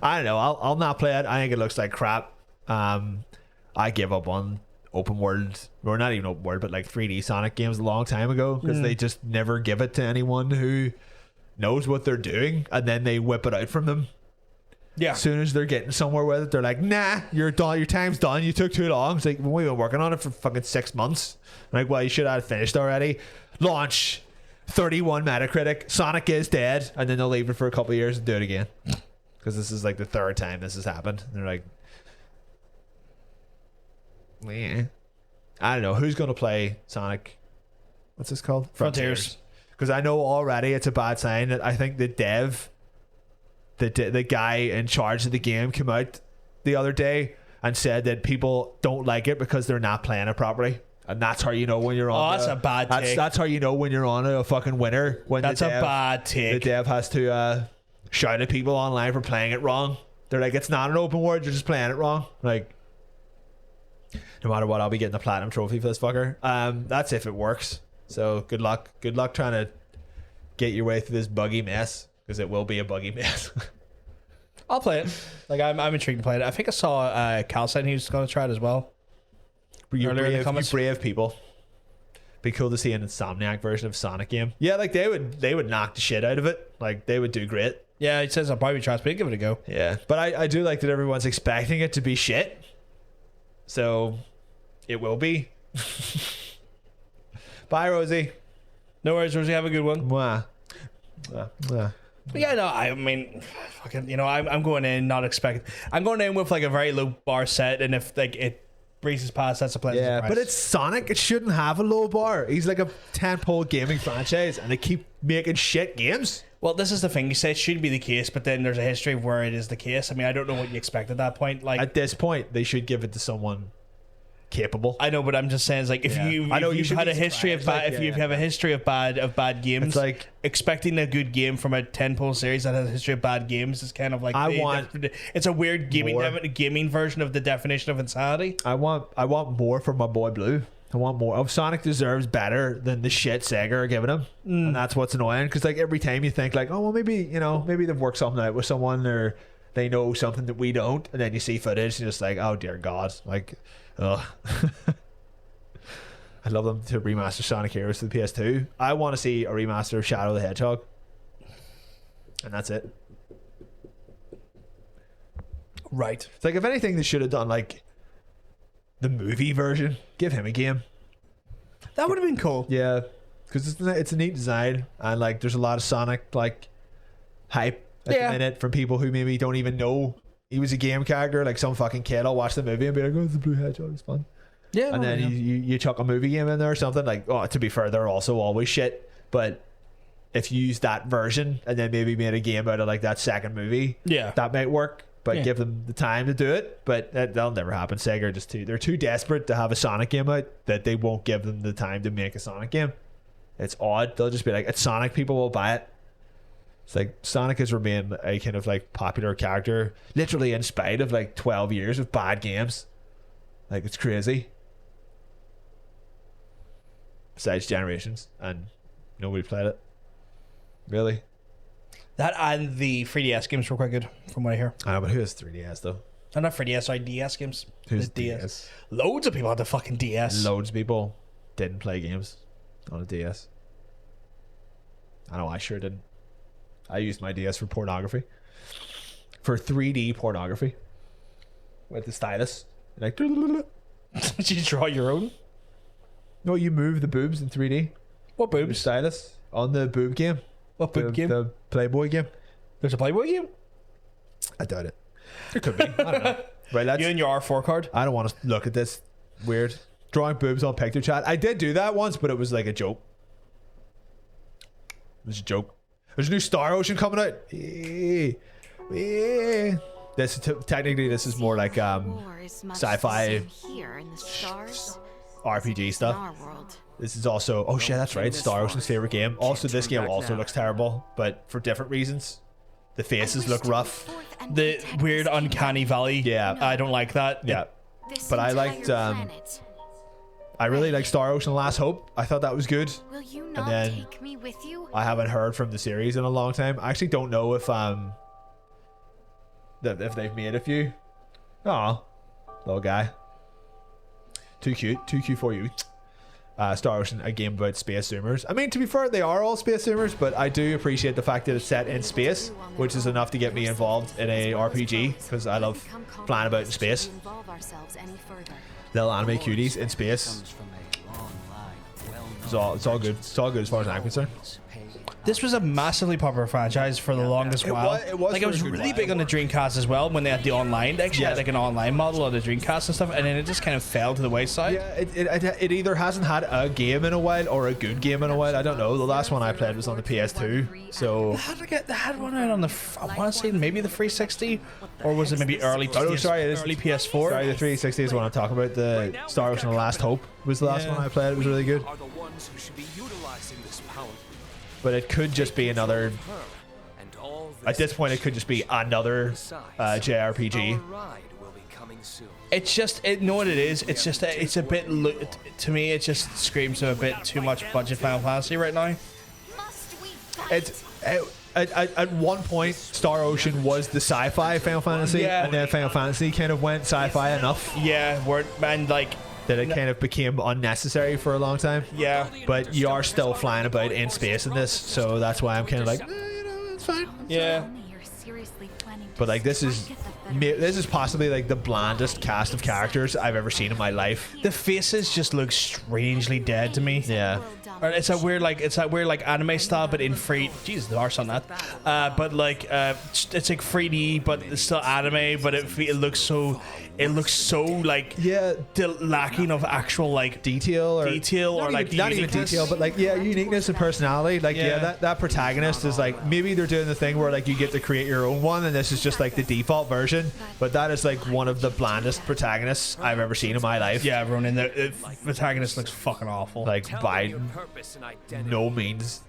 I don't know. I'll not play it. I think it looks like crap. I gave up on open world, or not even open world, but like 3D Sonic games a long time ago because they just never give it to anyone who knows what they're doing, and then they whip it out from them. Yeah. As soon as they're getting somewhere with it, they're like, nah, you're done. Your time's done. You took too long. It's like, we've been working on it for fucking 6 months. I'm like, well, you should have finished already. Launch, 31 Metacritic. Sonic is dead. And then they'll leave it for a couple of years and do it again. Because this is like the third time this has happened. And they're like, yeah. I don't know. Who's going to play Sonic? What's this called? Frontiers. Because I know already it's a bad sign that I think the dev... The guy in charge of the game came out the other day and said that people don't like it because they're not playing it properly, and that's how you know when you're on. Oh, that's a bad take. That's how you know when you're on a fucking winner. When that's a bad take. The dev has to shout at people online for playing it wrong. They're like, it's not an open world. You're just playing it wrong. Like, no matter what, I'll be getting the platinum trophy for this fucker. That's if it works. So good luck. Good luck trying to get your way through this buggy mess. Because it will be a buggy mess. I'll play it. Like I'm intrigued to play it. I think I saw Cal saying he was going to try it as well. You brave people. Be cool to see an Insomniac version of Sonic game. Yeah, like they would knock the shit out of it. Like they would do great. Yeah, he says I'll probably try it, but give it a go. Yeah, but I do like that everyone's expecting it to be shit. So it will be. Bye, Rosie. No worries, Rosie. Have a good one. Mwah. But yeah, no, I mean, fucking, I'm going in not expecting. I'm going in with like a very low bar set, and if like it breezes past, that's a pleasant surprise. But it's Sonic. It shouldn't have a low bar. He's like a tentpole gaming franchise, and they keep making shit games. Well, this is the thing. You say it should be the case, but then there's a history of where it is the case. I mean, I don't know what you expect at that point. Like at this point, they should give it to someone capable. I know, but I'm just saying, it's like if you've had a history of bad, if you have a history of bad games, it's like expecting a good game from a 10-pole series that has a history of bad games is kind of like it's a weird gaming version of the definition of insanity. I want more from my boy Blue. I want more. Sonic deserves better than the shit Sega are giving him, and that's what's annoying. Because like every time you think like, oh well, maybe they've worked something out with someone, or they know something that we don't, and then you see footage and you're just like, oh dear God, like. Ugh. I'd love them to remaster Sonic Heroes to the PS2. I want to see a remaster of Shadow the Hedgehog, and that's it. Right. It's like, if anything, they should have done like the movie version. Give him a game. That would have been cool. Yeah, because it's a neat design, and like there's a lot of Sonic like hype at the minute from people who maybe don't even know he was a game character. Like some fucking kid will watch the movie and be like, oh, it's the Blue Hedgehog, it's fun. Yeah. And then you chuck a movie game in there or something. Like, oh, to be fair, they're also always shit. But if you use that version and then maybe made a game out of like that second movie, that might work. But give them the time to do it. But that'll never happen. Sega are they're too desperate to have a Sonic game out that they won't give them the time to make a Sonic game. It's odd. They'll just be like, it's Sonic, people will buy it. It's like Sonic has remained a kind of like popular character literally in spite of like 12 years of bad games. Like, it's crazy. Besides Generations, and nobody played it. Really? That and the 3DS games were quite good, from what I hear. I know, but who has 3DS though? And not for DS, sorry, DS games. Who's The DS? Loads of people had the fucking DS. Loads of people didn't play games on a DS. I know I sure didn't. I used my DS for pornography. For 3D pornography. With the stylus. Like, Did you draw your own? no, you move the boobs in 3D. What The boobs? stylus on the boob game. What boob game? The Playboy game. There's a Playboy game? I doubt it. It could be. I don't know. Right, let's. You and your R4 card? I don't want to look at this. Weird. Drawing boobs on picture chat. I did do that once, but it was like a joke. It was a joke. There's a new Star Ocean coming out. This technically this is more like sci-fi RPG stuff. This is also shit, that's right. Star Ocean's favorite game. Also, this game also looks terrible, but for different reasons. The faces look rough. The weird uncanny valley. Yeah. I don't like that. Yeah. But I liked I really liked Star Ocean Last Hope. I thought that was good. Will you And not then take me with you? I haven't heard from the series in a long time. I actually don't know if they've made a few. Aw, little guy. Too cute for you. Star Ocean, a game about space zoomers. I mean, to be fair, they are all space zoomers, but I do appreciate the fact that it's set in space, which is enough to get me involved in a RPG, because I love flying about in space. Little anime cuties in space. It's all good. It's all good as far as I'm concerned. This was a massively popular franchise for the longest while. It was like, for it was a good really while. big on the Dreamcast as well when they had the online. They actually Yeah. had like an online model of the Dreamcast and stuff, and then it just kind of fell to the wayside. Yeah, it either hasn't had a game in a while or a good game in a while. I don't know. The last one I played was on the PS2, so They had one out on the, I want to say maybe the 360, or was it maybe early? Oh, no, sorry, it is early PS4. sorry, the 360 is what I'm talking about. The Star Ocean: The Last Hope was the last Yeah. one I played. It was really good. Are the ones who should be utilizing this power. But it could just be another. And all At this point, it could just be another JRPG. Our ride will be coming soon. It's just, know what it is? It's just, it's a bit, to me, it just screams of a bit too much budget Final Fantasy right now. It's at one point, Star Ocean was the sci-fi Final Fantasy, Yeah. and then Final Fantasy kind of went sci-fi enough Yeah, and like, that it kind of became unnecessary for a long time. yeah. But you are still flying about in space in this, so that's why I'm kind of like, it's fine. Yeah. But like this is possibly like the blandest cast of characters I've ever seen in my life. The faces just look strangely dead to me. Yeah. Or it's that weird like anime style, but in free. Jesus, there are on that. But like it's like 3D, but it's still anime. But it looks so like Yeah, lacking of actual like detail or or like not even uniqueness. detail, but like uniqueness and personality. Like Yeah. that protagonist is like, maybe they're doing the thing where like you get to create your own one, and this is just like the default version. But that is like one of the blandest protagonists I've ever seen in my life. Yeah, everyone in there. The protagonist looks fucking awful. Like by no means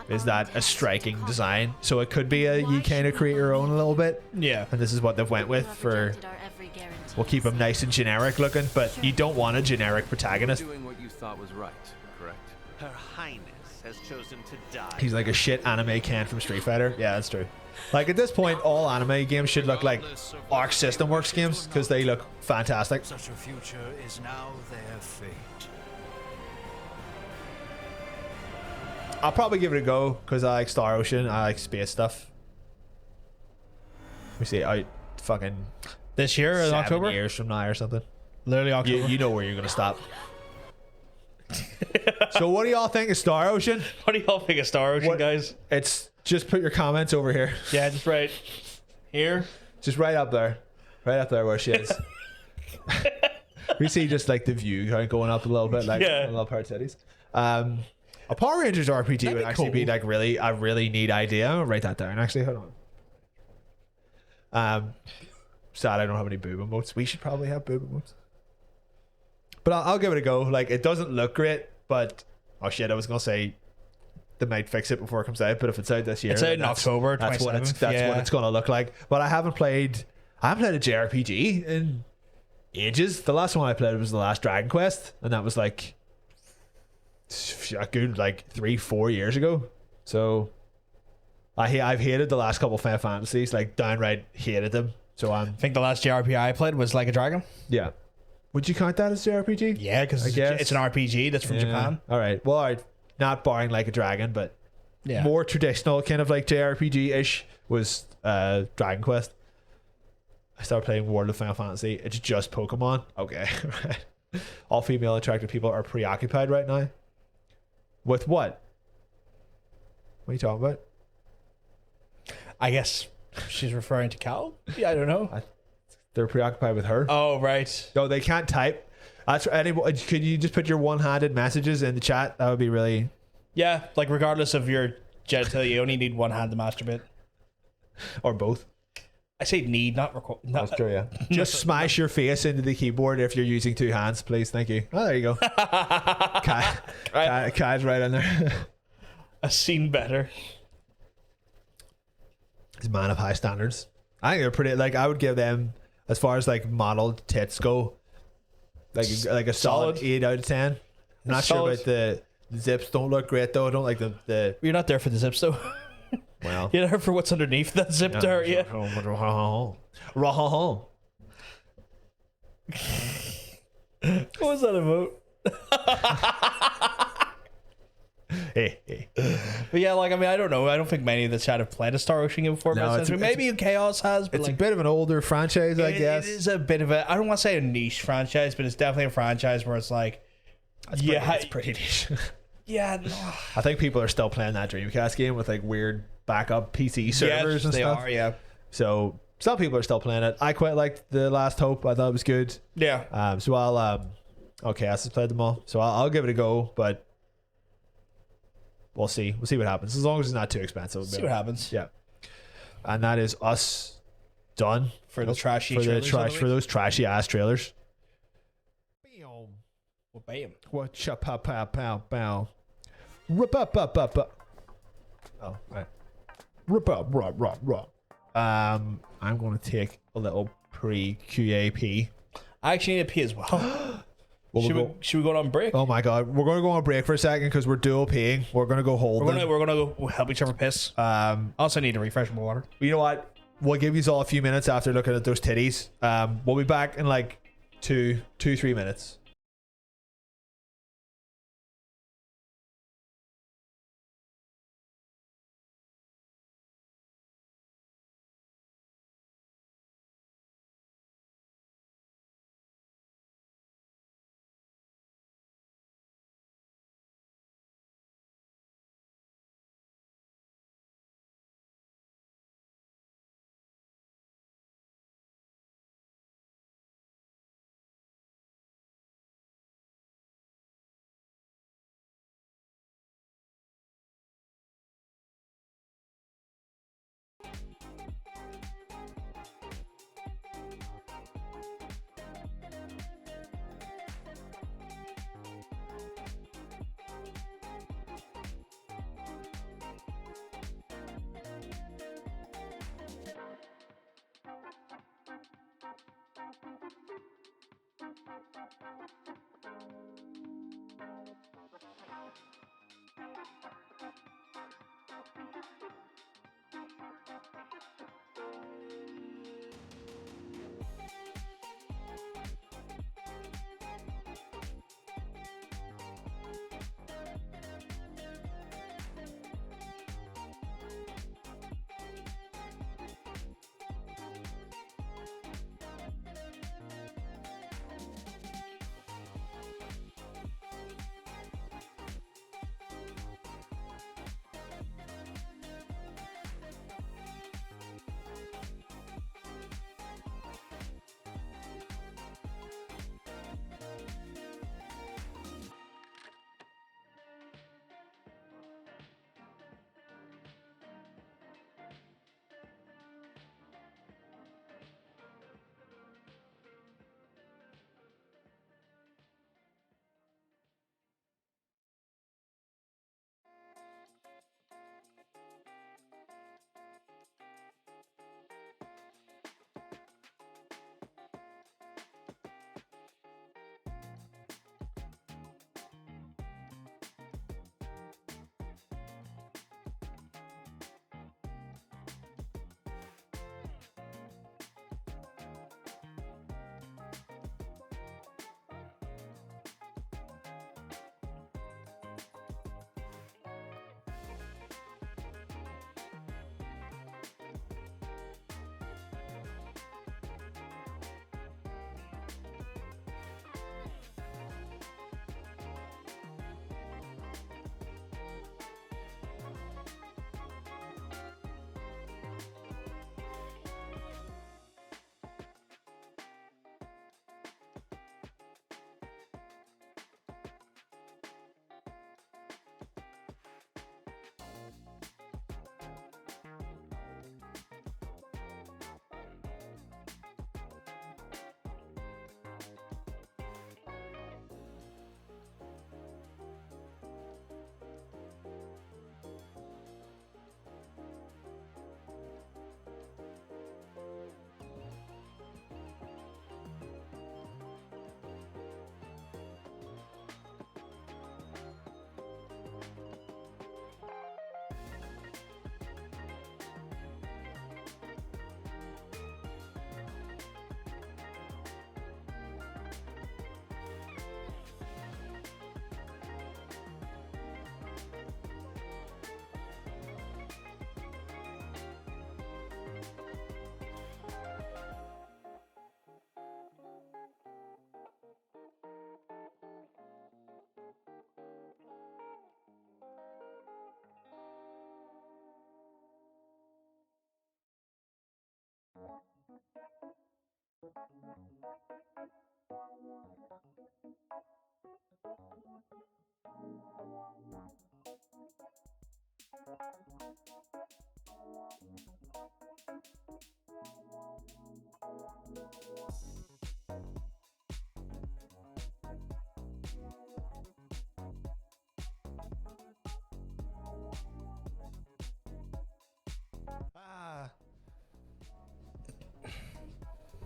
is that a striking design. So it could be you kind of create your own a little bit. yeah. And this is what they've went with for. We'll keep them nice and generic looking, but you don't want a generic protagonist. Doing what you thought was right, correct? Her Highness has chosen to die. He's like a shit anime Ken from Street Fighter. Yeah, that's true. Like at this point, all anime games should look like Arc System Works games because they look fantastic. Such a future is now their fate. I'll probably give it a go because I like Star Ocean. I like space stuff. We see out fucking This year in 7 October, years from now or something. literally October. You know where you're gonna stop. So what do y'all think of Star Ocean? What do y'all think of Star Ocean, What- guys? It's just put your comments over here. Yeah, just right here. Just right up there where she is. We see just like the view kind of going up a little bit, like Yeah. a little part cities. A Power Rangers RPG That'd would be actually be cool. like really a really neat idea. I'll write that down. Actually, hold on. Sad I don't have any boob emotes. We should probably have boob emotes. But I'll give it a go. Like it doesn't look great, but oh shit, I was gonna say they might fix it before it comes out. But if it's out this year, It's out then in that's- October That's what 27th, what yeah. it's gonna look like. But I haven't played a JRPG in ages. The last one I played was the last Dragon Quest, and that was like a good like 3-4 years ago. So I've hated the last couple of Final Fantasies, like downright hated them. So I think the last JRPG I played was Like a Dragon. yeah. Would you count that as JRPG? Yeah, because it's an RPG that's from Japan. All right. Well, all right. Not barring Like a Dragon, but Yeah. more traditional kind of like JRPG ish was Dragon Quest. I started playing World of Final Fantasy. It's just Pokemon. Okay. Right. All female attractive people are preoccupied right now. With what? What are you talking about? I guess she's referring to Cal. Yeah, I don't know. They're preoccupied with her. Oh, right. No, they can't type. That's could you just put your one-handed messages in the chat? That would be really. Yeah, like regardless of your genitalia, you only need one hand to masturbate. Or both. I say need, not record. That's true, yeah. Just smash your face into the keyboard if you're using two hands, please. Thank you. Oh, there you go. Kai's right in there. I've seen better. He's a man of high standards. I think they're pretty. Like, I would give them, as far as like modeled tits go, like a solid 8 out of 10. I'm not sure about the zips. Don't look great though. I don't like the. You're not there for the zips though. Well, you're there for what's underneath that zip to hurt you. What was that about? Hey. But yeah, like, I mean, I don't know. I don't think many of the chat have played a Star Ocean game before. No, Maybe Chaos has. But it's like, a bit of an older franchise, I guess. It is a bit of a. I don't want to say a niche franchise, but it's definitely a franchise where it's like, it's pretty niche. Yeah, no. I think people are still playing that Dreamcast game with like weird backup PC servers and they stuff. are, yeah. So some people are still playing it. I quite liked The Last Hope. I thought it was good. Yeah. So I'll okay, I just played them all. So I'll give it a go, but we'll see. We'll see what happens. As long as it's not too expensive. See what happens. Yeah. And that is us done for the trashy for those trashy ass trailers. Well, bam. What cha pow pow pow pow. Rip up up up up. Oh, right. Rip up rub rub rub. I'm going to take a little pre-QAP. I actually need a pee as well. Should we go on break? Oh my god, we're going to go on break for a second because we're dual peeing. We're going to go hold. We're gonna go help each other piss. Also need to refresh my water. You know what? We'll give you all a few minutes after looking at those titties. We'll be back in like 3 minutes.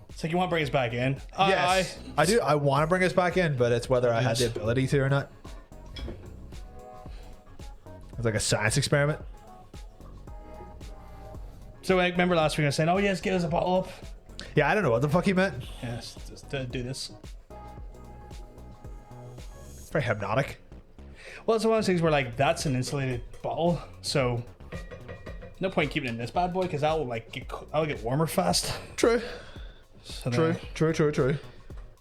It's like you want to bring us back in. Yes, I do. I want to bring us back in, but it's whether I had the ability to or not. It's like a science experiment. So I remember last week I was saying, "Oh yes, get us a bottle up." Yeah, I don't know what the fuck he meant. Yes, just to do this. It's very hypnotic. Well, it's one of those things where like that's an insulated bottle, so no point keeping it in this bad boy because that will like that'll get warmer fast. True. So True.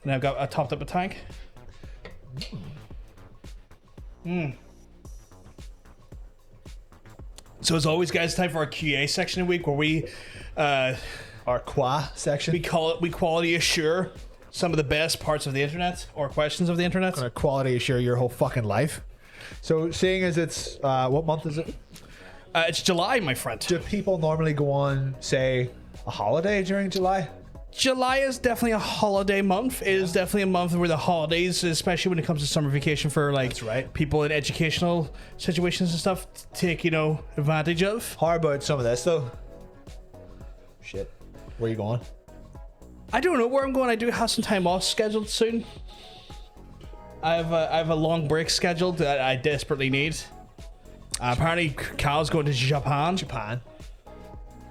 And I've got I topped up a tank. So as always, guys, time for our QA section of the week where we Our qua section. we quality assure some of the best parts of the internet or questions of the internet. Gonna quality assure your whole fucking life. So, seeing as it's what month is it? It's July, my friend. Do people normally go on, say, a holiday during July? July is definitely a holiday month. It is definitely a month where the holidays, especially when it comes to summer vacation for like That's right. people in educational situations and stuff, take advantage of. How about some of this though? Shit, where you going? I don't know where I'm going. I do have some time off scheduled soon. I have a long break scheduled that I desperately need. Apparently, Cal's going to Japan.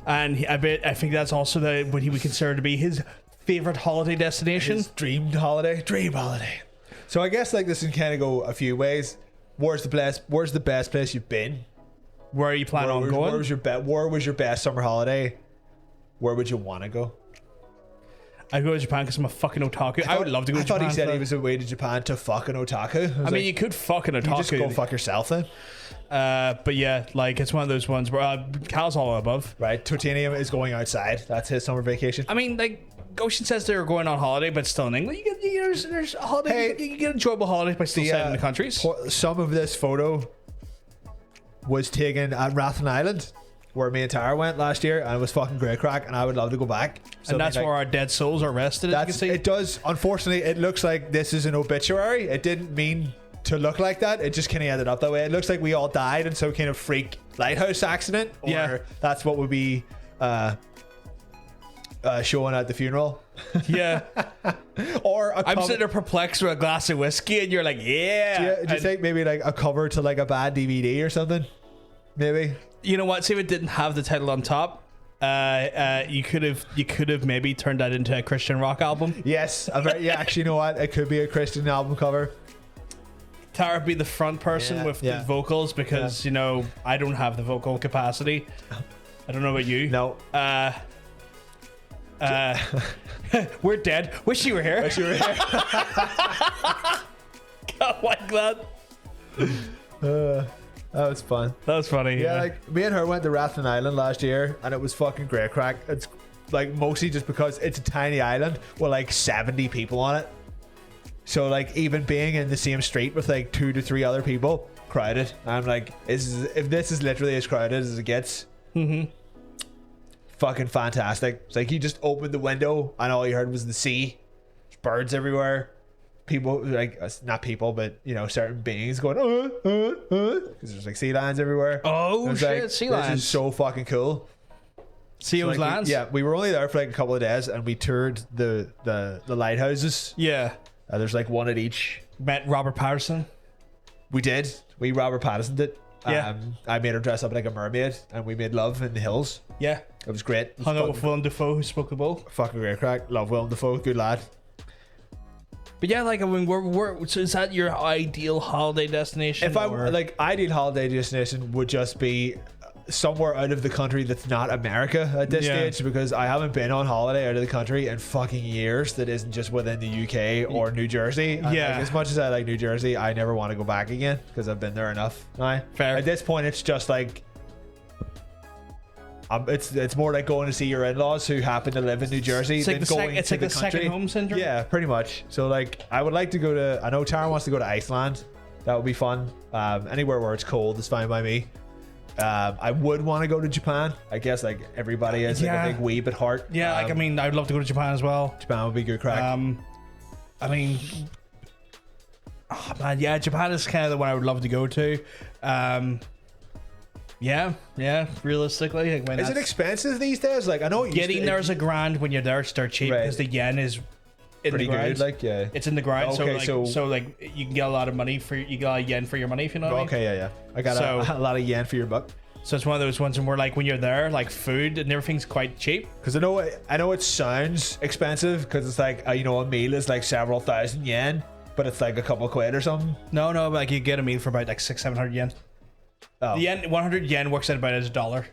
And I think that's also what he would consider to be his favorite holiday destination. His dream holiday. So I guess like this can kind of go a few ways. Where's the best place you've been? Where are you planning on going? Where was your best summer holiday? Where would you want to go? I'd go to Japan because I'm a fucking otaku. I would love to go to Japan. I thought he said he was away to Japan to fuck an otaku. I mean, you could fuck an otaku. You just go fuck yourself then. But yeah, like it's one of those ones where Cal's all above. Right, Titanium is going outside. That's his summer vacation. I mean, like Goshen says they were going on holiday, but still in England, there's a holiday. You get enjoyable holidays by still staying in the countries. Some of this photo was taken at Rathlin Island, where me and Tara went last year, and it was fucking great crack, and I would love to go back. So and that's where our dead souls are rested, as you can see. It does. Unfortunately, it looks like this is an obituary. It didn't mean to look like that. It just kind of ended up that way. It looks like we all died in some kind of freak lighthouse accident, or that's what would be showing at the funeral. Yeah. Or I'm sitting there perplexed with a glass of whiskey, and you're like, yeah. Do you think maybe like a cover to like a bad DVD or something? Maybe. You know what? See if it didn't have the title on top. You could have maybe turned that into a Christian rock album. Yes, actually, you know what? It could be a Christian album cover. Tara be the front person with the vocals because I don't have the vocal capacity. I don't know about you. No. We're dead. Wish you were here. God, like that. That was fun. That was funny. Yeah, like me and her went to Rathlin Island last year, and it was fucking great crack. It's like mostly just because it's a tiny island with like 70 people on it. So like even being in the same street with like 2 to 3 other people, crowded. I'm like, if this is literally as crowded as it gets, fucking fantastic. It's like you just opened the window and all you heard was the sea. There's birds everywhere. People, like, not people, but certain beings going because there's like sea lions everywhere. Oh shit, like, sea lions! This is so fucking cool. See those lions? We were only there for like a couple of days, and we toured the lighthouses. Yeah, there's like one at each. Met Robert Patterson. We did. We Robert Patterson did. Yeah. I made her dress up like a mermaid, and we made love in the hills. Yeah, it was great. It was hung out with Willem Dafoe, who spoke the bull. Fucking great crack. Love Willem Dafoe. Good lad. But yeah, like I mean, so is that your ideal holiday destination? If ideal holiday destination would just be somewhere out of the country that's not America at this stage, because I haven't been on holiday out of the country in fucking years that isn't just within the UK or New Jersey. And like, as much as I like New Jersey, I never want to go back again because I've been there enough. Fair. At this point, it's just like It's more like going to see your in-laws who happen to live in New Jersey. It's like than going it's to like the second country. home syndrome. Yeah, pretty much. So like, I would like to go to. I know Tara wants to go to Iceland. That would be fun. Anywhere where it's cold is fine by me. I would want to go to Japan. I guess like everybody is like a big weeb at heart. Yeah, like I mean, I'd love to go to Japan as well. Japan would be good crack. I mean, oh man, yeah, Japan is kind of the one I would love to go to. Yeah, realistically, like, is it expensive these days? Like I know getting there is a grand when you're there. It's dirt cheap because the yen is in pretty the ground. good. Like yeah, it's in the ground. Okay, so like you can get a lot of money for you got a yen for your money if you know what I mean. Okay, yeah. I got a lot of yen for your buck. So it's one of those ones where like when you're there, like food and everything's quite cheap. Because I know it sounds expensive because it's like a meal is like several thousand yen, but it's like a couple quid or something. No, but like you get a meal for about like 600-700 yen. Oh. The yen 100 yen works out about as $1.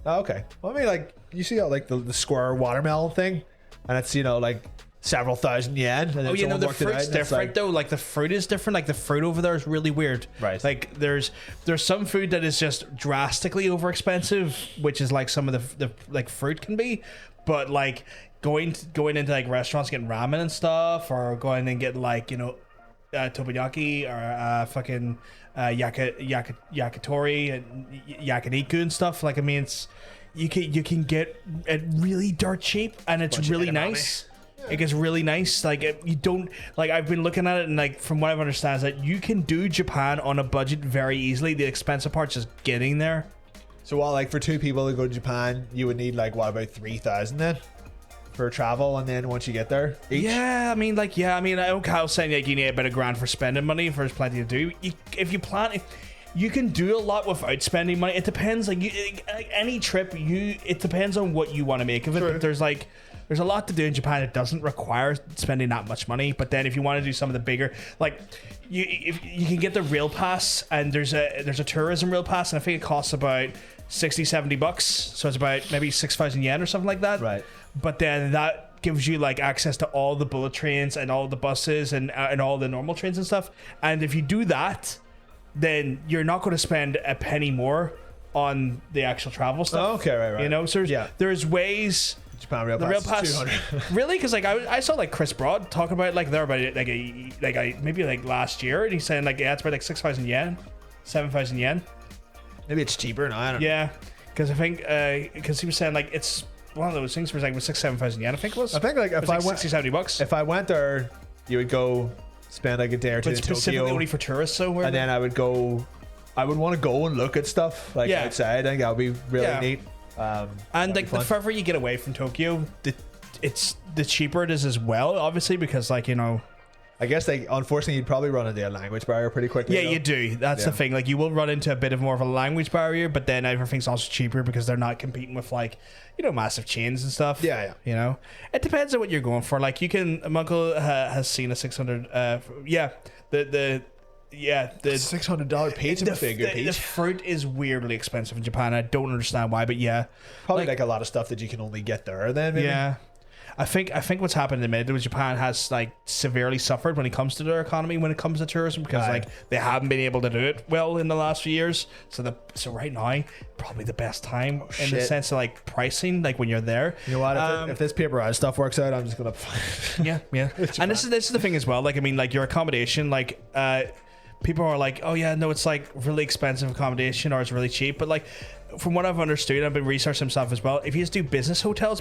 Oh, okay. Well, I mean, like you see like the square watermelon thing, and it's like several thousand yen. And then the fruit's different though. Like the fruit is different. Like the fruit over there is really weird. Right. Like there's some food that is just drastically over expensive, which is like some of the like fruit can be, but like going into like restaurants getting ramen and stuff, or going and getting like teppanyaki or fucking yakitori and yakiniku and stuff. Like I mean, it's you can get it really dirt cheap, and it's really nice. It gets really nice. Like you don't like. I've been looking at it, and like from what I've understand is that you can do Japan on a budget very easily. The expensive part's just getting there. So what, like for two people to go to Japan, you would need like what, about 3,000 then for travel, and then once you get there, each? I mean, I was saying like you need about $1,000 for spending money. For there's plenty to do. If you plan it. You can do a lot without spending money. It depends. Like any trip, it depends on what you want to make of it. True. But there's a lot to do in Japan. It doesn't require spending that much money. But then if you want to do some of the bigger, like if you can get the rail pass, and there's a tourism rail pass, and I think it costs about $60-70. So it's about maybe 6,000 yen or something like that. Right. But then that gives you like access to all the bullet trains and all the buses and all the normal trains and stuff. And if you do that, then you're not going to spend a penny more on the actual travel stuff. Oh, okay, right. You know, so there's ways. Japan rail the pass, rail pass 200. Really, because like I saw like Chris Broad talking about like they're about it maybe like last year, and he's saying like it's about like 6,000 yen, 7,000 yen. Maybe it's cheaper now. I don't know. Yeah, because I think because he was saying like it's one of those things where it's like 6,000-7,000 yen. I think it was. I think like if I went $60-70. If I went there, you would go spend like a day or two But in specifically Tokyo, only for tourists, so and then I would want to go and look at stuff like outside. I think that would be really neat. And like the further you get away from Tokyo, the cheaper it is as well. Obviously, because like I guess like unfortunately you'd probably run into a language barrier pretty quickly. Yeah, you do. That's the thing. Like you will run into a bit of more of a language barrier, but then everything's also cheaper because they're not competing with like massive chains and stuff. Yeah. It depends on what you're going for. Like you can. My uncle has seen a 600. The $600 peach must be a good peach. The fruit is weirdly expensive in Japan. I don't understand why, but probably like a lot of stuff that you can only get there. Then maybe. Yeah. I think what's happened in the middle is Japan has like severely suffered when it comes to their economy, when it comes to tourism, because like they haven't been able to do it well in the last few years. So right now probably the best time in the sense of like pricing, like when you're there. You know what? If this paper route stuff works out, I'm just gonna. yeah. And this is the thing as well. Like I mean, like your accommodation, like people are like, oh yeah, no, it's like really expensive accommodation or it's really cheap, but like. From what I've understood, I've been researching stuff as well. If you just do business hotels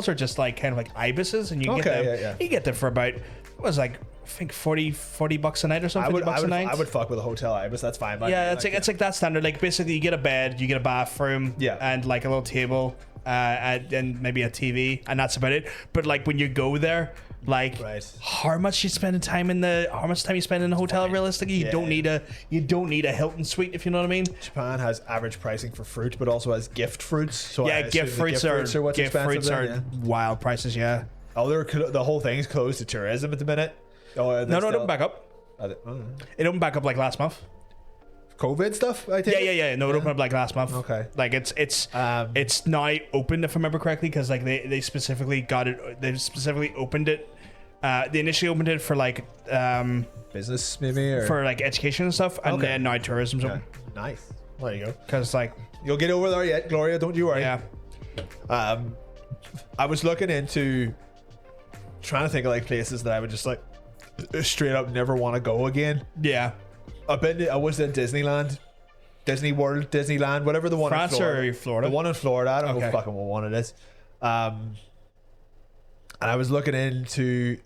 are just like kind of like ibises, and you can get them. You get them for about I think $40 a night or something. $50 a night. I would fuck with a hotel ibis. That's fine. It's like that standard. Like basically, you get a bed, you get a bathroom, and like a little table, and maybe a TV, and that's about it. But like when you go there. Like how much you spend time in the hotel realistically you don't need a Hilton suite, if you know what I mean. Japan has average pricing for fruit but also has gift fruits, so gift fruits are wild prices. The whole thing's closed to tourism at the minute. It opened back up. It opened back up like last month. COVID stuff, I think. It opened up like last month. Okay. Like it's now open, if I remember correctly, because like they specifically got it. They specifically opened it. They initially opened it for like business maybe or for like education and stuff, and then now tourism's open. Nice. There you go. Because like, You'll get over there yet, Gloria. Don't you worry. yeah, I was looking into trying to think of like places that I would just like straight up never want to go again. yeah. I was in Disneyland, Disney World, Disneyland, whatever the one France in Florida. or Florida? The one in Florida. I don't know Okay. fucking what one it is. And I was looking into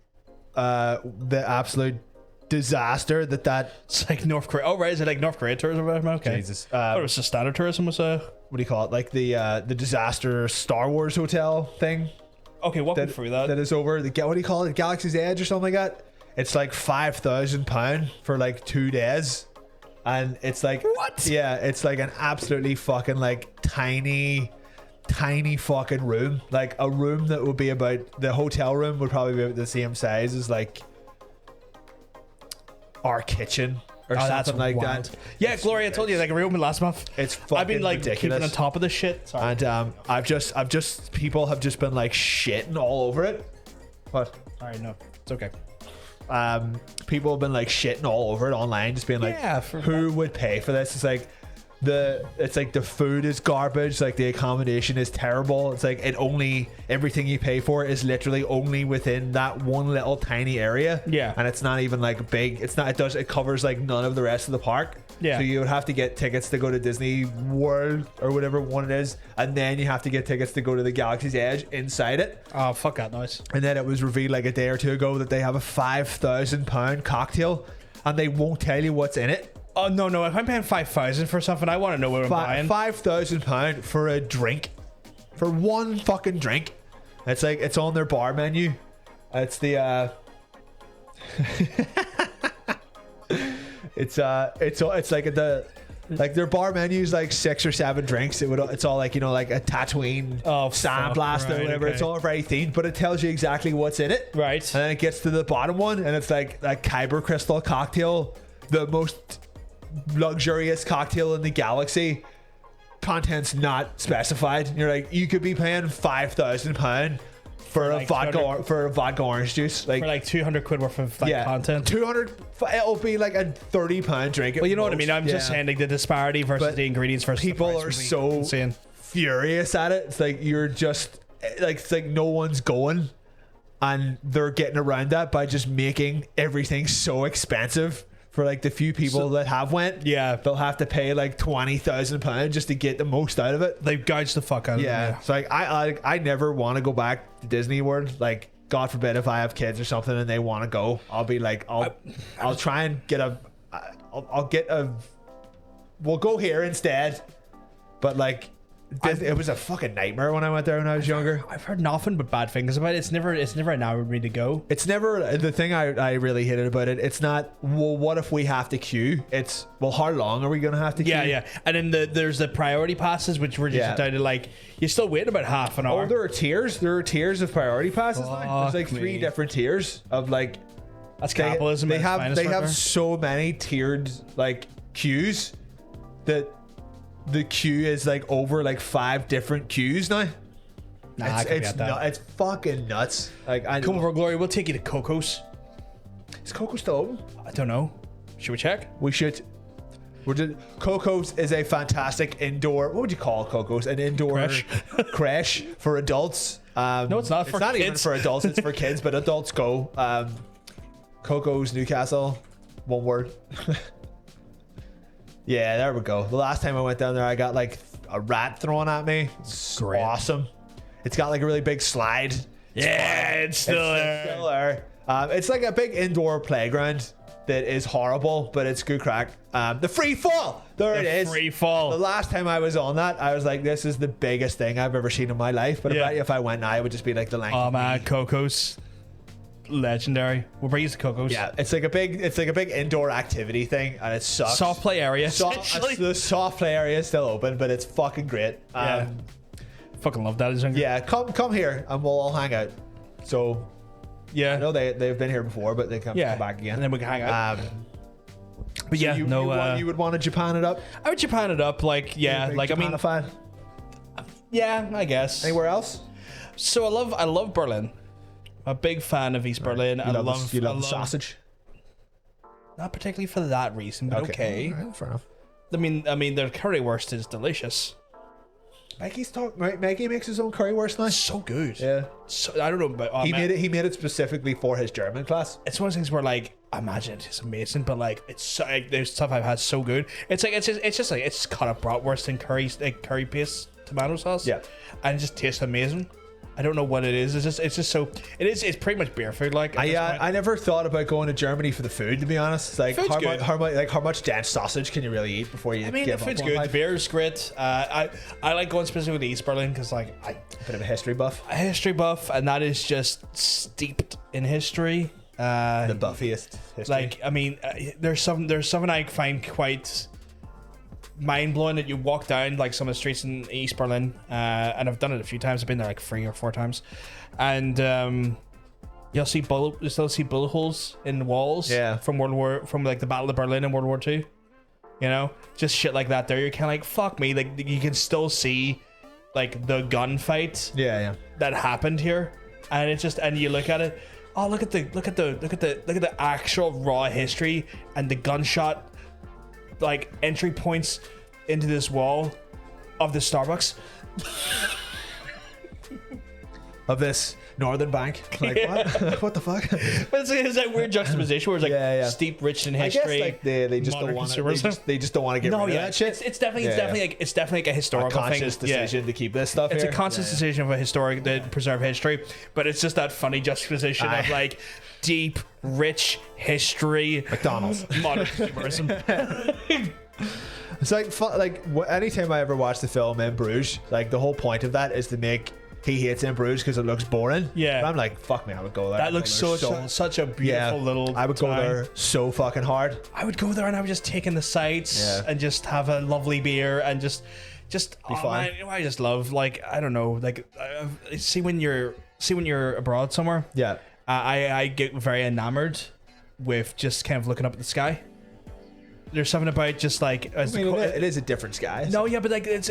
the absolute disaster that It's like North Korea. Oh, right. Is it like North Korea tourism? Okay. Jesus. I thought it was just standard tourism. Was What do you call it? Like the disaster Star Wars hotel thing. okay. Walk me through that. That is over. What do you call it? Galaxy's Edge or something like that. It's like £5,000 for like 2 days, and it's like What? Yeah, it's like an absolutely fucking like tiny fucking room. Like a room that would be about the hotel room would probably be about the same size as like our kitchen or something like wild. that. Yeah, Gloria, I told you like we opened last month. It's I've been fucking like ridiculous. keeping on top of this shit. Sorry. And I've just people have just been like shitting all over it. What? Sorry, no, it's okay. People have been like shitting all over it online, just being like, Yeah, who would pay for this? It's like the food is garbage, like the accommodation is terrible. It's like everything you pay for is literally only within that one little tiny area. Yeah. And it's not even like big. It covers like none of the rest of the park. Yeah. So you would have to get tickets to go to Disney World or whatever one it is, and then you have to get tickets to go to the Galaxy's Edge inside it. Oh, fuck that noise. And then it was revealed like a day or two ago that they have a £5,000 cocktail, and they won't tell you what's in it. Oh no! If I'm paying 5,000 for something, I want to know what I'm buying. £5,000 for a drink, for one fucking drink. It's like it's on their bar menu. It's the it's like like their bar menu is like 6 or 7 drinks. It's all like, you know, like a Tatooine sandblast or right, whatever. okay. It's all very themed, but it tells you exactly what's in it. Right. And then it gets to the bottom one, and it's like a Kyber crystal cocktail, the most luxurious cocktail in the galaxy. Contents not specified. You're like, you could be paying £5,000 for like a vodka orange juice, For like 200 quid worth of like content. 200. It'll be like a £30 drink. Well, you know what I mean. I'm just saying like the disparity versus But the ingredients versus the people price are would be so insane. furious at it. It's like you're just like, it's like no one's going, and they're getting around that by just making everything so expensive. For like the few people that have went, Yeah. they'll have to pay like £20,000 just to get the most out of it. They gouged the fuck out of Yeah, them. so like I never want to go back to Disney World. Like, God forbid if I have kids or something and they want to go, I'll be like, I'll try and get we'll go here instead. But like, it was a fucking nightmare when I went there when I was younger. I've heard nothing but bad things about it. It's never an hour for me to go. It's never the thing I really hated about it. It's not, well, what if we have to queue? It's, well, how long are we gonna have to queue? Yeah. And then there's the priority passes, which were just down to like you're still waiting about half an hour. Oh, there are tiers. There are tiers of priority passes now. There's like Fuck 3 me. different tiers of like. That's capitalism. They at its have finest right there. so many tiered like queues that the queue is like over like 5 different queues now. Nah, I can it's get that. it's fucking nuts. Like, Come over, Glory. We'll take you to Coco's. Is Coco still open? I don't know. Should we check? We should. Coco's is a fantastic indoor. What would you call Coco's? An indoor creche for adults. No, it's not for It's not even kids. for adults. It's for kids, but adults go. Coco's Newcastle, one word. Yeah, there we go. The last time I went down there, I got like a rat thrown at me. It's Great. awesome. It's got like a really big slide. Yeah, it's still there. It's still there. It's like a big indoor playground that is horrible, but it's good crack. The free fall. There it is. Free fall. The last time I was on that, I was like, this is the biggest thing I've ever seen in my life. But I bet you if I went now, it would just be like the length. Oh of man, me. Coco's. Legendary. We'll bring you to Coco's. Yeah, it's like a big indoor activity thing, and it sucks. Soft play area. essentially. The soft play area is still open, but it's fucking great. Yeah. Fucking love that. Yeah, come here and we'll all hang out. So Yeah. I know they've been here before, but they come back again. And then we can hang out. But so yeah, you would want to Japan it up. I would Japan it up, like like I mean, Japanified. yeah, I guess. Anywhere else? So I love Berlin. I'm a big fan of East Berlin. You love the sausage. Not particularly for that reason, but okay. All right, fair enough. I mean, their currywurst is delicious. Mikey makes his own currywurst now. So good. Yeah. So, I don't know, but He made it specifically for his German class. It's one of those things where like I imagine it's amazing, but like it's so, like, there's stuff I've had so good. It's like it's just cut up bratwurst and curry paste tomato sauce. Yeah. And it just tastes amazing. I don't know what it is. It's just so it's pretty much beer food. Like I never thought about going to Germany for the food, to be honest. Like Food's good. how much dense sausage can you really eat before you? I mean, give the food's up on good. life? The beer is great. I like going specifically to East Berlin because like A bit of a history buff. a history buff, and that is just steeped in history. The buffiest history. Like, I mean, there's something I find quite mind blowing that you walk down like some of the streets in East Berlin, and I've done it a few times. I've been there like 3 or 4 times, and you'll still see bullet holes in the walls. Yeah. from like the Battle of Berlin in World War II. You know, just shit like that. There, you're kind of like, fuck me. Like you can still see like the gunfight yeah. that happened here, and it's just, and you look at it. Oh, look at the actual raw history and the gunshot like entry points into this wall of the Starbucks. Of this northern bank. Like what? What the fuck? But it's that weird juxtaposition where it's like Yeah. steep, rich in I history. guess like they just don't modern want consumerism. they just don't want to get rid of that shit. It's definitely like a a historical conscious thing. Yeah. decision to keep this stuff It's here. a conscious decision of a historic to preserve history, but it's just that funny juxtaposition of Aye. like deep, rich history, McDonald's. modern consumerism. It's like anytime I ever watch the film In Bruges, like the whole point of that is to make he hates In Bruges because it looks boring. Yeah. But I'm like, fuck me, I would go there. That looks such a beautiful little. I would go town. there so fucking hard. I would go there and I would just take in the sights Yeah. and just have a lovely beer and just Be fine. man, I just love, like, I don't know, like see when you're abroad somewhere. Yeah. I get very enamored with just kind of looking up at the sky. There's something about just like I mean, it is a different sky. no, yeah, but like it's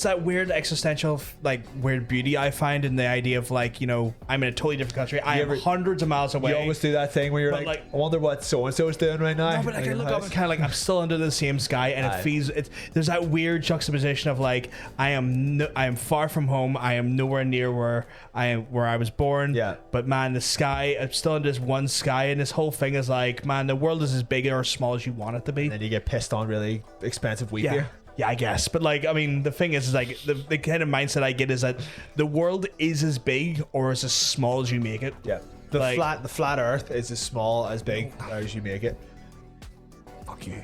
that weird existential like weird beauty I find in the idea of like, you know, I'm in a totally different country. I am hundreds of miles away. You always do that thing where you're But, like, I wonder what so and so is doing right now. No, but like I look up and kind of like I'm still under the same sky, and Aye. it feels there's that weird juxtaposition of like I am far from home. I am nowhere near where I was born. Yeah. But man, the sky, I'm still in this one sky, and this whole thing is like, man, the world is as big or as small as you want it to be. And then you get pissed on really expensive wheat Yeah. beer. Yeah, I guess. But like, I mean, the thing is like the kind of mindset I get is that the world is as big or as small as you make it. Yeah. The Like- flat Earth is as small as big as you make it. Fuck you.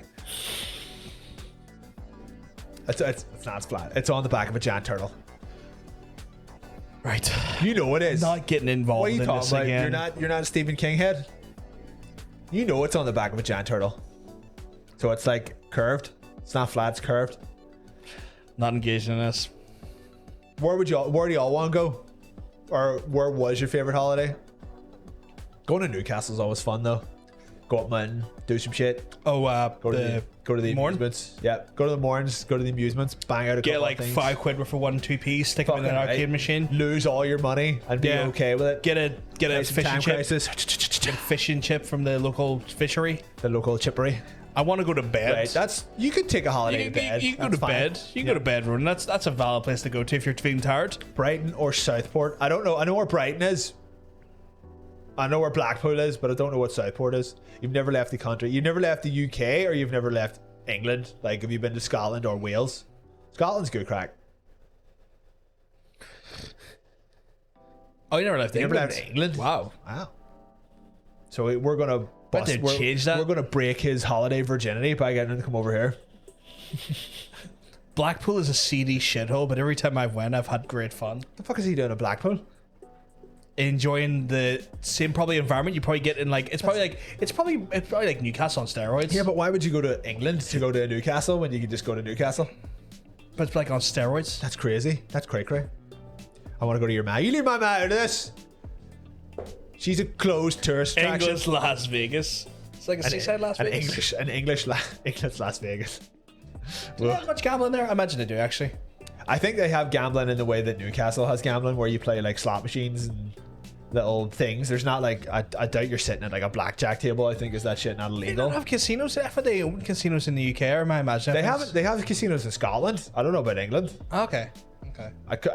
It's not flat. It's on the back of a giant turtle. Right. You know it is. Not getting involved What are you in talking this about? again. You're not a Stephen King head. You know it's on the back of a giant turtle. So it's like curved. It's not flat. It's curved. Not engaged in this. Where do y'all want to go? Or where was your favorite holiday? Going to Newcastle is always fun though. Go up mountain, do some shit. Oh, Go to the Mourn? amusements. Yeah, go to the Mourns. Go to the amusements. Bang out a Get couple like of things. £5 for 1 2p. Stick them in an Fucking arcade right. machine. Lose all your money and be Yeah. okay with it. Get a Play some fish Time and chip. Crisis. Get a fish and chip from the local fishery. The local chippery. I want to go to bed. Right, that's you could take a holiday you to bed. can go That's to fine. bed. You can go to bed, Ronan. That's a valid place to go to if you're feeling tired. Brighton or Southport. I don't know. I know where Brighton is. I know where Blackpool is, but I don't know what Southport is. You've never left the country. You've never left the UK, or you've never left England. Like, have you been to Scotland or Wales? Scotland's good crack. Oh, you never left You never England? left England? Wow. Wow. So we're gonna But they changed that? We're gonna break his holiday virginity by getting him to come over here. Blackpool is a seedy shithole, but every time I've went, I've had great fun. The fuck is he doing in Blackpool? Enjoying the same probably environment you probably get in like it's probably like Newcastle on steroids. Yeah, but why would you go to England to go to Newcastle when you could just go to Newcastle? but it's like on steroids. That's crazy. That's cray cray. I want to go to your ma. You leave my ma out of this. She's a closed tourist attraction. English Las Vegas. It's like a seaside Las Vegas. An English Las Vegas. Do they have much gambling there? I imagine they do actually. I think they have gambling in the way that Newcastle has gambling, where you play like slot machines and little things. There's not like I doubt you're sitting at like a blackjack table. I think is that shit not They illegal. don't have casinos. I thought they own casinos in the UK, or am I imagining? They have casinos in Scotland. I don't know about England. Okay.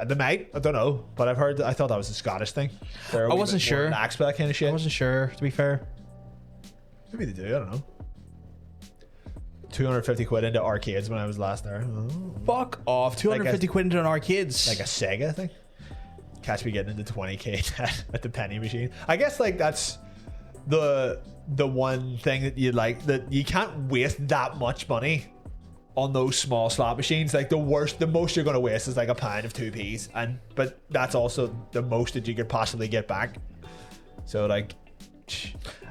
They might. I don't know, but I thought that was a Scottish thing. They're a I wee wasn't bit more sure. lax for that kind of shit. I wasn't sure, to be fair. Maybe they do. I don't know. 250 quid into arcades when I was last there. Fuck off. 250 quid into an arcades. Like a Sega thing. Catch me getting into 20k at the penny machine. I guess like that's the one thing that you like, that you can't waste that much money on those small slot machines. Like the most you're gonna waste is like a pound of 2p's, but that's also the most that you could possibly get back. So like,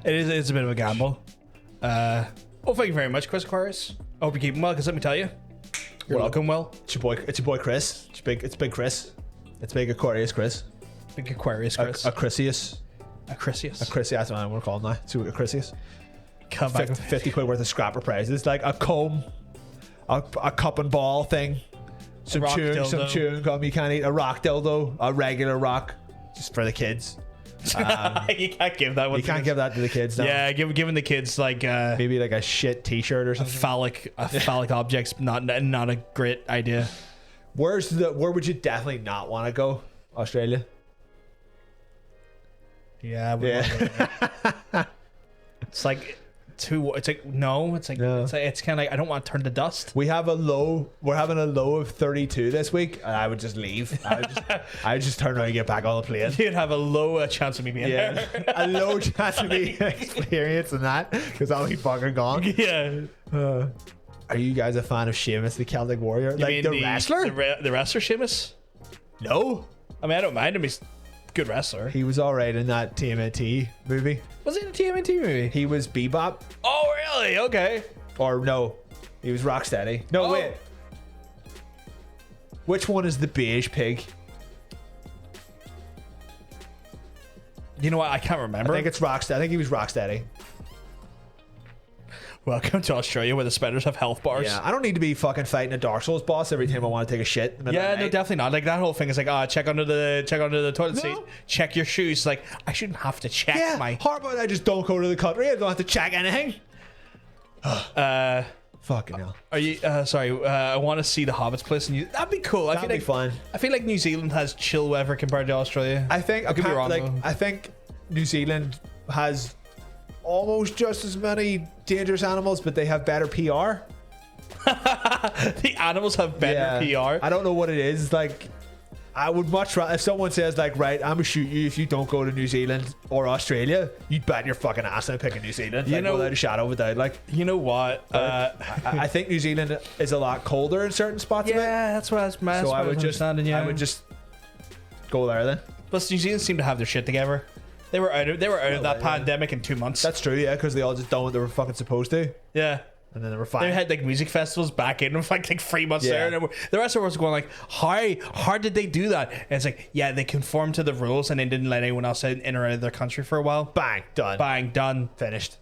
it's a bit of a gamble. Well, thank you very much, Chris Aquarius. I hope you're keeping well, because let me tell you, you're looking well. it's your boy Chris. It's big Chris. It's big Aquarius Chris. Big Aquarius, Chris. Acrisius. Acrisius. Acrisius, that's what I want to call him now. So Acrisius. Come back. 50 quid worth of scrapper prizes, like a comb, a cup and ball thing, some rock chewing gum you can't eat, a rock dildo, a regular rock, just for the kids. You can't give that one. You can't give that to the kids. No. Yeah, giving the kids like Maybe like a shit T-shirt or something. phallic objects. Not a great idea. Where would you definitely not want to go? Australia. Yeah. It's like No. it's kind of like I don't want to turn to dust. We're having a low of 32 this week, and I would just leave. I would just turn around and get back on the plane. You'd have a low chance of me being there. A low chance of me experiencing that, because I'll be fucking gone. Yeah. Are you guys a fan of Sheamus, the Celtic Warrior? You Like mean the wrestler? The wrestler Sheamus? No. I mean, I don't mind him. He's a good wrestler. He was alright in that TMNT movie. Was he in a TMNT movie? He was Bebop. Oh, really? Okay. Or no. He was Rocksteady. No, Oh. wait. Which one is the beige pig? You know what? I can't remember. I think it's Rocksteady. I think he was Rocksteady. Welcome to Australia, where the spiders have health bars. Yeah, I don't need to be fucking fighting a Dark Souls boss every time I want to take a shit. in the middle Yeah, of the no, night. definitely not. Like that whole thing is like, check under the toilet seat, No. check your shoes. Like I shouldn't have to check Yeah, my. how about I just don't go to the country? I don't have to check anything. Fucking hell. Are you? Sorry. I want to see the Hobbit's place, and that'd be cool. That'd be fun. I feel like New Zealand has chill weather compared to Australia. I think I could be wrong. like though. I think New Zealand has almost just as many dangerous animals, but they have better PR. The animals have better PR. I don't know what it is. Like, I would much rather if someone says like, right, I'm gonna shoot you if you don't go to New Zealand or Australia. You'd bet your fucking ass on picking New Zealand. You like, know- without a shadow of a doubt. Like, You know what? I think New Zealand is a lot colder in certain spots. of it. Yeah, that's what I was. So I would just go there then. Plus, New Zealand seem to have their shit together. They were out of that pandemic in 2 months. That's true, yeah, because they all just done what they were fucking supposed to, yeah. and then they were fine. They had like music festivals back in like 3 months Yeah. there, and the rest of us going like, how did they do that? And it's like, yeah, they conformed to the rules and they didn't let anyone else in or out of their country for a while. Bang, done. Bang, done. Finished.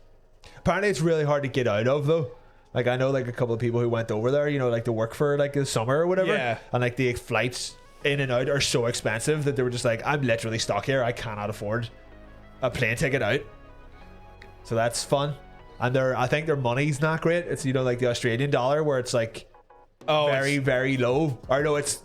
Apparently it's really hard to get out of though. Like I know like a couple of people who went over there, you know, like to work for like the summer or whatever. Yeah. And like the flights in and out are so expensive that they were just like, I'm literally stuck here. I cannot afford a plane ticket out. So that's fun. And I think their money's not great. It's, you know, like the Australian dollar where it's like very, very low. Or no, it's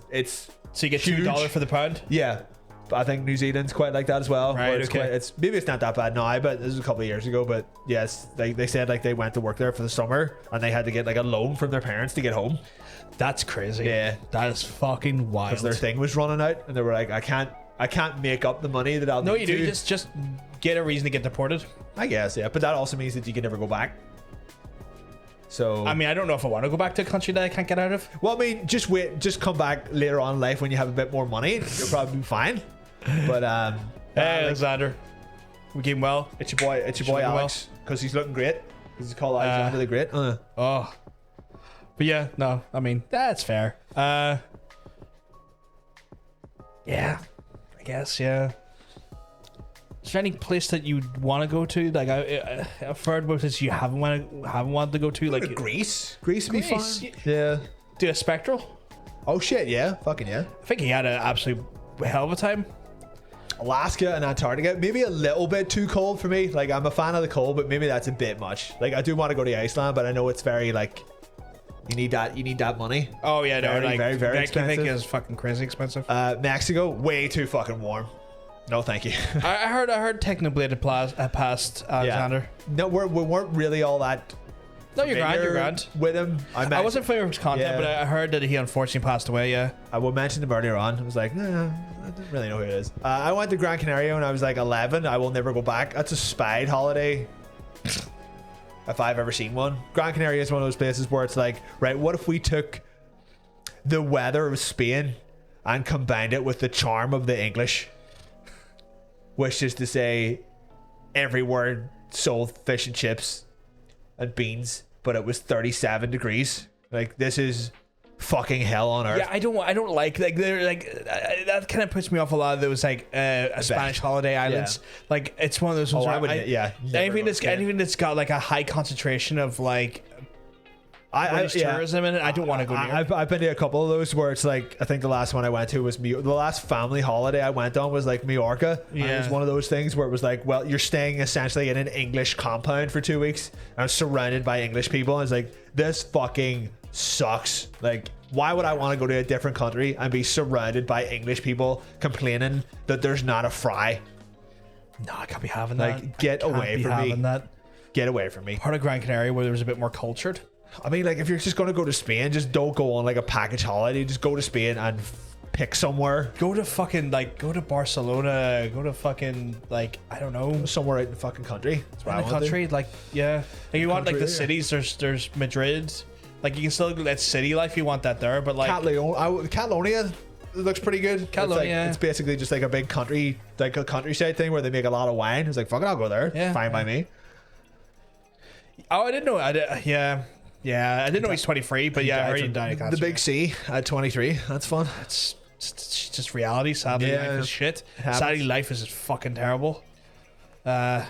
So you get huge. $2 for the pound. Yeah. But I think New Zealand's quite like that as well. Right, where it's okay. quite, maybe it's not that bad now, but this was a couple of years ago. But yes, they said like they went to work there for the summer and they had to get like a loan from their parents to get home That's crazy. Yeah. That is fucking wild. because their thing was running out, and they were like, I can't make up the money that I'll No, need you do. to. Just get a reason to get deported. I guess, yeah. But that also means that you can never go back. So I mean, I don't know if I want to go back to a country that I can't get out of. well, I mean, just wait, just come back later on in life when you have a bit more money. You'll probably be fine. But Hey, like, Alexander. We keep him well. it's your boy looking Alex, because he's looking great. He's called Alexander the Great. Oh. But yeah, no, I mean, that's fair. Yeah, I guess, yeah. Is there any place that you want to go to? Like, I've heard about this you haven't wanted to go to. Like, Greece would be fun. Greece. Yeah. do a Spectral. Oh shit, yeah, fucking yeah. I think he had an absolute hell of a time. Alaska and Antarctica, maybe a little bit too cold for me. Like, I'm a fan of the cold, but maybe that's a bit much. Like, I do want to go to Iceland, but I know it's very like you need that money. Oh yeah, no, very, like very, very expensive. is fucking crazy expensive. Mexico, way too fucking warm. No, thank you. I heard technoblade passed Alexander. Yeah. No, we weren't really all that. No, you're grand. With him, I wasn't familiar with his content, Yeah. but I heard that he unfortunately passed away. Yeah. I will mention him earlier on. I was like, nah, I didn't really know who it is. I went to Gran Canaria when I was like 11. I will never go back. That's a spied holiday. If I've ever seen one. Gran Canaria is one of those places where it's like, right, what if we took the weather of Spain and combined it with the charm of the English? Which is to say, everywhere sold fish and chips and beans, but it was 37 degrees. Like, this is fucking hell on earth. Yeah, I don't like they're like that kind of puts me off a lot of those like Spanish holiday islands. Yeah. Like, it's one of those ones Oh, where I would, yeah. anything that's got like a high concentration of like British tourism in it, I don't want to go near. I've been to a couple of those where it's like, I think the last one I went to was the last family holiday I went on was like Majorca. And it was one of those things where it was like, well, you're staying essentially in an English compound for 2 weeks. And I'm surrounded by English people. And it's like, this fucking sucks. Like, why would I want to go to a different country and be surrounded by English people complaining that there's not a fry? No, I can't be having that. Like, get away from me. That. Get away from me. Part of Gran Canaria where there was a bit more cultured. I mean, like, if you're just going to go to Spain, just don't go on like a package holiday. Just go to Spain and pick somewhere. Go to Barcelona. Go to fucking, like, I don't know, Somewhere out in the fucking country. That's what I in the want to country. do. Like, yeah. Like, you want like Country, the yeah. cities. There's Madrid. Like, you can still let city life. You want that there, but like Catalonia looks pretty good. Catalonia. It's basically just like a big country, like a countryside thing where they make a lot of wine. It's like, fuck it, I'll go there. Yeah. Fine by me. Oh, I didn't know. Yeah, I didn't know he's 23, but yeah, I heard he died of cancer. The big C at 23. That's fun. It's just reality. Sadly, Yeah. life is shit. happens. Sadly, life is just fucking terrible. What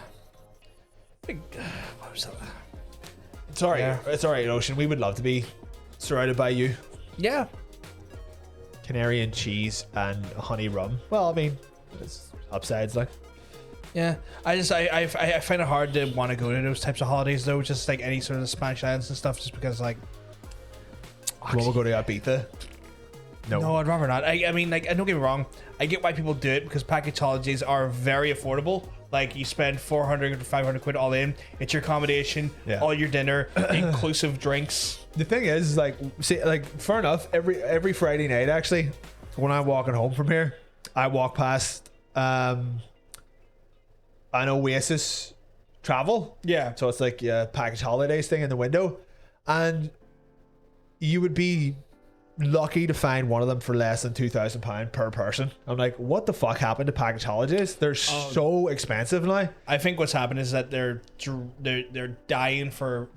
was that? Sorry, Yeah. it's alright, Ocean. We would love to be surrounded by you. Yeah. Canary and cheese and honey rum. Well, I mean, it's upsides like. Yeah, I find it hard to want to go to those types of holidays though, just like any sort of Spanish islands and stuff, just because like. We'll go to Ibiza. No, I'd rather not. I mean, like, don't get me wrong. I get why people do it because package holidays are very affordable. Like, you spend 400 to 500 quid all in. It's your accommodation, Yeah. all your dinner, inclusive drinks. The thing is, like, see, like, fair enough. Every Friday night, actually, when I'm walking home from here, I walk past an Oasis travel. Yeah. So it's like a package holidays thing in the window, and you would be lucky to find one of them for less than £2,000 per person. I'm like, what the fuck happened to package holidays? They're so expensive now. I think what's happened is that they're dying for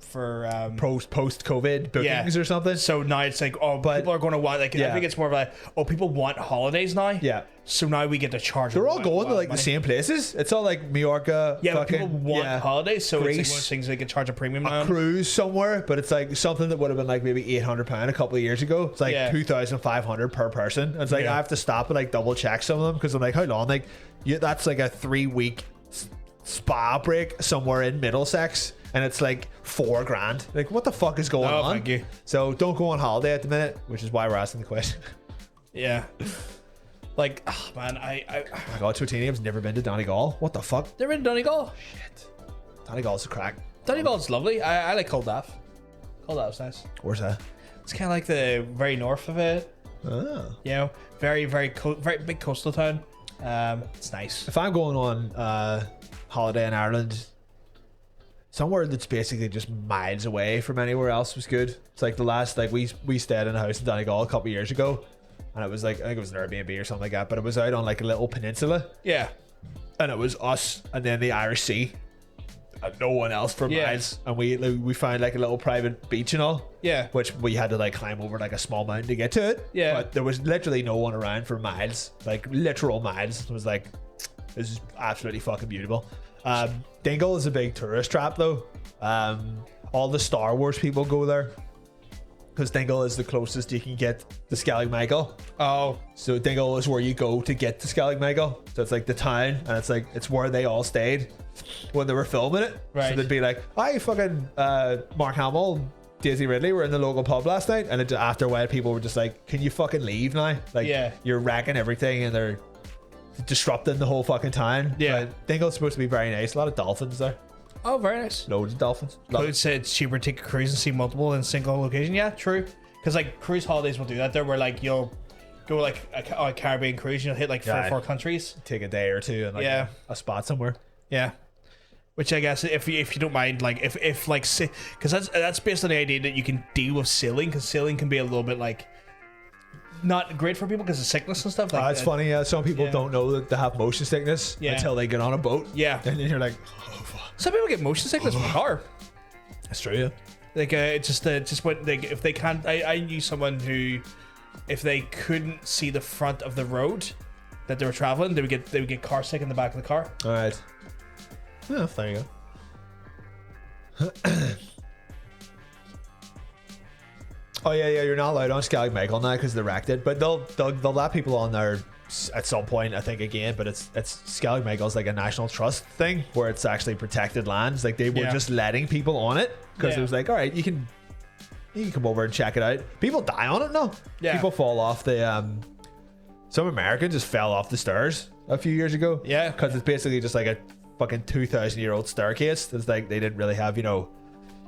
Post COVID bookings or something. So now it's like, people are going to want, like, I Yeah. think it's more of like, people want holidays now. Yeah. So now we get to charge. They're all them going to a lot like of the money. same places. It's all like Majorca. Yeah, but fucking, people want holidays, so it's like Greece, one of those things they can charge a premium on. cruise somewhere, but it's like something that would have been like maybe £800 a couple of years ago. It's like Yeah. 2,500 per person. And it's like, Yeah. I have to stop and like double check some of them because I'm like, how long? Like, that's like a 3-week spa break somewhere in Middlesex, and it's like $4,000. Like, what the fuck is going No, on? thank you. So don't go on holiday at the minute, which is why we're asking the question. Yeah. Like, man, Oh my god, Titanium's never been to Donegal. What the fuck? they're in Donegal. Donegal's a crack. Donegal's lovely. I like Culdaff. Culdaff's nice. Where's that? It's kind of like the very north of it. Oh. You know, very very big coastal town. It's nice. If I'm going on holiday in Ireland, somewhere that's basically just miles away from anywhere else was good. It's like the last, like, we stayed in a house in Donegal a couple of years ago, and it was like, I think it was an Airbnb or something like that, but it was out on like a little peninsula, Yeah. and it was us and then the Irish Sea and no one else for Yeah. miles, and we found like a little private beach and all, Yeah. which we had to like climb over like a small mountain to get to it. Yeah. But there was literally no one around for miles, like literal miles. It was like, this is absolutely fucking beautiful. Dingle is a big tourist trap though. All the Star Wars people go there because Dingle is the closest you can get to Skellig Michael. Oh, So Dingle is where you go to get to Skellig Michael. So it's like the town, and it's like it's where they all stayed when they were filming it. Right. So they'd be like, "Hi, fucking Mark Hamill, Daisy Ridley were in the local pub last night," and it, after a while, people were just like, "Can you fucking leave now? Like, Yeah. you're wrecking everything, and they're disrupting the whole fucking town." Yeah. But Dingle's supposed to be very nice. A lot of dolphins there. oh, very nice. Loads of dolphins. Love Could say it's cheaper to take a cruise and see multiple in a single location. Yeah, true. Because like cruise holidays will do that. There, where like you'll go like a Caribbean cruise, and you'll hit like three or Yeah. 4 countries. Take a day or two and like Yeah. a spot somewhere. Yeah. Which I guess if you don't mind, like if like, because that's based on the idea that you can deal with sailing, because sailing can be a little bit like not great for people because of sickness and stuff. Like It's funny. Some people yeah. don't know that they have motion sickness Yeah. until they get on a boat. Yeah. And then you're like, Some people get motion sickness from a car. that's true. Yeah. Like it's just when they if they can't. I knew someone who, if they couldn't see the front of the road that they were traveling, they would get car sick in the back of the car. All right. Yeah, there you go. Oh yeah, you're not allowed on Skellig Michael now because they wrecked it, but they'll let people on there at some point, I think, again. But it's Skellig Michael's like a national trust thing where it's actually protected lands. Like they were Yeah. just letting people on it because it Yeah. was like, all right, you can come over and check it out. People die on it now. Yeah. People fall off the some American just fell off the stairs a few years ago. Yeah. Because it's basically just like a fucking 2,000-year-old staircase. It's like they didn't really have,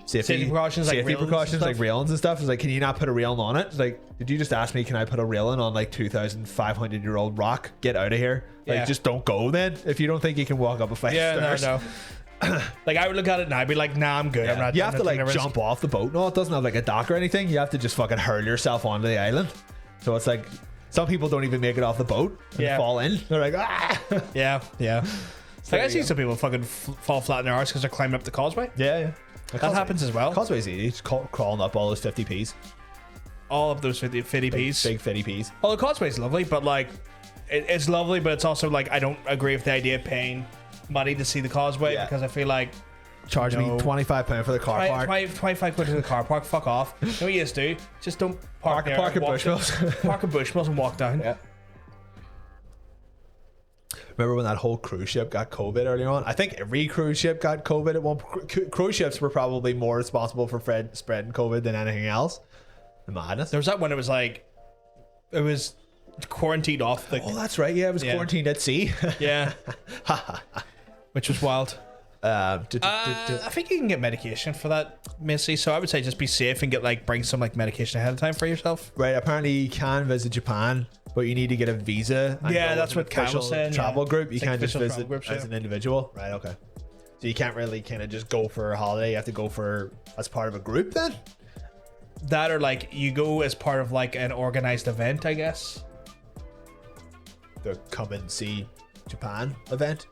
safety precautions, like railings and precautions like stuff. railings and stuff. It's like, can you not put a railing on it? It's like, did you just ask me, can I put a railing on like 2,500-year-old rock? Get out of here. Like, Yeah. just don't go then if you don't think you can walk up a flight Yeah, of stairs. no. Like I would look at it and I'd be like, nah, I'm good. Yeah. I'm not. You I'm have to not taking like a risk. jump off the boat. No, it doesn't have like a dock or anything. You have to just fucking hurl yourself onto the island. So it's like some people don't even make it off the boat and Yeah. fall in. They're like, ah. Yeah, yeah. Like I you see go. some people fucking fall flat in their arse because they're climbing up the causeway. Yeah. That happens as well. Causeway's easy. Just crawling up all those 50p's. All of those 50 P's. Big 50p's. Oh, the causeway's lovely, but like, it's lovely, but it's also like I don't agree with the idea of paying money to see the causeway Yeah. because I feel like Charge me No. £25 for the car park. 25 quid to the car park. Fuck off. You know what you just do? Just don't park there. Park at and walk Bushmills. down- Park at Bushmills and walk down. Yeah. Remember when that whole cruise ship got COVID earlier on? I think every cruise ship got COVID at one point. Cruise ships were probably more responsible for spreading COVID than anything else. The madness. There was that one. It was like, it was quarantined off the. Oh, that's right. Yeah, it was Yeah. quarantined at sea. Yeah. Which was wild. Uh, I think you can get medication for that, Missy. So I would say just be safe and bring some like medication ahead of time for yourself. Right, apparently you can visit Japan, but you need to get a visa. and Yeah, go that's with what an Cam was official saying, travel yeah. group. You It's like can't just official visit travel groups, as yeah. an individual. Right, okay. So you can't really kind of just go for a holiday. You have to go for as part of a group then? That or like you go as part of like an organized event, I guess. The come and see Japan event.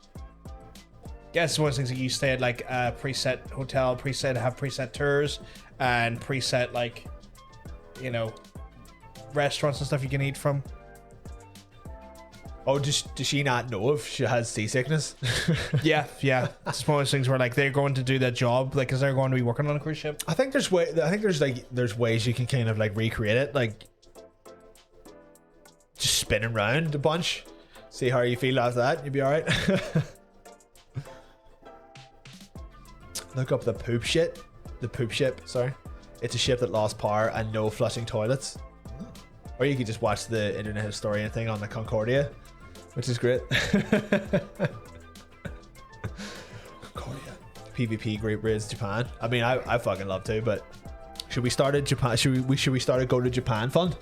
Yes, one of the things that you stay at like a preset hotel, have preset tours, and preset like, restaurants and stuff you can eat from. Oh, does she not know if she has seasickness? Yeah. It's one of those things where like they're going to do that job, like, because they're going to be working on a cruise ship. I think there's ways you can kind of like recreate it, like just spinning around a bunch. See how you feel after that. You'll be all right. Look up the poop shit. The poop ship. Sorry, it's a ship that lost power and no flushing toilets. Or you could just watch the Internet Historian thing on the Concordia, which is great. Concordia. PvP Great Britain's Japan. I mean, I fucking love to, but should we start a Japan? Should we start a Go to Japan fund?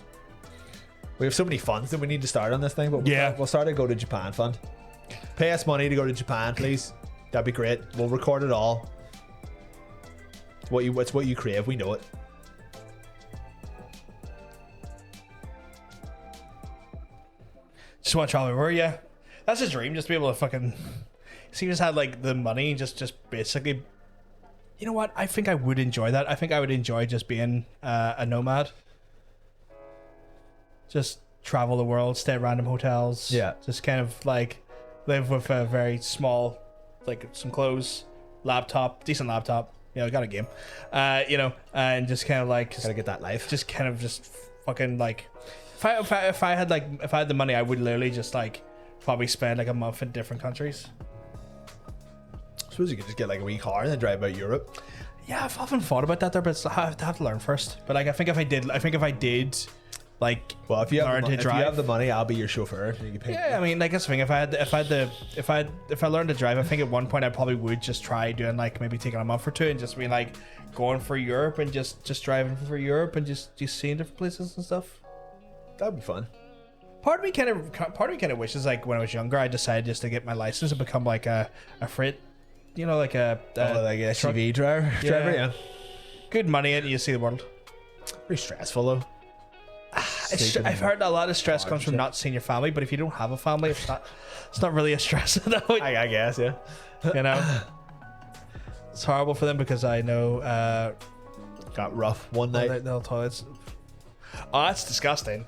We have so many funds that we need to start on this thing, but we'll start a Go to Japan fund. Pay us money to go to Japan, please. That'd be great. We'll record it all. It's what you crave. We know it. Just want to travel everywhere, yeah. That's his dream, just to be able to fucking. So he just had like the money, just basically. You know what? I think I would enjoy that. I think I would enjoy just being a nomad. Just travel the world, stay at random hotels. Yeah. Just kind of like live with a very small, like some clothes, laptop, decent laptop, You know, I got a game. And just kind of like Gotta get that life. just kind of just fucking like if I had the money, I would literally just like probably spend like a month in different countries. I suppose you could just get like a wee car and then drive about Europe. Yeah, I've often thought about that there, but I have to learn first. But like, I think if I did, like, Well, if you have learn the, to if drive, you have the money, I'll be your chauffeur. And you can pay yeah, I mean, like that's the thing. If I learned to drive, I think at one point I probably would just try doing like maybe taking a month or two and just be like going for Europe and just driving for Europe and just seeing different places and stuff. That'd be fun. Part of me kind of wishes like when I was younger I decided just to get my license and become like a freight, you know, like a Like a truck. SUV driver. Yeah. Good money and you see the world. Pretty stressful though. I've heard a lot of stress comes from not seeing your family, but if you don't have a family, it's not really a stress at that point. I guess, yeah. You know, it's horrible for them because I know Got rough one night. the toilets. Oh, that's disgusting.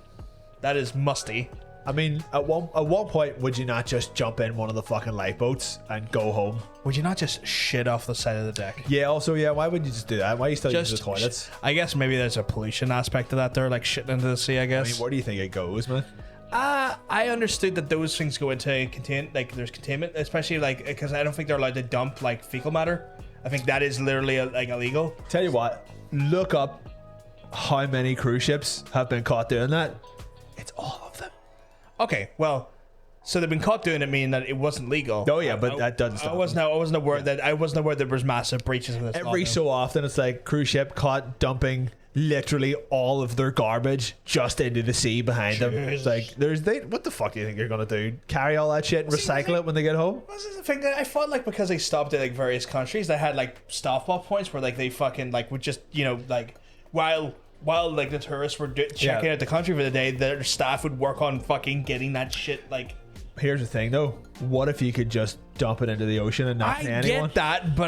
That is musty. I mean, at one point, would you not just jump in one of the fucking lifeboats and go home? Would you not just shit off the side of the deck? Yeah. Also, yeah. Why would you just do that? Why are you still using the toilets? I guess maybe there's a pollution aspect to that. They're like shitting into the sea. I I guess. mean, where do you think it goes, man? I understood that those things go into there's containment, especially like because I don't think they're allowed to dump like fecal matter. I think that is literally like illegal. Tell you what, look up how many cruise ships have been caught doing that. It's all of them. Okay, well, so they've been caught doing it, meaning that it wasn't legal. Oh yeah, but that doesn't stop I wasn't aware that there was massive breaches of this. Every law, so often, it's like cruise ship caught dumping literally all of their garbage just into the sea behind them. It's like what the fuck do you think you're gonna do? Carry all that shit and recycle it when they get home? This is the thing that I thought like because they stopped at like various countries, they had like stop-off points where like they fucking like would just like while like the tourists were checking out the country for the day, their staff would work on fucking getting that shit like. Here's the thing though, what if you could just dump it into the ocean and not pay anyone? I get that, but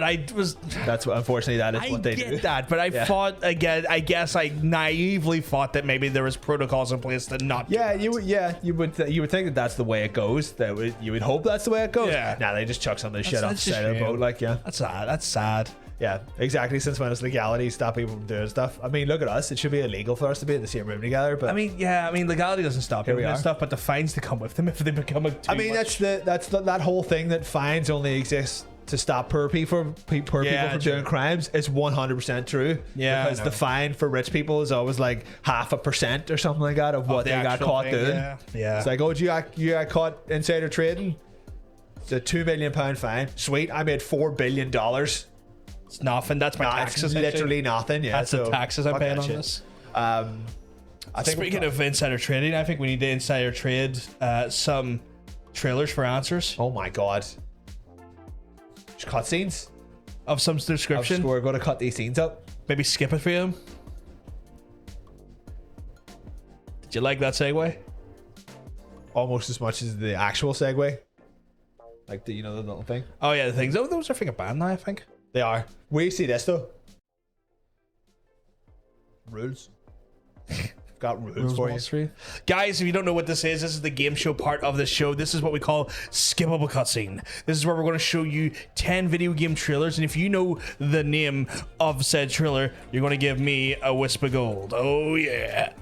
That's what, unfortunately, that is what they do. I get that, but I thought again. I guess I naively thought that maybe there was protocols in place to not. Yeah, you would think that that's the way it goes. You would hope that's the way it goes. Yeah. Nah, they just chuck some of the shit off the that's a side of the shame. boat. Like, yeah, That's sad. That's sad. yeah, exactly. Since when is legality stop people from doing stuff? I mean, look at us. It should be illegal for us to be in the same room together. But I mean, legality doesn't stop Here people we and are. stuff, but the fines that come with them if they become I mean, that whole thing that fines only exist to stop poor people from true. doing crimes is 100% true. Yeah, I because know. the fine for rich people is always like 0.5% or something like that of what the they got actual caught thing, doing. yeah. It's like, oh, you got caught insider trading. It's a £2 million fine. Sweet, I made $4 billion. It's nothing. That's my taxes. It's literally nothing. Yeah, That's the taxes I'm fuck paying that on shit. this. I think Speaking of insider trading, I think we need to insider trade some trailers for answers oh my god, just cutscenes. of some description. We're going to cut these scenes up. Maybe skip it for you. Did you like that segue? Almost as much as the actual segue. Like the the little thing. Oh yeah, the things. Oh, those are freaking banned now, I think. They are. We see this though. Rules. Got rules for you. Guys, if you don't know what this is the game show part of the show. This is what we call skippable cutscene. This is where we're going to show you 10 video game trailers, and if you know the name of said trailer, you're going to give me a wisp of gold. Oh yeah.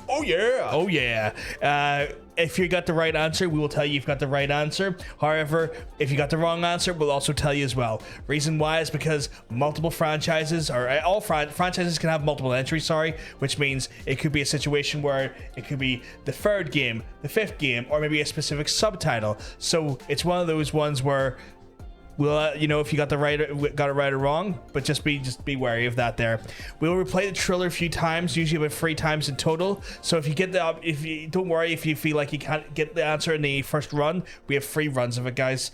Oh yeah. Oh yeah. If you got the right answer, we will tell you you've got the right answer. However, if you got the wrong answer, we'll also tell you as well. Reason why is because multiple franchises, or all franchises can have multiple entries, which means it could be a situation where it could be the third game, the fifth game, or maybe a specific subtitle. So it's one of those ones where we'll if you got it right or wrong, but just be wary of that there. We'll replay the trailer a few times, usually about 3 times in total. So if you don't worry if you feel like you can't get the answer in the first run, we have 3 runs of it, guys.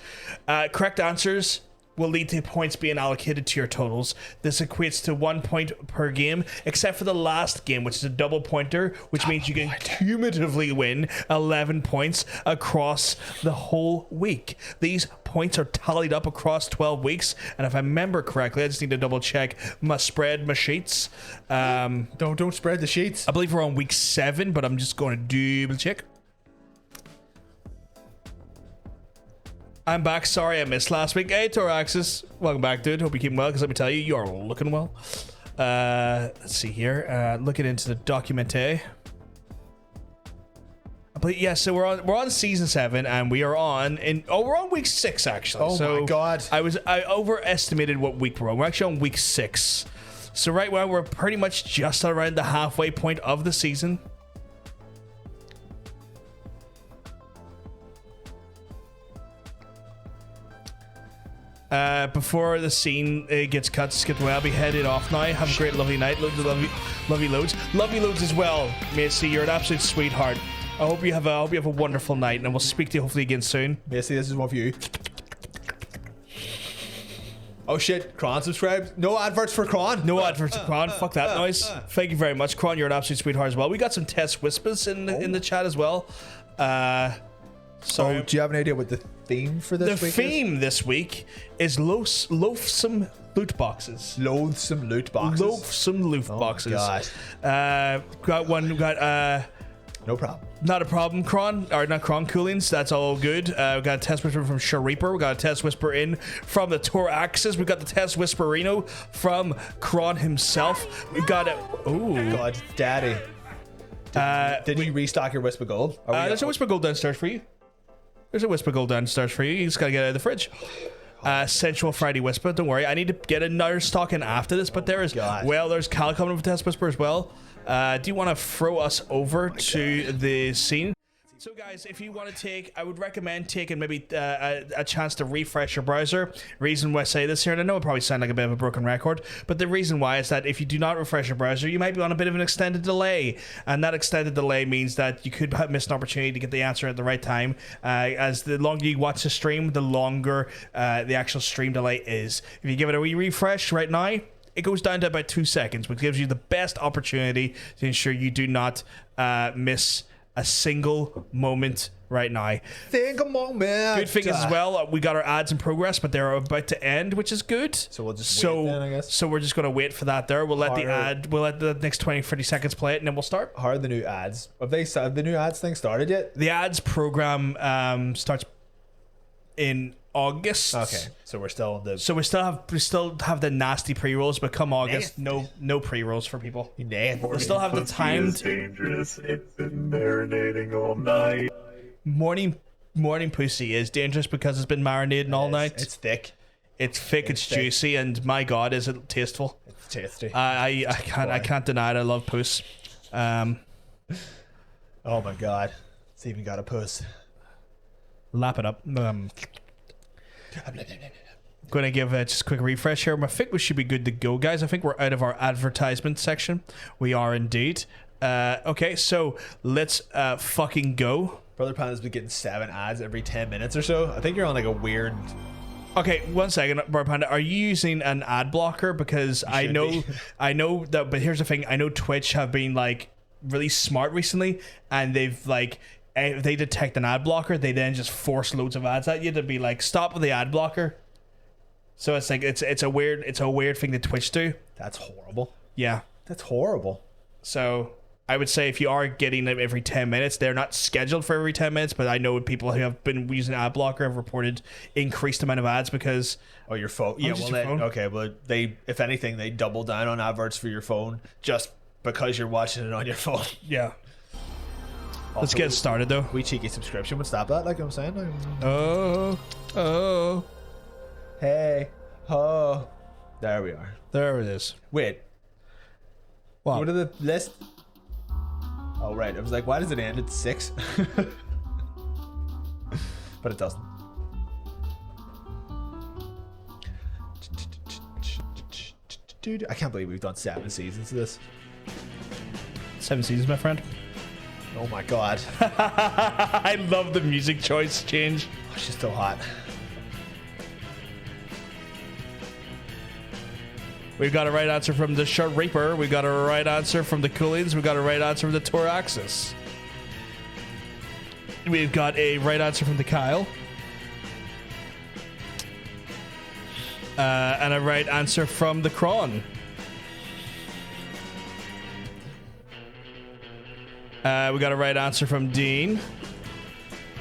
Correct answers will lead to points being allocated to your totals. This equates to 1 point per game, except for the last game, which is a double pointer, which means you can cumulatively win 11 points across the whole week. These points are tallied up across 12 weeks, and if I remember correctly, I just need to double check my sheets. Don't spread the sheets. I believe we're on week 7, but I'm just going to double check. I'm back. Sorry I missed last week. Hey, Toraxis. Welcome back, dude. Hope you're keeping well, because let me tell you, you are looking well. Let's see here. Looking into the documente. Yeah, so we're on season 7, and we are on we're on week 6 actually. Oh my god. I overestimated what week we're on. We're actually on week 6. So right now we're pretty much just around the halfway point of the season. Before the scene gets cut, skipped away, I'll be headed off now. Have a great, lovely night. Loads of lovely loads. Lovely loads as well, Macy. You're an absolute sweetheart. I hope you have a wonderful night, and we'll speak to you hopefully again soon. Macy, this is one for you. Oh shit, Kron subscribed. No adverts for Kron. No adverts for Kron. Fuck that noise. Thank you very much, Kron. You're an absolute sweetheart as well. We got some test whispers in the chat as well. So do you have an idea what the theme for this week is? The theme this week is loathsome loot boxes. Loathsome loot boxes. Loathsome loot boxes. God. Got one. Got no problem. Not a problem, Kron. Or not Kron Coolings. That's all good. We got a test whisper from Shareeper. We got a test whisper in from the Toraxis. We got the test whisperino from Kron himself. We got it. Oh God, Daddy. Did you restock your Whisper Gold? There's a Whisper Gold downstairs for you. There's a Whisper Gold downstairs for you. You just gotta get it out of the fridge. Sensual Friday Whisper. Don't worry, I need to get another stock in after this. But there's Cal coming with Test Whisper as well. Do you want to throw us over to the scene? So guys, if you want to take, I would recommend taking maybe a chance to refresh your browser. Reason why I say this here, and I know it probably sounds like a bit of a broken record, but the reason why is that if you do not refresh your browser, you might be on a bit of an extended delay, and that extended delay means that you could miss an opportunity to get the answer at the right time. As the longer you watch the stream, the longer the actual stream delay is. If you give it a wee refresh right now, it goes down to about 2 seconds, which gives you the best opportunity to ensure you do not miss a single moment right now. Single moment. Good thing is as well, we got our ads in progress, but they're about to end, which is good. So we'll just wait then, I guess. So we're just going to wait for that there. We'll let the next 20-30 seconds play it, and then we'll start. How are the new ads? Have the new ads thing started yet? The ads program starts in August. Okay, so we're still in the. So we still have the nasty pre-rolls, but come August, no pre-rolls for people. We still have the timed. Dangerous. It's been marinating all night. Morning pussy is dangerous because it's been marinating all night. It's thick. It's thick. It's juicy, and my God, is it tasteful? It's tasty. I can't deny it. I love puss. Oh my God, it's even got a puss. Lap it up. Going to give just a quick refresh here. I think we should be good to go, guys. I think we're out of our advertisement section. We are indeed. Okay, so let's fucking go. Brother Panda's been getting 7 ads every 10 minutes or so. I think you're on like a weird. Okay, 1 second, Brother Panda. Are you using an ad blocker? Because I know that. But here's the thing. I know Twitch have been like really smart recently, and they've like. If they detect an ad blocker, they then just force loads of ads at you to be like, stop with the ad blocker. So it's like it's a weird thing that Twitch do. That's horrible. Yeah, that's horrible. So I would say if you are getting them every 10 minutes, they're not scheduled for every 10 minutes, but I know people who have been using ad blocker have reported increased amount of ads because your phone. Yeah, well, okay, but if anything, they double down on adverts for your phone just because you're watching it on your phone. Yeah. Let's get started though. We cheeky subscription would stop that, like I'm saying. Hey. Oh. There we are. There it is. Wait. What? What are the list? Oh right. I was like, why does it end at 6? But it doesn't. Dude, I can't believe we've done 7 seasons of this. 7 seasons, my friend. Oh my God. I love the music choice change. Oh, she's still hot. We got a right answer from the Shareeper. We got a right answer from the Coolings. We got a right answer from the Toraxis. We've got a right answer from the Kyle. And a right answer from the Kron. We got a right answer from Dean.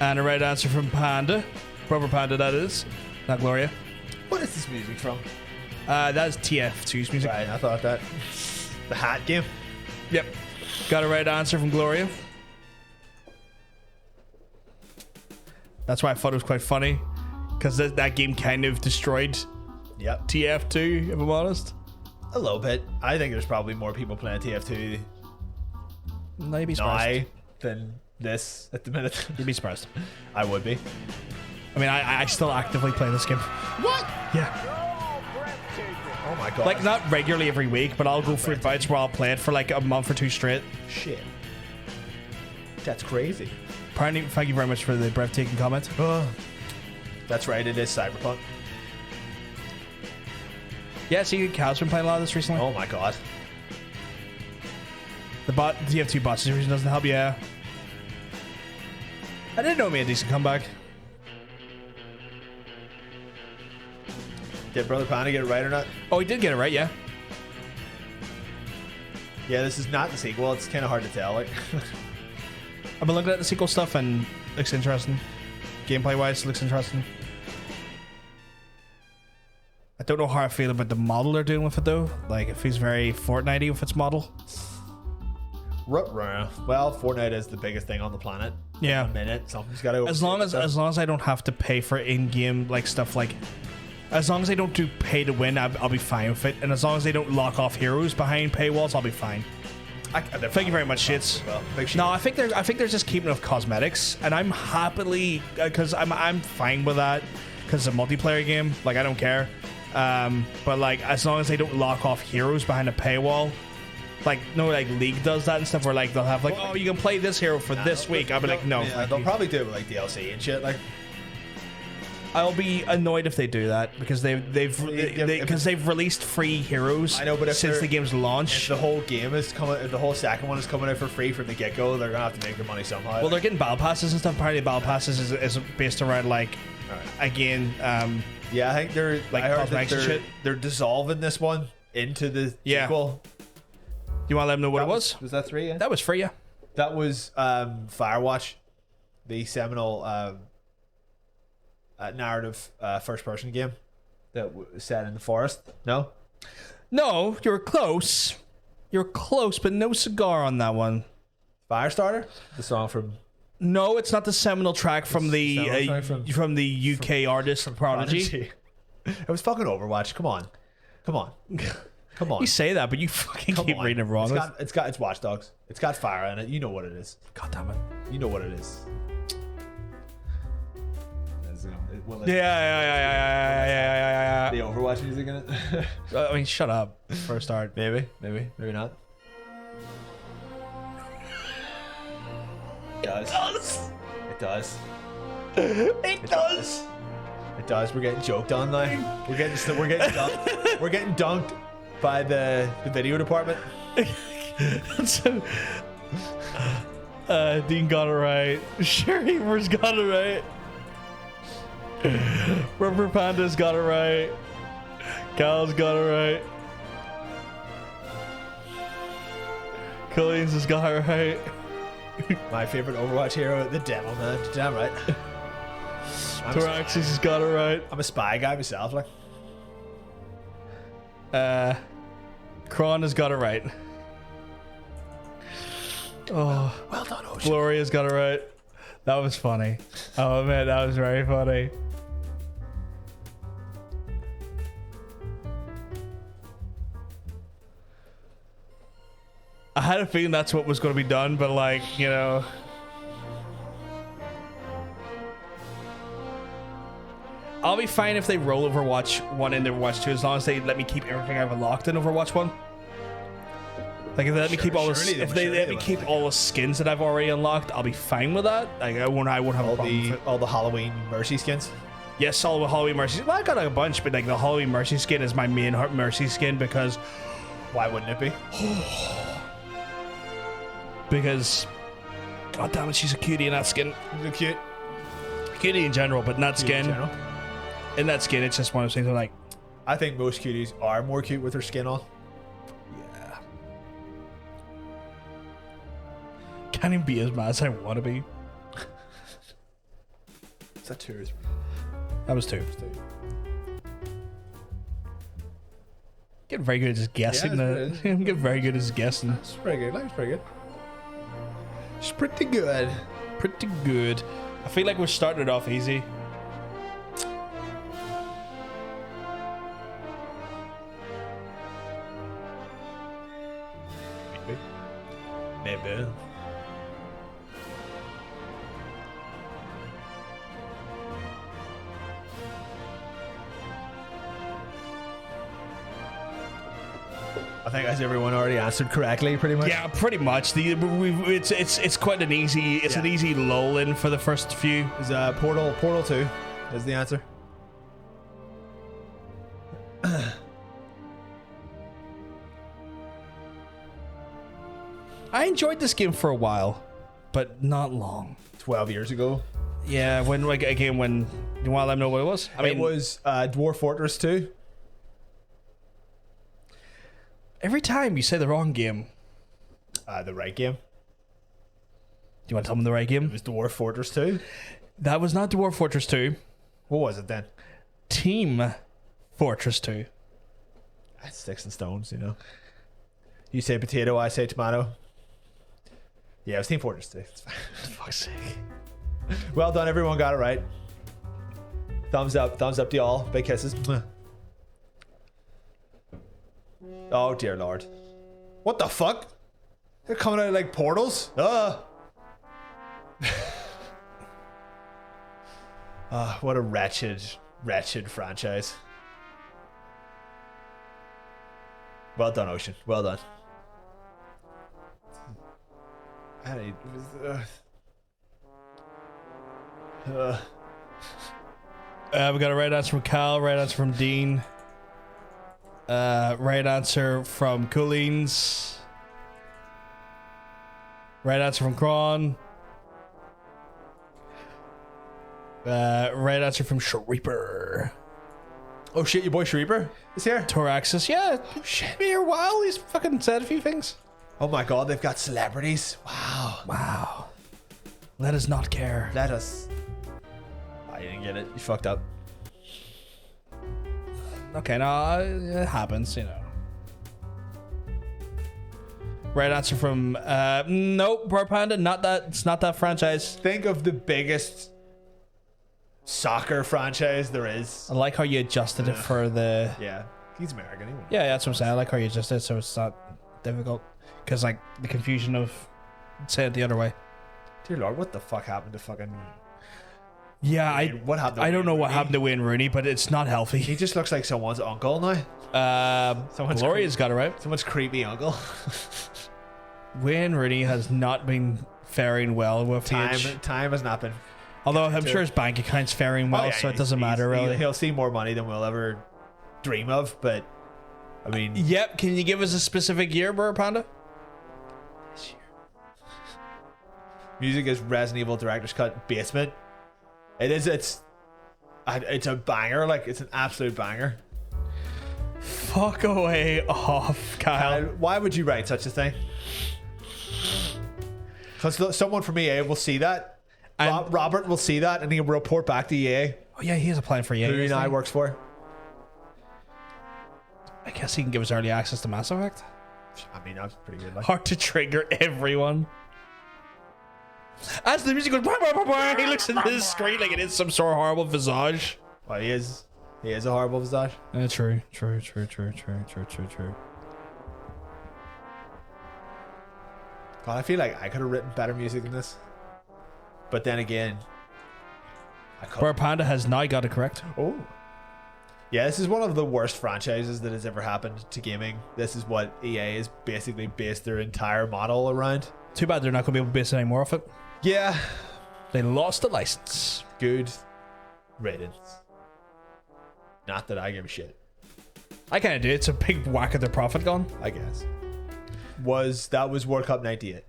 And a right answer from Panda. Rubber Panda, that is. Not Gloria. What is this music from? That is TF2's music. Right, I thought that. The hat game. Yep. Got a right answer from Gloria. That's why I thought it was quite funny. Because that game kind of destroyed Yep. TF2, if I'm honest. A little bit. I think there's probably more people playing TF2 No, you'd be now surprised. than this at the minute. You'd be surprised. I would be. I mean, I still actively play this game. What? Yeah. Oh my god. Like, not regularly every week, but I'll go through bouts where I'll play it for like a month or two straight. Shit. That's crazy. Apparently, thank you very much for the breathtaking comment. That's right, it is Cyberpunk. Yeah, see, Cal's been playing a lot of this recently. Oh my god. The TF2 bot situation doesn't help, yeah. I didn't know it made a decent comeback. Did Brother Panda get it right or not? Oh, he did get it right, yeah. Yeah, this is not the sequel. It's kind of hard to tell. Like, I've been looking at the sequel stuff and it looks interesting. Gameplay-wise, it looks interesting. I don't know how I feel about the model they're doing with it, though. Like, it feels very Fortnite-y with its model. well, Fortnite is the biggest thing on the planet. Yeah. A minute, something's got to. As long as I don't have to pay for in-game like stuff, like as long as I don't do pay to win, I'll be fine with it. And as long as they don't lock off heroes behind paywalls, I'll be fine. Thank you very much, shits. No, I think they're just keeping it with cosmetics, and I'm happily because I'm fine with that because it's a multiplayer game. Like, I don't care. But like, as long as they don't lock off heroes behind a paywall. Like, no, like League does that and stuff where like they'll have like, oh, you can play this hero for this week. I'll be like, no. Yeah, they'll probably do it with like DLC and shit. Like, I'll be annoyed if they do that because they've released free heroes. I know, but since the game's launch, if the whole game is coming, if the whole second one is coming out for free from the get go, they're gonna have to make their money somehow. well, they're getting battle passes and stuff. Apparently, battle passes is based around like, again, yeah, I think they're like I heard that cosmetics and shit. they're dissolving this one into the sequel. You want to let them know what it was? Was that 3? Yeah? That was free, yeah. That was Firewatch, the seminal narrative first-person game that was set in the forest. No? No, you're close. You're close, but no cigar on that one. Firestarter? The song from... No, it's not the seminal track from from the UK artist Prodigy. It was fucking Overwatch. Come on. Come on. Come on. You say that, but you fucking keep reading it wrong. It's Watch Dogs. It's got fire in it. You know what it is. God damn it. You know what it is. Yeah. The Overwatch music in it. I mean, shut up for a start. Maybe not. It does. It does. It does. It does. We're getting joked on now. We're getting dunked. We're getting dunked by the video department. So, Dean got it right. Sherryver's got it right. Rubber Panda's got it right. Cal's got it right. Colleen's has got it right. My favorite Overwatch hero, the devil, man. Damn right. Thoraxis has got it right. I'm a spy guy myself, like. Kron has got it right. Oh, well done, Ocean. Gloria's got it right. That was funny. Oh man, that was very funny. I had a feeling that's what was going to be done, but like, you know. I'll be fine if they roll Overwatch 1 into Overwatch 2 as long as they let me keep everything I've unlocked in Overwatch 1. Like if they let me keep all the skins that I've already unlocked, I'll be fine with that. Like I won't have a problem with it. All the Halloween Mercy skins. Yes, all the Halloween Mercy. Well, I got a bunch, but like the Halloween Mercy skin is my main Mercy skin because why wouldn't it be? Because god damn it, she's a cutie in that skin. She's cute. Cutie in general, but in that skin. In that skin, it's just one of those things where like I think most cuties are more cute with their skin on. Yeah. Can't even be as mad as I want to be. Is that 2 or 3? That was 2. Get very good at just guessing. Yeah, Get very good at just guessing. It's pretty good. That was pretty good. It's pretty good. Pretty good. I feel like we're starting it off easy. Maybe. I think has everyone already answered correctly, pretty much. Yeah, pretty much. It's quite an easy. It's an easy lull in for the first few. Is Portal 2 is the answer. I enjoyed this game for a while, but not long. 12 years ago. Yeah, when like again when you want to let me know what it was? I mean, it was Dwarf Fortress 2. Every time you say the wrong game, The right game. do you want to tell me the right game? It was Dwarf Fortress 2. That was not Dwarf Fortress 2. What was it then? Team Fortress 2. That's sticks and stones, you know. You say potato, I say tomato. Yeah, it was Team Fortress 2. It's fine. For fuck's sake. Well done, everyone got it right. Thumbs up to y'all. Big kisses. Oh dear lord. What the fuck? They're coming out like portals? What a wretched franchise. Well done, Ocean. Well done. We got a right answer from Cal, right answer from Dean, right answer from Colleen's, right answer from Kron, right answer from Shreeper. Oh shit, your boy Shreeper is here? Toraxis, yeah. Oh shit. Been here a while, he's fucking said a few things. Oh my god, they've got celebrities. Wow. Let us not care. Let us. I didn't get it. You fucked up. Okay, no, it happens, you know. Right answer from nope, Bar Panda, not that. It's not that franchise. Think of the biggest soccer franchise there is. I like how you adjusted it for the. Yeah, he's American. He won't. Yeah, that's what I'm saying. I like how you adjusted it so it's not difficult. Because like the confusion of say it the other way. Dear Lord, what the fuck happened to fucking? Yeah, What happened? To I don't Wayne know what Rooney? happened to Wayne Rooney, but it's not healthy. He just looks like someone's uncle now. Someone's Gloria's got it right. Someone's creepy uncle. Wayne Rooney has not been faring well with age. Time has not been. Although I'm sure his bank account's faring well, Oh, yeah, so it doesn't matter really. He'll see more money than we'll ever dream of, but I mean, Yep. Can you give us a specific year, Burr Panda? music is Resident Evil Director's Cut Basement. It's a banger. Like it's an absolute banger. Fuck away off, Kyle. Why would you write such a thing? Because someone from EA will see that. And- Robert will see that and he'll report back to EA, Oh yeah, he is applying for EA. who isn't now he? works for. I guess he can give us early access to Mass Effect. I mean, that's pretty good. Like. Hard to trigger everyone. As the music goes, bah, bah, bah, bah, he looks at the screen like it is some sort of horrible visage. Well, he is a horrible visage. True. God, I feel like I could have written better music than this. But then again, I Burr couldn't. Panda has now got it correct. Oh. Yeah, this is one of the worst franchises that has ever happened to gaming. This is what EA has basically based their entire model around. Too bad they're not going to be able to base any more of it. Yeah. They lost the license. Good riddance. Not that I give a shit, I kind of do. It's a big whack at their profit gone. I guess. That was World Cup 98.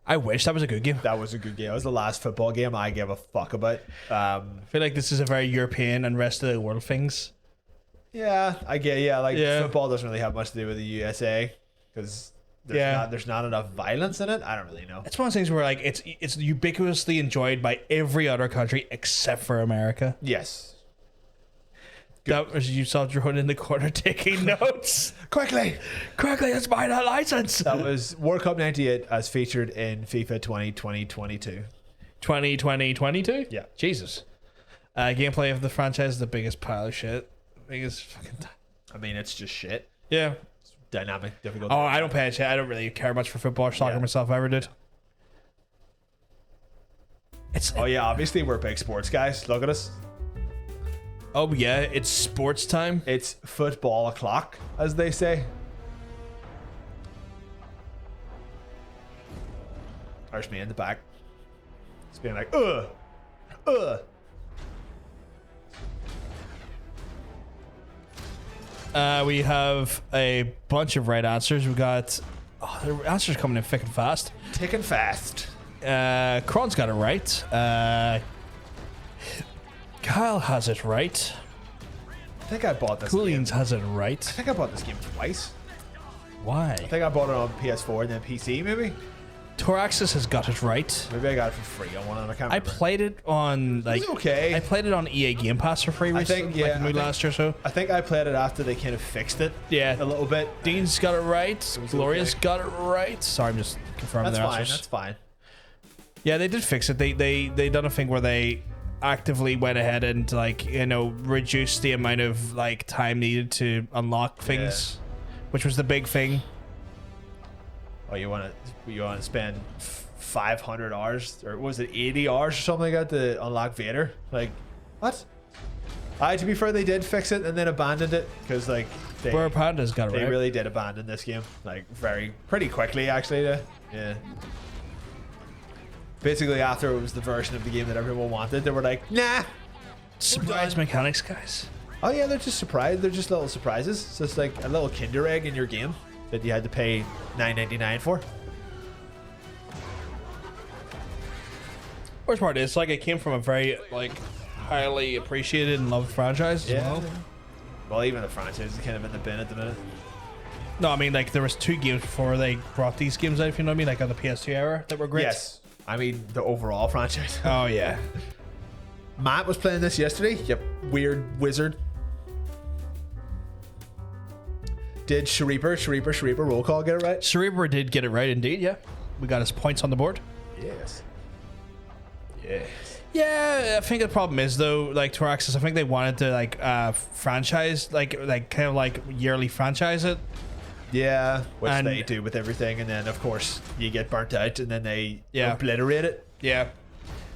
I wish that was a good game. That was a good game. It was the last football game I gave a fuck about. I feel like this is a very European and rest of the world things. Yeah, I get. Yeah, like Yeah. football doesn't really have much to do with the USA because there's not enough violence in it. I don't really know. It's one of those things where like it's ubiquitously enjoyed by every other country except for America. Yes, That was you saw Drone in the corner taking notes. Quickly. Let's buy that license. That was World Cup 98 as featured in FIFA 2022. 2022? Yeah. Jesus. Gameplay of the franchise is the biggest pile of shit. Biggest fucking. I mean, it's just shit. Yeah. Dynamic, difficult. Oh, I don't pay attention. I don't really care much for football or soccer myself. I ever did. Oh yeah, obviously we're big sports guys. Look at us. Oh yeah, it's sports time. It's football o'clock, as they say. There's me in the back. It's being like, ugh. We have a bunch of right answers. We got the answers coming in thick and fast. Ticking fast. Kron's got it right. Kyle has it right. I think I bought this Coolians game. has it right. I think I bought this game twice. Why? I think I bought it on PS4 and then PC, maybe. Toraxis has got it right. Maybe I got it for free on one of them. I can't I remember. played it on like. It was okay. I played it on EA Game Pass for free recently, last year or so. I think I played it after they kind of fixed it. Yeah. A little bit. Dean's got it right. Glorious got it right. Sorry, I'm just confirming That's their fine. answers. That's fine. Yeah, they did fix it. They done a thing where they actively went ahead and reduced the amount of like time needed to unlock things, which was the big thing. Oh, you want to spend 500 hours, or was it 80 hours or something like that to unlock Vader? Like, what? To be fair, they did fix it and then abandoned it because like Where Panda's got it they right. really did abandon this game like pretty quickly actually. Yeah. Basically, after it was the version of the game that everyone wanted, they were like, nah. Surprise mechanics, guys. Oh yeah, they're just surprised. They're just little surprises. It's just like a little Kinder egg in your game that you had to pay $9.99 for. Worst part is like it came from a very like highly appreciated and loved franchise as well. Well, even the franchise is kind of in the bin at the minute. No, I mean like there was 2 games before they brought these games out, if you know what I mean, like on the PS2 era that were great. Yes. I mean, the overall franchise. Oh, yeah. Matt was playing this yesterday. Yep. Weird wizard. Did Shreeper roll call get it right? Shreeper did get it right indeed, yeah. We got his points on the board. Yes. Yeah, I think the problem is though, like Toraxis, I think they wanted to like franchise, like kind of like yearly franchise it. Yeah, which they do with everything, and then of course you get burnt out, and then they obliterate it. Yeah,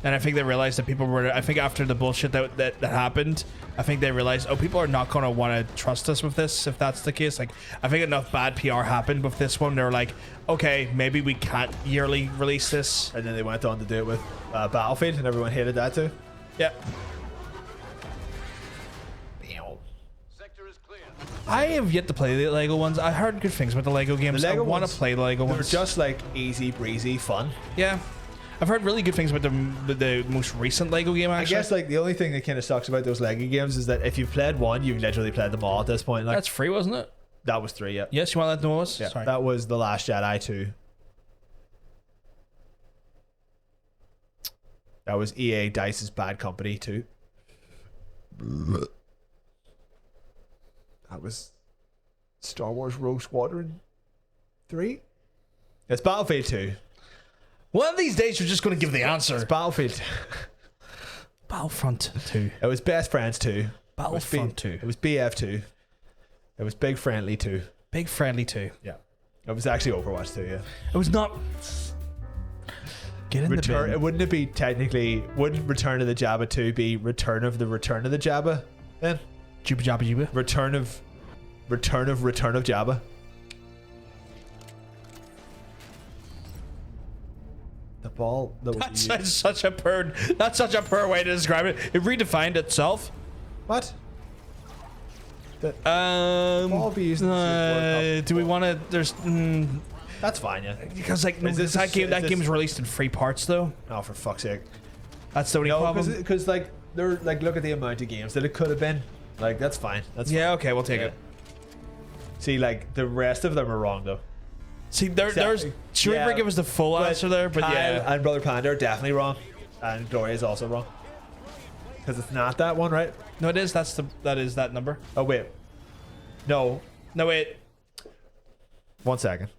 and I think they realized that people were. I think after the bullshit that happened, I think they realized, people are not going to want to trust us with this if that's the case. Like, I think enough bad PR happened with this one. They're like, okay, maybe we can't yearly release this, and then they went on to do it with Battlefield, and everyone hated that too. Yeah. I have yet to play the Lego ones. I heard good things about the Lego games. I want to play the Lego ones. They're just like easy breezy fun. Yeah. I've heard really good things about the most recent Lego game, actually. I guess like the only thing that kind of sucks about those Lego games is that if you've played one, you've literally played them all at this point. Like, that's free, wasn't it? That was 3, yeah. Yes, you want to let them know what it was? Yeah, Sorry. that was The Last Jedi 2. That was EA Dice's Bad Company 2. That was Star Wars Rogue Squadron 3. It's Battlefield 2. One of these days, you're just going to give the answer. It's Battlefield. Battlefront 2. It was Best Friends 2. Battlefront 2. It was BF 2. It was Big Friendly 2. Big Friendly 2. Yeah. It was actually Overwatch 2, yeah. It was not... Get in the bin. Wouldn't it be technically... Wouldn't Return of the Jabba 2 be Return of the Jabba then? Jubba Jabba Jubba. Return of Jabba. The ball that was That's such a poor way to describe it. It redefined itself. What? Ball be used do we want to? There's. That's fine, yeah. Because like that game is released in 3 parts though. Oh, for fuck's sake! That's the only problem. Because like they're like, look at the amount of games that it could have been. Like, that's fine. That's fine. Okay, we'll take it. See, like the rest of them are wrong though. See, there's should we give us the full answer there? But Kyle and Brother Panda are definitely wrong, and Gloria is also wrong. Because it's not that one, right? No, it is. That is that number. Oh, wait. No. No, wait. 1 second.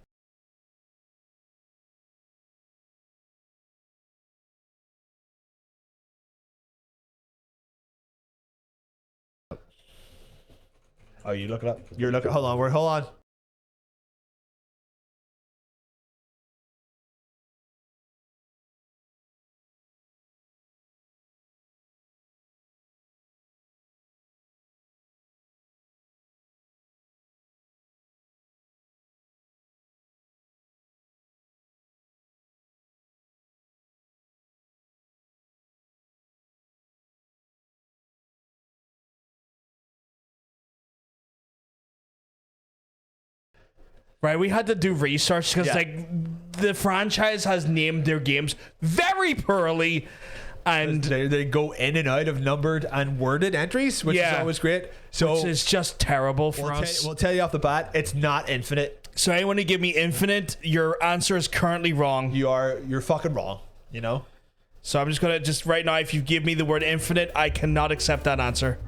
Oh, you look it up. You're looking. Hold on. Hold on. Right, we had to do research because Yeah. like the franchise has named their games very poorly, and They go in and out of numbered and worded entries, which is Yeah. always great. So which is just terrible for us. we'll tell you off the bat, it's not infinite. So anyone who give me infinite, your answer is currently wrong. You're fucking wrong. You know. So I'm just gonna right now, if you give me the word infinite, I cannot accept that answer.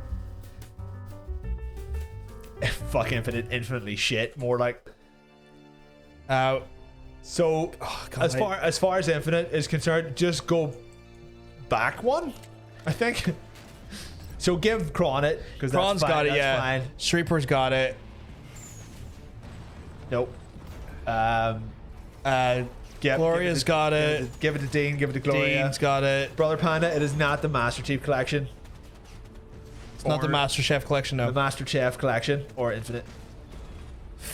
Fuck infinite, infinitely shit. More like. So God, as far as infinite is concerned, just go back one, I think. So give Kron it because Kron's got it. That's Yeah, fine. Streeper's got it. Nope. Gloria's got it. Give it to Dean. Give it to Gloria. Dean's got it. Brother Panda. It is not the Master Chief Collection. It's not the Or Master Chef collection, no. The Master Chef Collection or Infinite.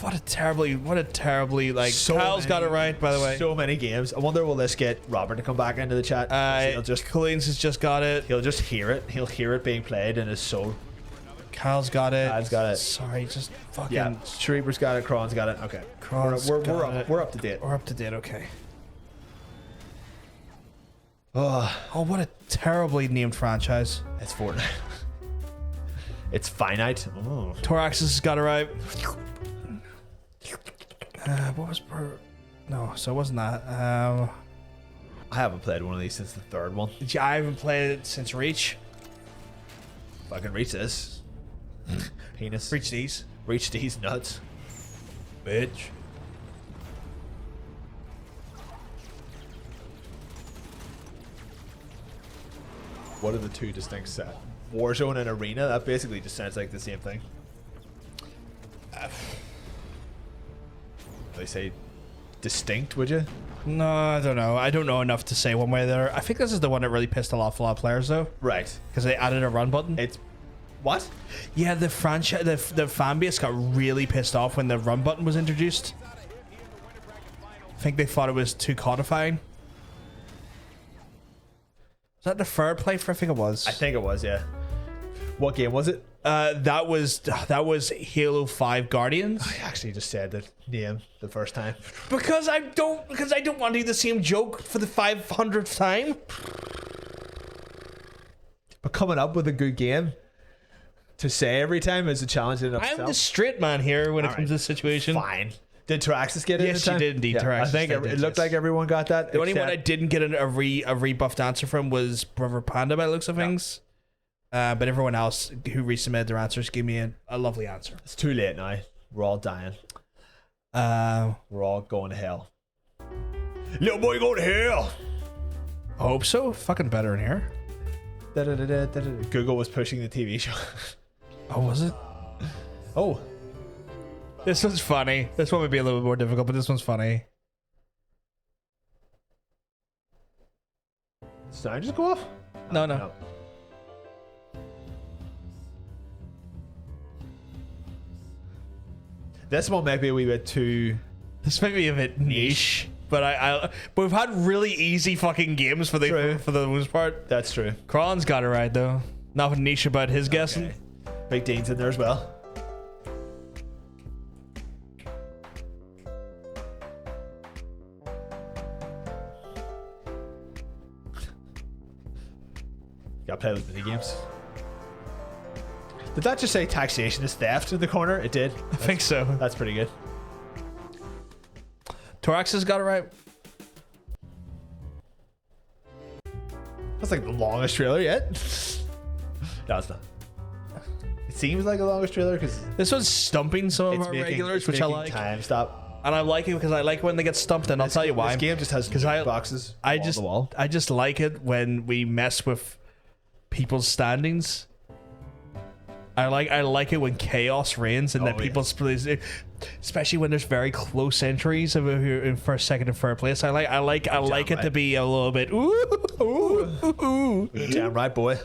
What a terribly like. Kyle's got it right, by the way. So many games. I wonder will this get Robert to come back into the chat? Colleen's has just got it. He'll just hear it. He'll hear it being played in his soul. Kyle's got it. Kyle's got it. Sorry, just fucking. Yeah. Shreeper's got it. Kron's got it. Okay. Kron's We're got up. it. We're up to date. We're up to date. Okay. Oh, what a terribly named franchise. it's Fortnite. It's finite. Oh. Toraxis has got it right. What was No, so it wasn't that. I haven't played one of these since the third one. I haven't played it since Reach. If I can reach this. Penis. Reach these. Reach these nuts. Bitch. What are the two distinct sets? Warzone and Arena? That basically just sounds like the same thing. They say distinct, would you? No, I don't know. I don't know enough to say one way or the other. I think this is the one that really pissed off a lot of players, though. Right. Because they added a run button. It's... What? Yeah, the franchise, the fan base got really pissed off when the run button was introduced. I think they thought it was too codifying. Was that the third playthrough? I think it was. I think it was, yeah. What game was it? That was Halo 5 Guardians. I actually just said the name the first time. Because I don't want to do the same joke for the 500th time. But coming up with a good game to say every time is a challenge in itself. I'm the straight man here when it comes to this situation. Fine. Did Taraxis get it? Yes, she did indeed. Yeah, Taraxis I think it looked like everyone got that. The only one I didn't get a rebuffed answer from was Brother Panda by the looks of things. But everyone else who resubmitted their answers gave me a lovely answer. It's too late now. We're all dying. We're all going to hell. Little boy going to hell. I hope so. Fucking better in here. Google was pushing the TV show. Oh, was it? Oh. This one's funny. This one would be a little bit more difficult, but this one's funny. Did I just go off? No. This one might be a wee bit too... This might be a bit niche, but but we've had really easy fucking games for the most part. That's true. Cron's got it right though. Nothing niche about his guessing. Big Dean's in there as well. Gotta play those mini games. Did that just say taxation is theft in the corner? It did. I think so. That's pretty good. Torax has got it right. That's like the longest trailer yet. No, it's not. It seems like a longest trailer because This one's stumping some of our regulars, which I like. Time stop. And I like it because I like when they get stumped, and I'll tell you why. This game just has boxes. I on just the wall. I just like it when we mess with people's standings. I like it when chaos reigns and that people's plays, especially when there's very close entries of who are in first, second, and third place. I like it to be a little bit ooh. Damn right, boy.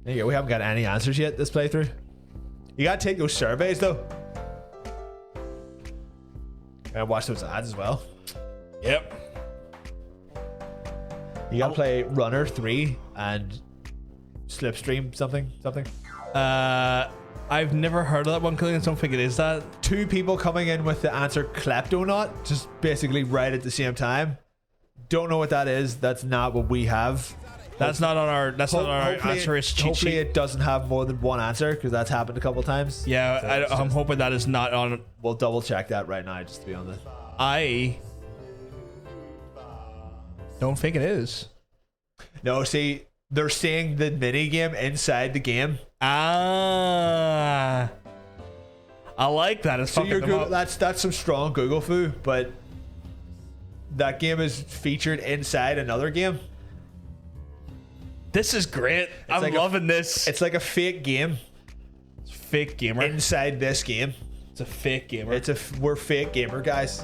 There you go. We haven't got any answers yet this playthrough. You gotta take those surveys though. And watch those ads as well. Yep. You gotta play Runner 3 and Slipstream something. I've never heard of that one. I don't think it is that. 2 people coming in with the answer Kleptonaut, just basically right at the same time. Don't know what that is. That's not what we have. That's not on our. That's not on our answer cheat hopefully sheet. it doesn't have more than one answer because that's happened a couple times. Yeah, I'm hoping that is not on. We'll double check that right now just to be on the. I don't think it is. No, see, they're saying the mini game inside the game. Ah, I like that. It's So fucking your them Google, up. that's some strong Google foo, but that game is featured inside another game. This is great. I'm like loving this. It's like a fake game It's fake gamer. inside this game. It's a fake gamer. We're fake gamer guys.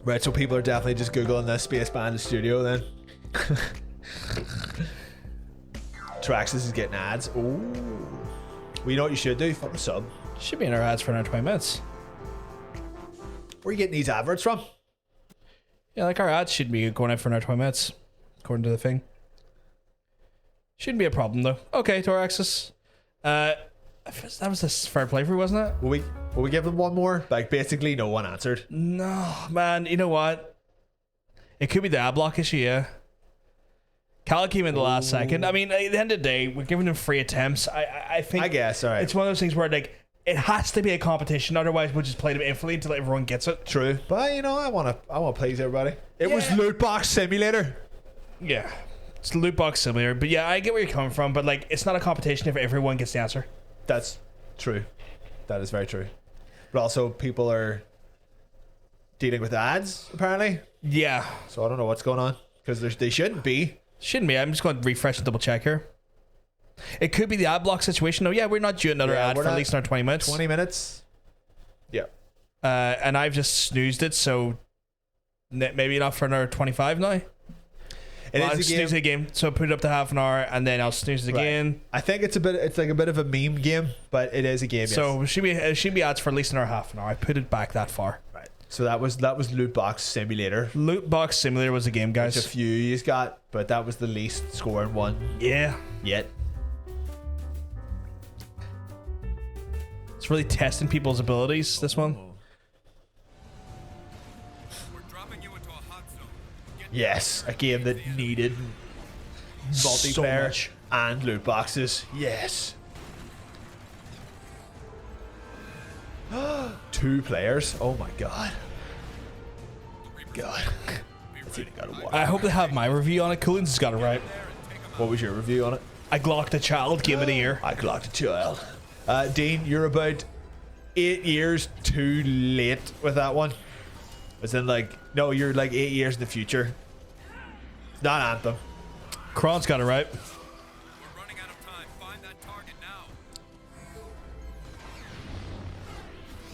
Right, so people are definitely just googling this Space Band Studio then. Traxxas is getting ads. Ooh. Well, you know what you should do? Fucking sub. Should be in our ads for another 20 minutes. Where are you getting these adverts from? Yeah, like our ads should be going out for another 20 minutes, according to the thing. Shouldn't be a problem though. Okay, to our access. That was this fair playthrough, wasn't it? Will we give them one more? Like basically no one answered. No, man. You know what? It could be the ad block issue. Yeah. Cal came in the last second. I mean, at the end of the day, we're giving them free attempts. I think. I guess. All right. It's one of those things where like it has to be a competition. Otherwise, we'll just play them infinitely until everyone gets it. True, but you know, I want to please everybody. It was Loot Box Simulator. Yeah, it's loot box simulator. But yeah, I get where you're coming from. But like, it's not a competition if everyone gets the answer. That's true. That is very true. But also, people are dealing with ads apparently. Yeah. So I don't know what's going on because they shouldn't be. Shouldn't be. I'm just going to refresh and double check here. It could be the ad block situation. No, yeah, we're not doing another ad for at least another 20 minutes. 20 minutes. Yeah. And I've just snoozed it, so maybe not for another 25 now. I'll snooze it again, so put it up to half an hour, and then I'll snooze it again. I think it's like a bit of a meme game, but it is a game. So it should be ads for at least another half an hour. I put it back that far. Right. So that was Loot Box Simulator. Loot Box Simulator was the game, guys. Which a few you've got, but that was the least scoring one. Yeah. Yet. It's really testing people's abilities, this one. Yes, a game that needed multiplayer and loot boxes. Yes. 2 players. Oh my god. God. I hope they have my review on it. Coolins has got it right. What was your review on it? I glocked a child, game of the year. I glocked a child. Dean, you're about 8 years too late with that one. As in, like, no, you're like 8 years in the future. It's not Anthem. Kron's got it right. We're running out of time. Find that target now.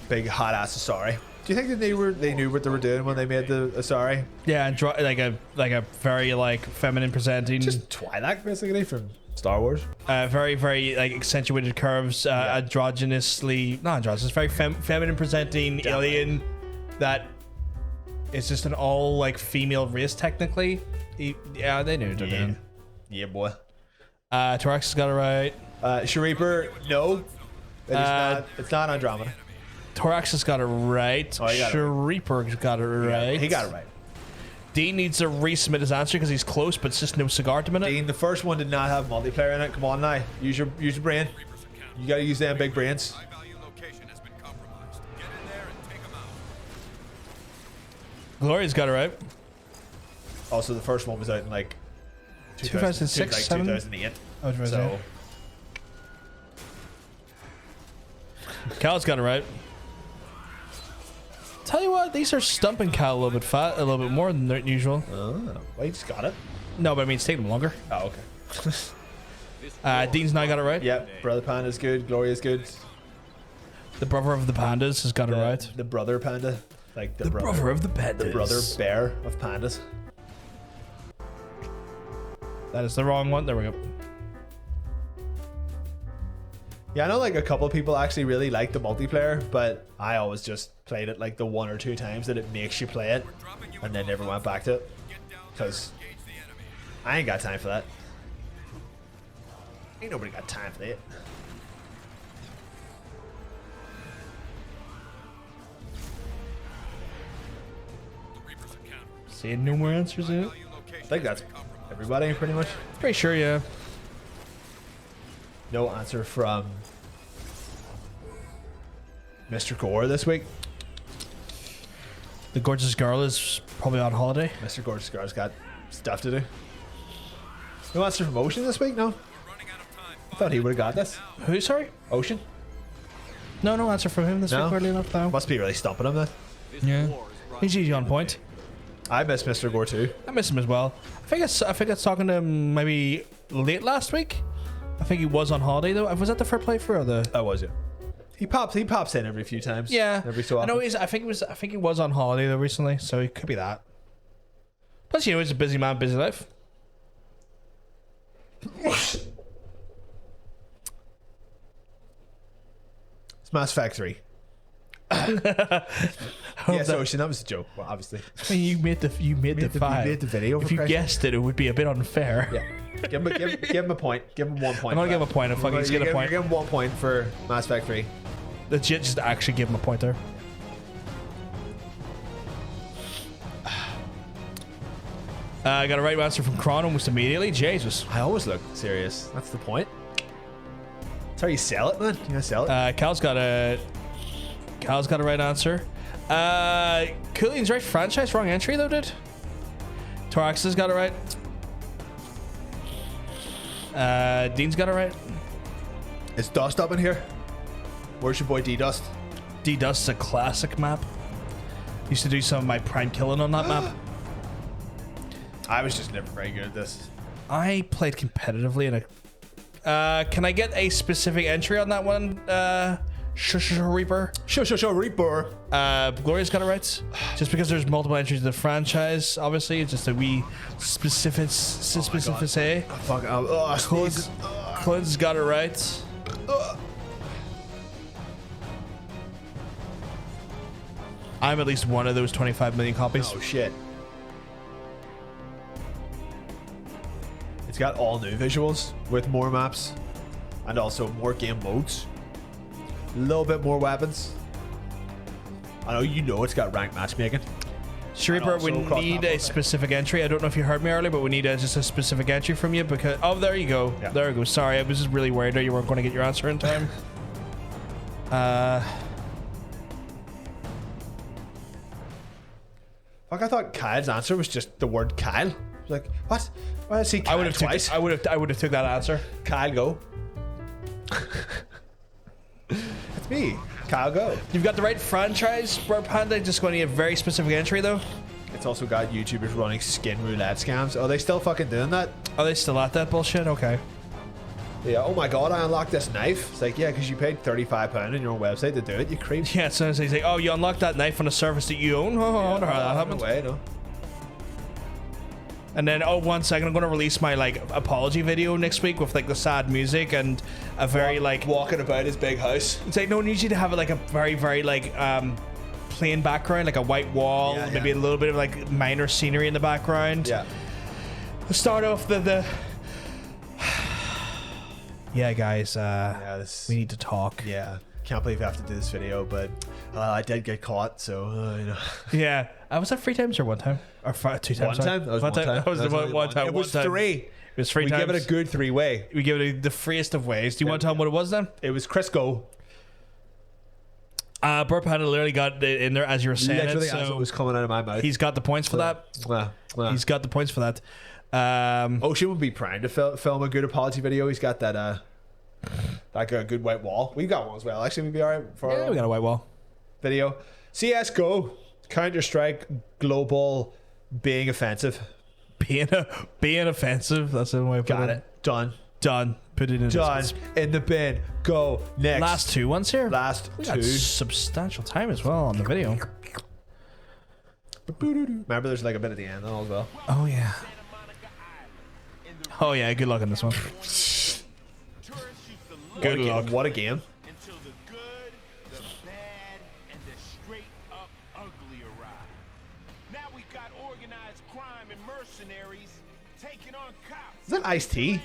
Big hot ass Asari. Do you think that they knew what they were doing when they made the Asari? Yeah, and like a very like feminine presenting. Just Twi'lek basically from Star Wars. Very very like accentuated curves, androgynously not androgynous, very feminine presenting alien that is just an all like female race technically. Yeah, they knew what they're doing. Yeah, boy. Torax has got it right. Shariper, no. It's not Andromeda. Torax has got it right. Oh, Shariper's got it right. He got it right. Dean needs to resubmit his answer because he's close, but it's just no cigar at the minute. Dean, the first one did not have multiplayer in it. Come on now. Use your brain. You gotta use them big brains. Gloria's got it right. Also, the first one was out in like 2006, like 7? 2008. I was So Cal's got it right. Tell you what, these are stumping Cal a little bit more than usual. well, you just got it. No, but I mean, it's taking them longer. Oh, okay. Dean's now got it right. Yeah, Brother Panda's good. Gloria's good. The brother of the pandas has got it right. The brother panda, like The brother of the pandas. the brother bear of pandas. That is the wrong one. There we go. Yeah, I know like a couple of people actually really like the multiplayer, but I always just played it like the 1 or 2 times that it makes you play it, and then never went back to it because I ain't got time for that. Ain't nobody got time for that. Seeing no more answers in it? I think that's everybody pretty much. Pretty sure, yeah. No answer from Mr. Gore this week. The gorgeous girl is probably on holiday. Mr. Gorgeous Girl's got stuff to do. No answer from Ocean this week, no? I thought he would have got this. Who, sorry? Ocean? No answer from him this No? week, weirdly enough, though. Must be really stumping him then. Yeah. He's usually on point. I miss Mr. Gore too. I miss him as well. I think it's talking to him maybe late last week. I think he was on holiday though. Was that the first playthrough or the? I was, yeah. He pops in every few times. Yeah. Every so I often. know I think he was on holiday though recently, so it could be that. Plus, you know, he's a busy man, busy life. It's Mass Effect 3. Yes, Ocean, that was a joke. Well, obviously. I mean, you made the five. You made the video. If you guessed it, it would be a bit unfair. Yeah. Give him a point. Give him 1 point. I'm gonna give him a point. I'm fucking get a point. Give him 1 point for Mass Effect 3. Legit, just actually give him a point there. I got a right answer from Kron almost immediately. Jesus. I always look serious. That's the point. That's how you sell it, man. You gotta sell it. Cal's got a right answer. Coolian's right franchise, wrong entry though, dude. Torax has got it right. Dean's got it right. Is Dust up in here? Where's your boy D-Dust? D-Dust is a classic map. Used to do some of my prime killing on that map. I was just never very good at this. I played competitively in a... can I get a specific entry on that one, Reaper? Sure, Reaper. Gloria's got it right. Just because there's multiple entries to the franchise, obviously, it's just a wee specific say. Fuck, Clint's got it right. I'm at least one of those 25 million copies. Oh shit. It's got all new visuals with more maps and also more game modes. A little bit more weapons. I know you know it's got ranked matchmaking. Shreeper, we need a specific entry. I don't know if you heard me earlier, but we need just a specific entry from you because... Oh, there you go. Yeah. There you go. Sorry, I was just really worried that you weren't going to get your answer in time. Fuck, I thought Kyle's answer was just the word Kyle. I was like, what? Why did I see Kyle twice? I would have took that answer. Kyle, go. It's me. Kyle, go. You've got the right franchise, Bro Panda. Just going to need a very specific entry, though. It's also got YouTubers running skin roulette scams. Are they still fucking doing that? Are they still at that bullshit? Okay. Yeah, oh my god, I unlocked this knife. It's like, yeah, because you paid £35 on your own website to do it, you creep. Yeah, so he's like, oh, you unlocked that knife on a service that you own? Oh, I wonder how that happened. No way, no. And then, oh, 1 second, I'm going to release my, like, apology video next week with, like, the sad music and a very, like... Walking about his big house. It's like, no, I need you to have, like, a very, very, like, plain background, like a white wall, maybe a little bit of, like, minor scenery in the background. Yeah. Start off the... Yeah, guys, we need to talk. Yeah. Can't believe I have to do this video, but I did get caught, so, you know. Yeah. Was that 3 times or 1 time? Or 2 times? One time? That was one time. That was the one time. It was 3. It was 3 we times. give it a good 3-way. We give it the freest of ways. Do you want to tell them what it was then? It was Crisco. Burp Panda literally got it in there as you were saying Literally it, as it so was coming out of my mouth. he's got the points for that. He's got the points for that. Ocean would be primed to film a good apology video. He's got that like a good white wall. We've got one as well. Actually, we'd be alright for Yeah, we got a white wall. video. CS:GO, Counter-Strike, global, being offensive. Being offensive. That's the way I put Got it. Done. Done. Put it in. Done. In the bin. Go. Next. Last two ones here. Last we two. got substantial time as well on the video. Remember, there's like a bit at the end as well. Oh yeah. Oh yeah. Good luck on this one. Good luck. What a game. Until the good, the bad, and the straight up ugly arrive. Now we got organized crime and mercenaries taking on cops. Is that Ice-T?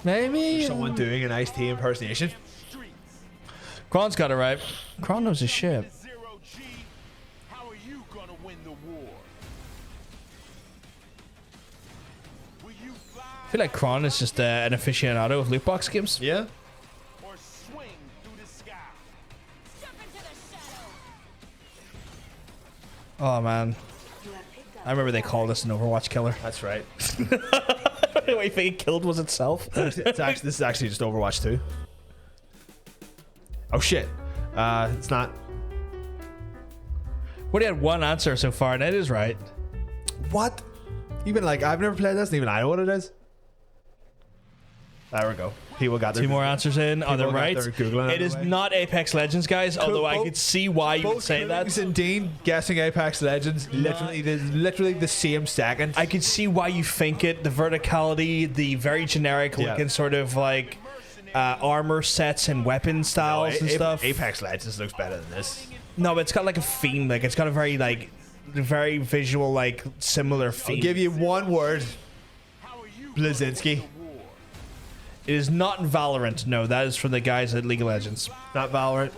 Maybe Someone doing an Ice-T impersonation? Kron's got it right. Kron knows his shit. Zero G, how are you gonna win the war? Will you fly I feel like Kron is just an aficionado of loot box games. Yeah. or swing through the sky? Oh man, I remember they called this an Overwatch killer. That's right. The way he killed was itself. This is actually just Overwatch 2. Oh shit. It's not. What, he had one answer so far, and it is right. What? Even like, I've never played this, and even I know what it is. There we go. People got their Two more answers in. Oh, they're got right. their Googling It is away. not Apex Legends, guys. Although I could see why you would say that. Both and Dean guessing Apex Legends, literally the same second. I could see why you think it. The verticality, the very generic looking sort of like armor sets and weapon styles and stuff. Apex Legends looks better than this. No, but it's got like a theme. Like it's got a very like very visual, like similar theme. I'll give you one word. Blazinski. It is not in Valorant. No, that is from the guys at League of Legends. Not Valorant.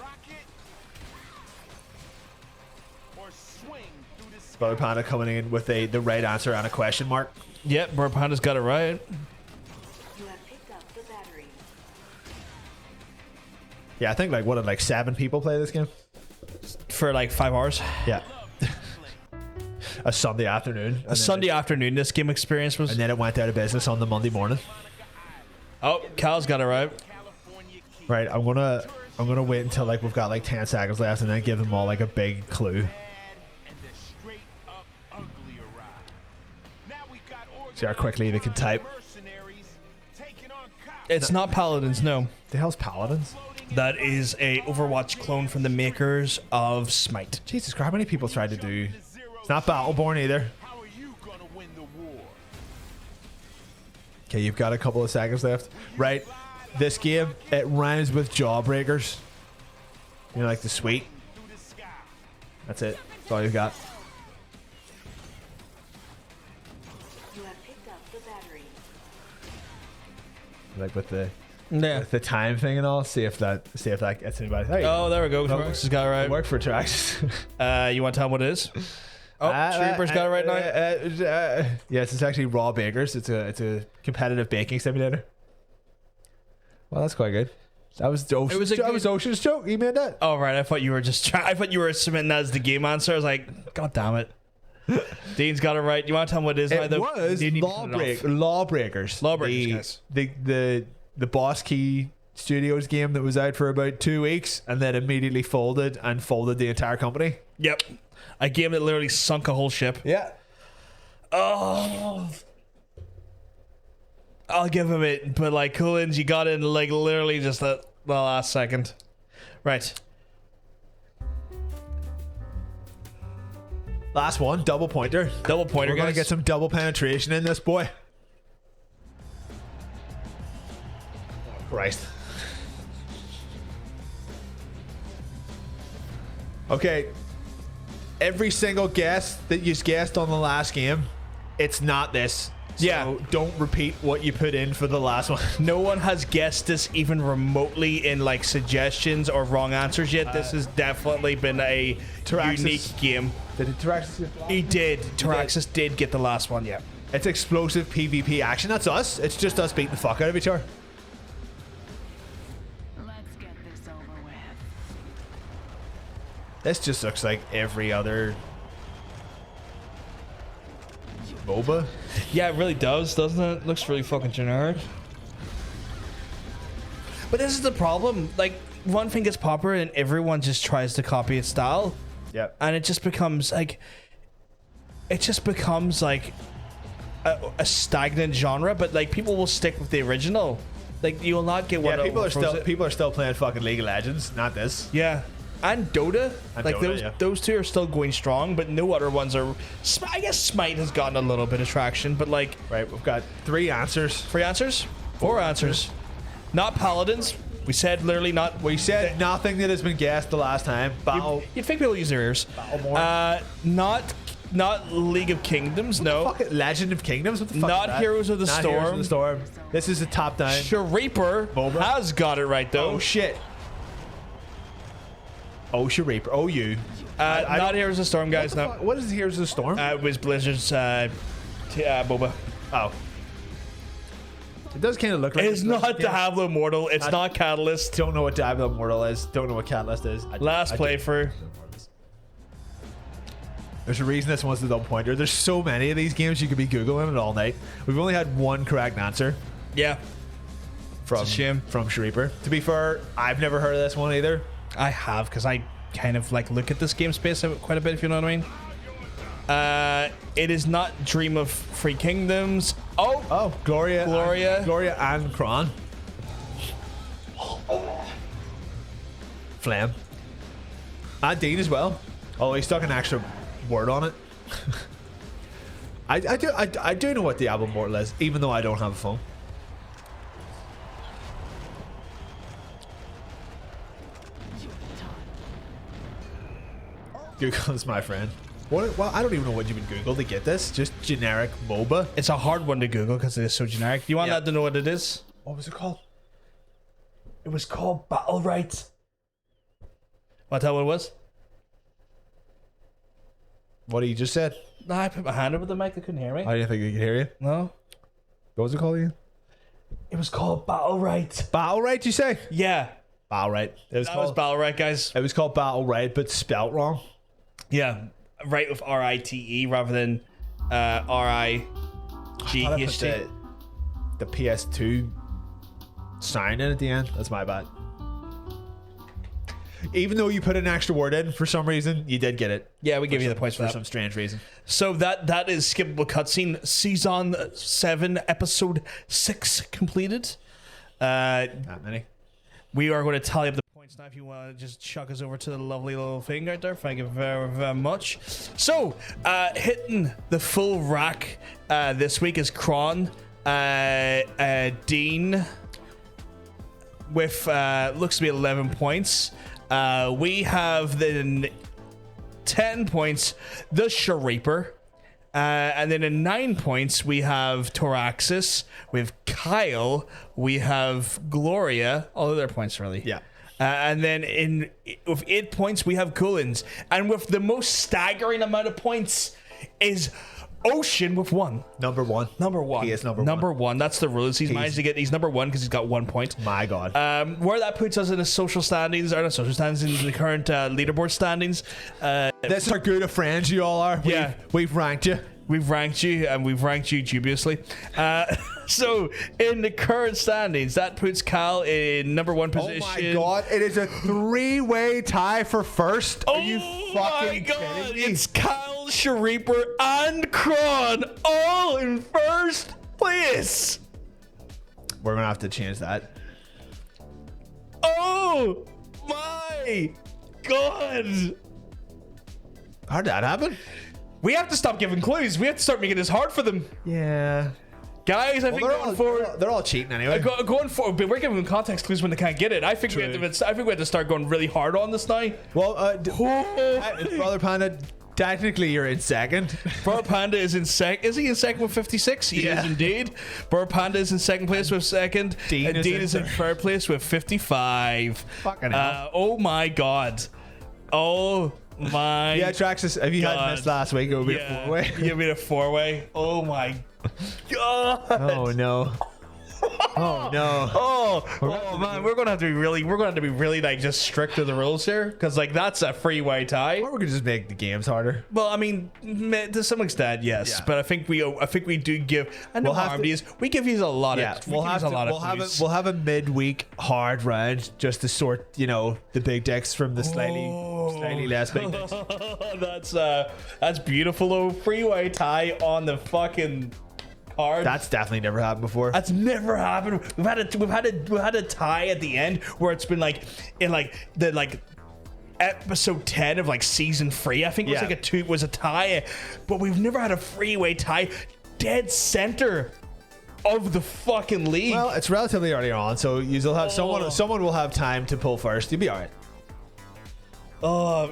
Brother Panda coming in with the right answer and a question mark. Yep, Brother Panda's got it right. You have picked up the battery. Yeah, I think like 7 people play this game for like 5 hours. Yeah. A Sunday afternoon. A Sunday afternoon this game experience was. And then it went out of business on the Monday morning. Oh, Cal's got it right. Right, I'm gonna wait until like we've got like 10 seconds left and then give them all like a big clue. See how quickly they can type. It's not Paladins, no. The hell's Paladins? That is a Overwatch clone from the makers of Smite. Jesus Christ, how many people tried to do? It's not Battleborn either. Okay, you've got a couple of seconds left. Right, this game, it rhymes with Jawbreakers. You know, like the sweet. That's it. That's all you've got. You have picked up the battery. Like with the Yeah. the time thing and all. See if that gets anybody. There you go. Oh, there we go. No, Trax has got it right. Work for Trax. You want to tell him what it is? Oh, Shreeper's got it right now. Yes, it's actually Raw Bakers. It's a competitive baking simulator. Well, that's quite good. That was Ocean's joke. You made that. Oh right, I thought you were just I thought you were submitting that as the game answer. I was like, God damn it. Dean's got it right. You want to tell him what it is? It though? was Lawbreakers. Lawbreakers, the Boss Key Studios game that was out for about 2 weeks and then immediately folded the entire company. Yep. A game that literally sunk a whole ship. Yeah. Oh. I'll give him it, but like Coolins, you got in like literally just the last second. Right. Last one, double pointer. Double pointer, We're gonna guys. get some double penetration in this boy. Oh, Christ. Okay. Every single guess that you guessed on the last game, it's not this. So Yeah. don't repeat what you put in for the last one. No one has guessed this even remotely in like suggestions or wrong answers yet. This has definitely been a Taraxis. unique game. Did Taraxis get the last He one? did. Taraxis did get the last one, yeah. It's explosive PvP action. That's us. It's just us beating the fuck out of each other. Let's get this over with. This just looks like every other MOBA. Yeah, it really does, doesn't it? Looks really fucking generic. But this is the problem. Like, one thing gets popular and everyone just tries to copy its style. Yep. And it just becomes like a stagnant genre, but like people will stick with the original. Like, you will not get one. Yeah, people are still playing fucking League of Legends, not this. Yeah. And Dota, And like Dota, those two are still going strong, but no other ones are. I guess Smite has gotten a little bit of traction, but like, right, we've got 3 answers. 4 answers, not paladins. We said literally not. We said nothing that has been guessed the last time. You'd think people use their ears. Not League of Kingdoms. No. Fucking Legend of Kingdoms. What the fuck? Not is that? Heroes of the Not Storm. Heroes of the Storm. This is a top down. Reaper has got it right though. Oh shit. Oh, Reaper. Oh, you. Not Heroes of the Storm, guys. No. What is Heroes of the Storm? It was Blizzard's Boba. Oh. It does kind of look like it's not Diablo Immortal. It's not Catalyst. Don't know what Diablo Immortal is. Don't know what Catalyst is. Last playthrough. There's a reason this one's the dumb pointer. There's so many of these games you could be Googling it all night. We've only had one correct answer. Yeah. From, it's a shame. From Reaper. To be fair, I've never heard of this one either. I have, because I kind of like look at this game space quite a bit, if you know what I mean. It is not Dream of Free Kingdoms. Oh, Gloria and Kron. Flame. And Dean as well. Oh, he stuck an extra word on it. I do know what Diablo Immortal is, even though I don't have a phone. Google's my friend. Well, I don't even know what you would Google to get this. Just generic MOBA. It's a hard one to Google because it is so generic. Do you want that to know what it is? What was it called? It was called Battle Right. Want to tell what it was? What you just said? No, I put my hand over the mic. They couldn't hear me. I didn't think they could hear you. No. What was it called again? It was called Battle Right. Battle Right, you say? Yeah. Battle Right. That was Battle Right, guys. It was called Battle Right, but spelt wrong. Yeah. Right with R-I-T-E rather than R-I-G-H-T. The PS2 sign in at the end. That's my bad. Even though you put an extra word in for some reason, you did get it. Yeah, we give you the points for that. some strange reason. So that is skippable cutscene. Season 7, episode 6 completed. Not many. We are going to tally up the points now. If you want to just chuck us over to the lovely little thing right there, thank you very, very much. So, hitting the full rack this week is Kron, Dean, with looks to be 11 points. We have then 10 points, the Reaper. And then in 9 points, we have Toraxis, we have Kyle, we have Gloria, all of their points really. Yeah. And then with 8 points, we have Cullens. And with the most staggering amount of points is Ocean with 1. Number one. He is number one. That's the rules. He's managed to get. He's number 1 because he's got 1 point. My God. Where that puts us in the social standings, or not social standings, in the current leaderboard standings. This is how good of friends you all are. We've ranked you. We've ranked you, and we've ranked you dubiously. So, in the current standings, that puts Cal in number 1 position. Oh my God! It is a 3-way tie for first. Are you fucking kidding me? It's Kyle, Reaper, and Kron all in first place. We're gonna have to change that. Oh my God! How'd that happen? We have to stop giving clues. We have to start making this hard for them. Yeah. Guys, I think going forward, they're all cheating anyway. Going forward, but we're giving them context clues when they can't get it. I think we have to start going really hard on this now. Well, Brother Panda, technically you're in second. Brother Panda is in second. Is he in second with 56? He is indeed. Brother Panda is in second place with second. Dean is in third place with 55. Fucking hell. Oh my God. Oh my. Yeah, Traxxas, if you had missed last week, it would be a 4-way. It would be a 4-way. Oh my God. Oh no. Oh no. Oh man, we're gonna have to be really like just strict to the rules here, because like that's a freeway tie. Or we could just make the games harder. Well, I mean, to some extent, yes, Yeah. but I think we do give. I know We'll have harm to- to use. We give you a lot of. We'll have a midweek hard round just to sort, the big decks from the slightly less big decks. That's beautiful. Though. Freeway tie on the fucking card. That's definitely never happened before. That's never happened. We've had a tie at the end where it's been like in like the episode 10 of like season 3. I think it was a tie, but we've never had a freeway tie dead center of the fucking league. Well, it's relatively early on, so you'll have someone will have time to pull first. You'll be all right.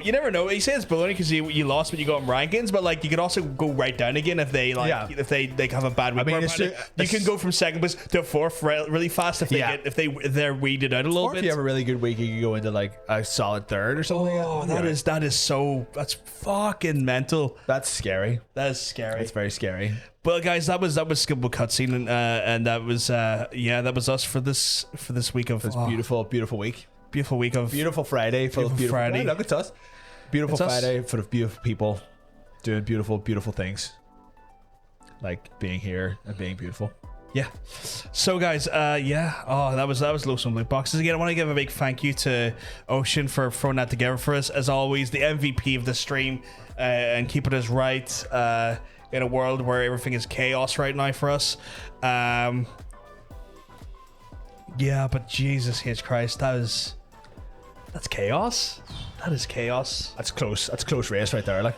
You never know. You say it's baloney because you lost when you go in rankings, but like you could also go right down again if they if they have a bad week. I mean, you can go from second place to fourth really fast if they're weeded out a little Or bit. if you have a really good week, you can go into like a solid third or something. Oh, that's fucking mental. That's scary. That is scary. It's very scary. Well, guys, that was skippable cutscene, and that was that was us for this week of this beautiful week. Beautiful week of beautiful Friday full of beautiful Friday. Hey, look, it's us. Beautiful It's us. Friday full of beautiful people doing beautiful things, like being here and being beautiful. Yeah. So guys, that was Los Loot Boxes again. I want to give a big thank you to Ocean for throwing that together for us. As always, the MVP of the stream and keeping us right in a world where everything is chaos right now for us. Yeah, but Jesus H. Christ, that's chaos. That is chaos. That's close. That's a close race right there. Like,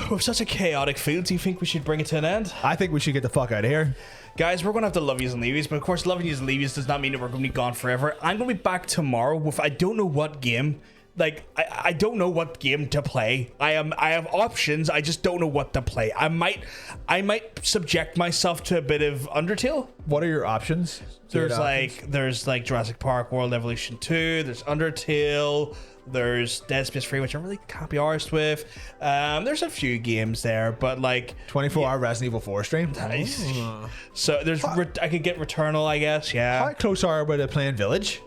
with such a chaotic field, do you think we should bring it to an end? I think we should get the fuck out of here. Guys, we're going to have to love yous and leave yous, but of course, loving yous and leave yous does not mean that we're going to be gone forever. I'm going to be back tomorrow with I don't know what game. Like, I don't know what game to play. I have options. I just don't know what to play. I might subject myself to a bit of Undertale. What are your options? There's like Jurassic Park World Evolution 2. There's Undertale. There's Dead Space 3, which I really can't be arsed with. There's a few games there, but like 24-hour Resident Evil 4 stream. Nice. So there's I could get Returnal, I guess. Yeah. How close are we to playing Village?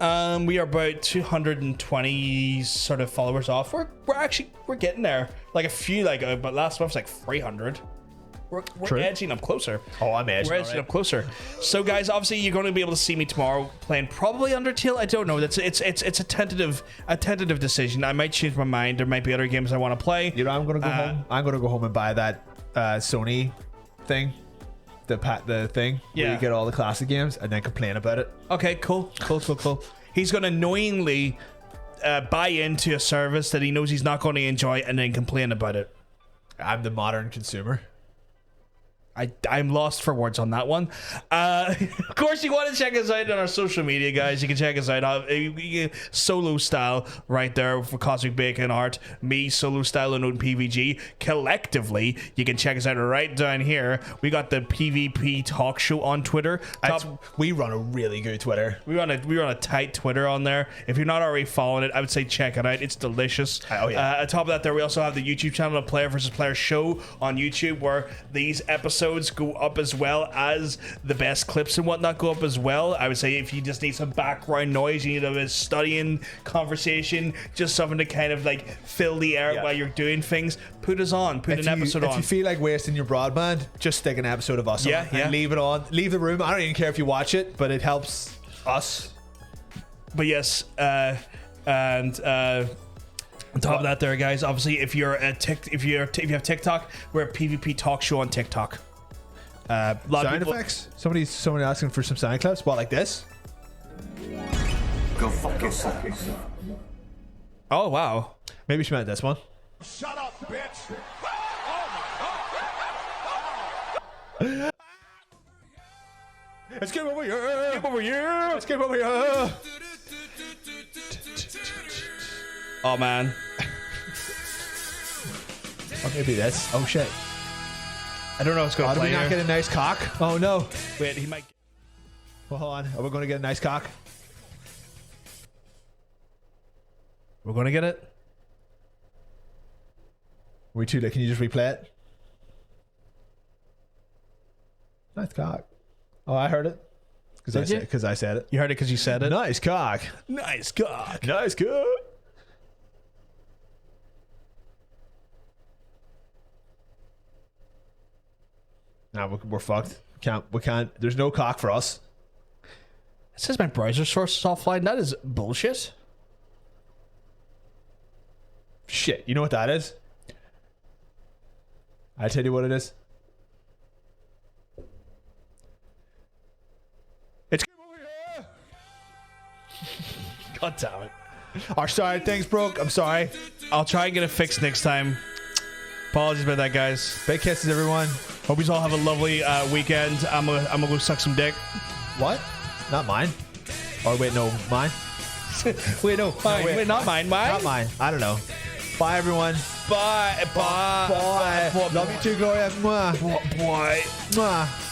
We are about 220 sort of followers off. We're getting there. Like a few, but last month was like 300. We're edging up closer. Oh, I'm edging. We're edging up closer. So, guys, obviously, you're going to be able to see me tomorrow playing probably Undertale. I don't know. It's a tentative decision. I might change my mind. There might be other games I want to play. I'm gonna go home. I'm gonna go home and buy that Sony thing, the thing where you get all the classic games and then complain about it. Okay, cool. He's going to knowingly buy into a service that he knows he's not going to enjoy and then complain about it. I'm the modern consumer. I'm lost for words on that one. Of course, you want to check us out on our social media, guys. You can check us out solo style right there for Cosmic Bacon Art, me solo style and PVG. Collectively, you can check us out right down here. We got the PvP Talk Show on Twitter. We run a really good Twitter. We run a tight Twitter on there. If you're not already following it, I would say check it out. It's delicious. Oh yeah. On top of that, there we also have the YouTube channel, the Player vs. Player Show on YouTube, where these episodes go up as well as the best clips and whatnot go up as well. I would say if you just need some background noise, you need a studying conversation, just something to kind of like fill the air while you're doing things, put us on. Put an episode on. If you feel like wasting your broadband, just stick an episode of us on and leave it on. Leave the room. I don't even care if you watch it, but it helps us. But yes, on top of that, there, guys. Obviously, if you have TikTok, we're a PvP Talk Show on TikTok. Sound effects. Somebody asking for some sound clips. What, like this? Go fuck yourself. Oh wow. Maybe we should make this one. Shut up, bitch. Let's get over here. Let's get over here. Oh man. Or maybe this. Oh shit. I don't know what's going to Did play we not here. get a nice cock? Oh no. Wait, he might. Well, hold on. Are we going to get a nice cock? We're going to get it. We too late. Can you just replay it? Nice cock. Oh, I heard it. Did you? Because I said it. You heard it because you said it? Nice cock. Nice cock. Nice cock. Nah, we're fucked. We can't. There's no cock for us. It says my browser source is offline. That is bullshit. Shit. You know what that is? I tell you what it is. It's God damn it. our sorry things broke. I'm sorry. I'll try and get it fixed next time. Apologies about that, guys. Big kisses, everyone. Hope you all have a lovely weekend. I'm gonna go suck some dick. What? Not mine. Or wait, no, mine. Wait, no, mine. Wait, not mine. Mine? Not mine. I don't know. Bye, everyone. Bye. Bye. Bye. Love you too, Gloria. Mwah. Bye. Mwah.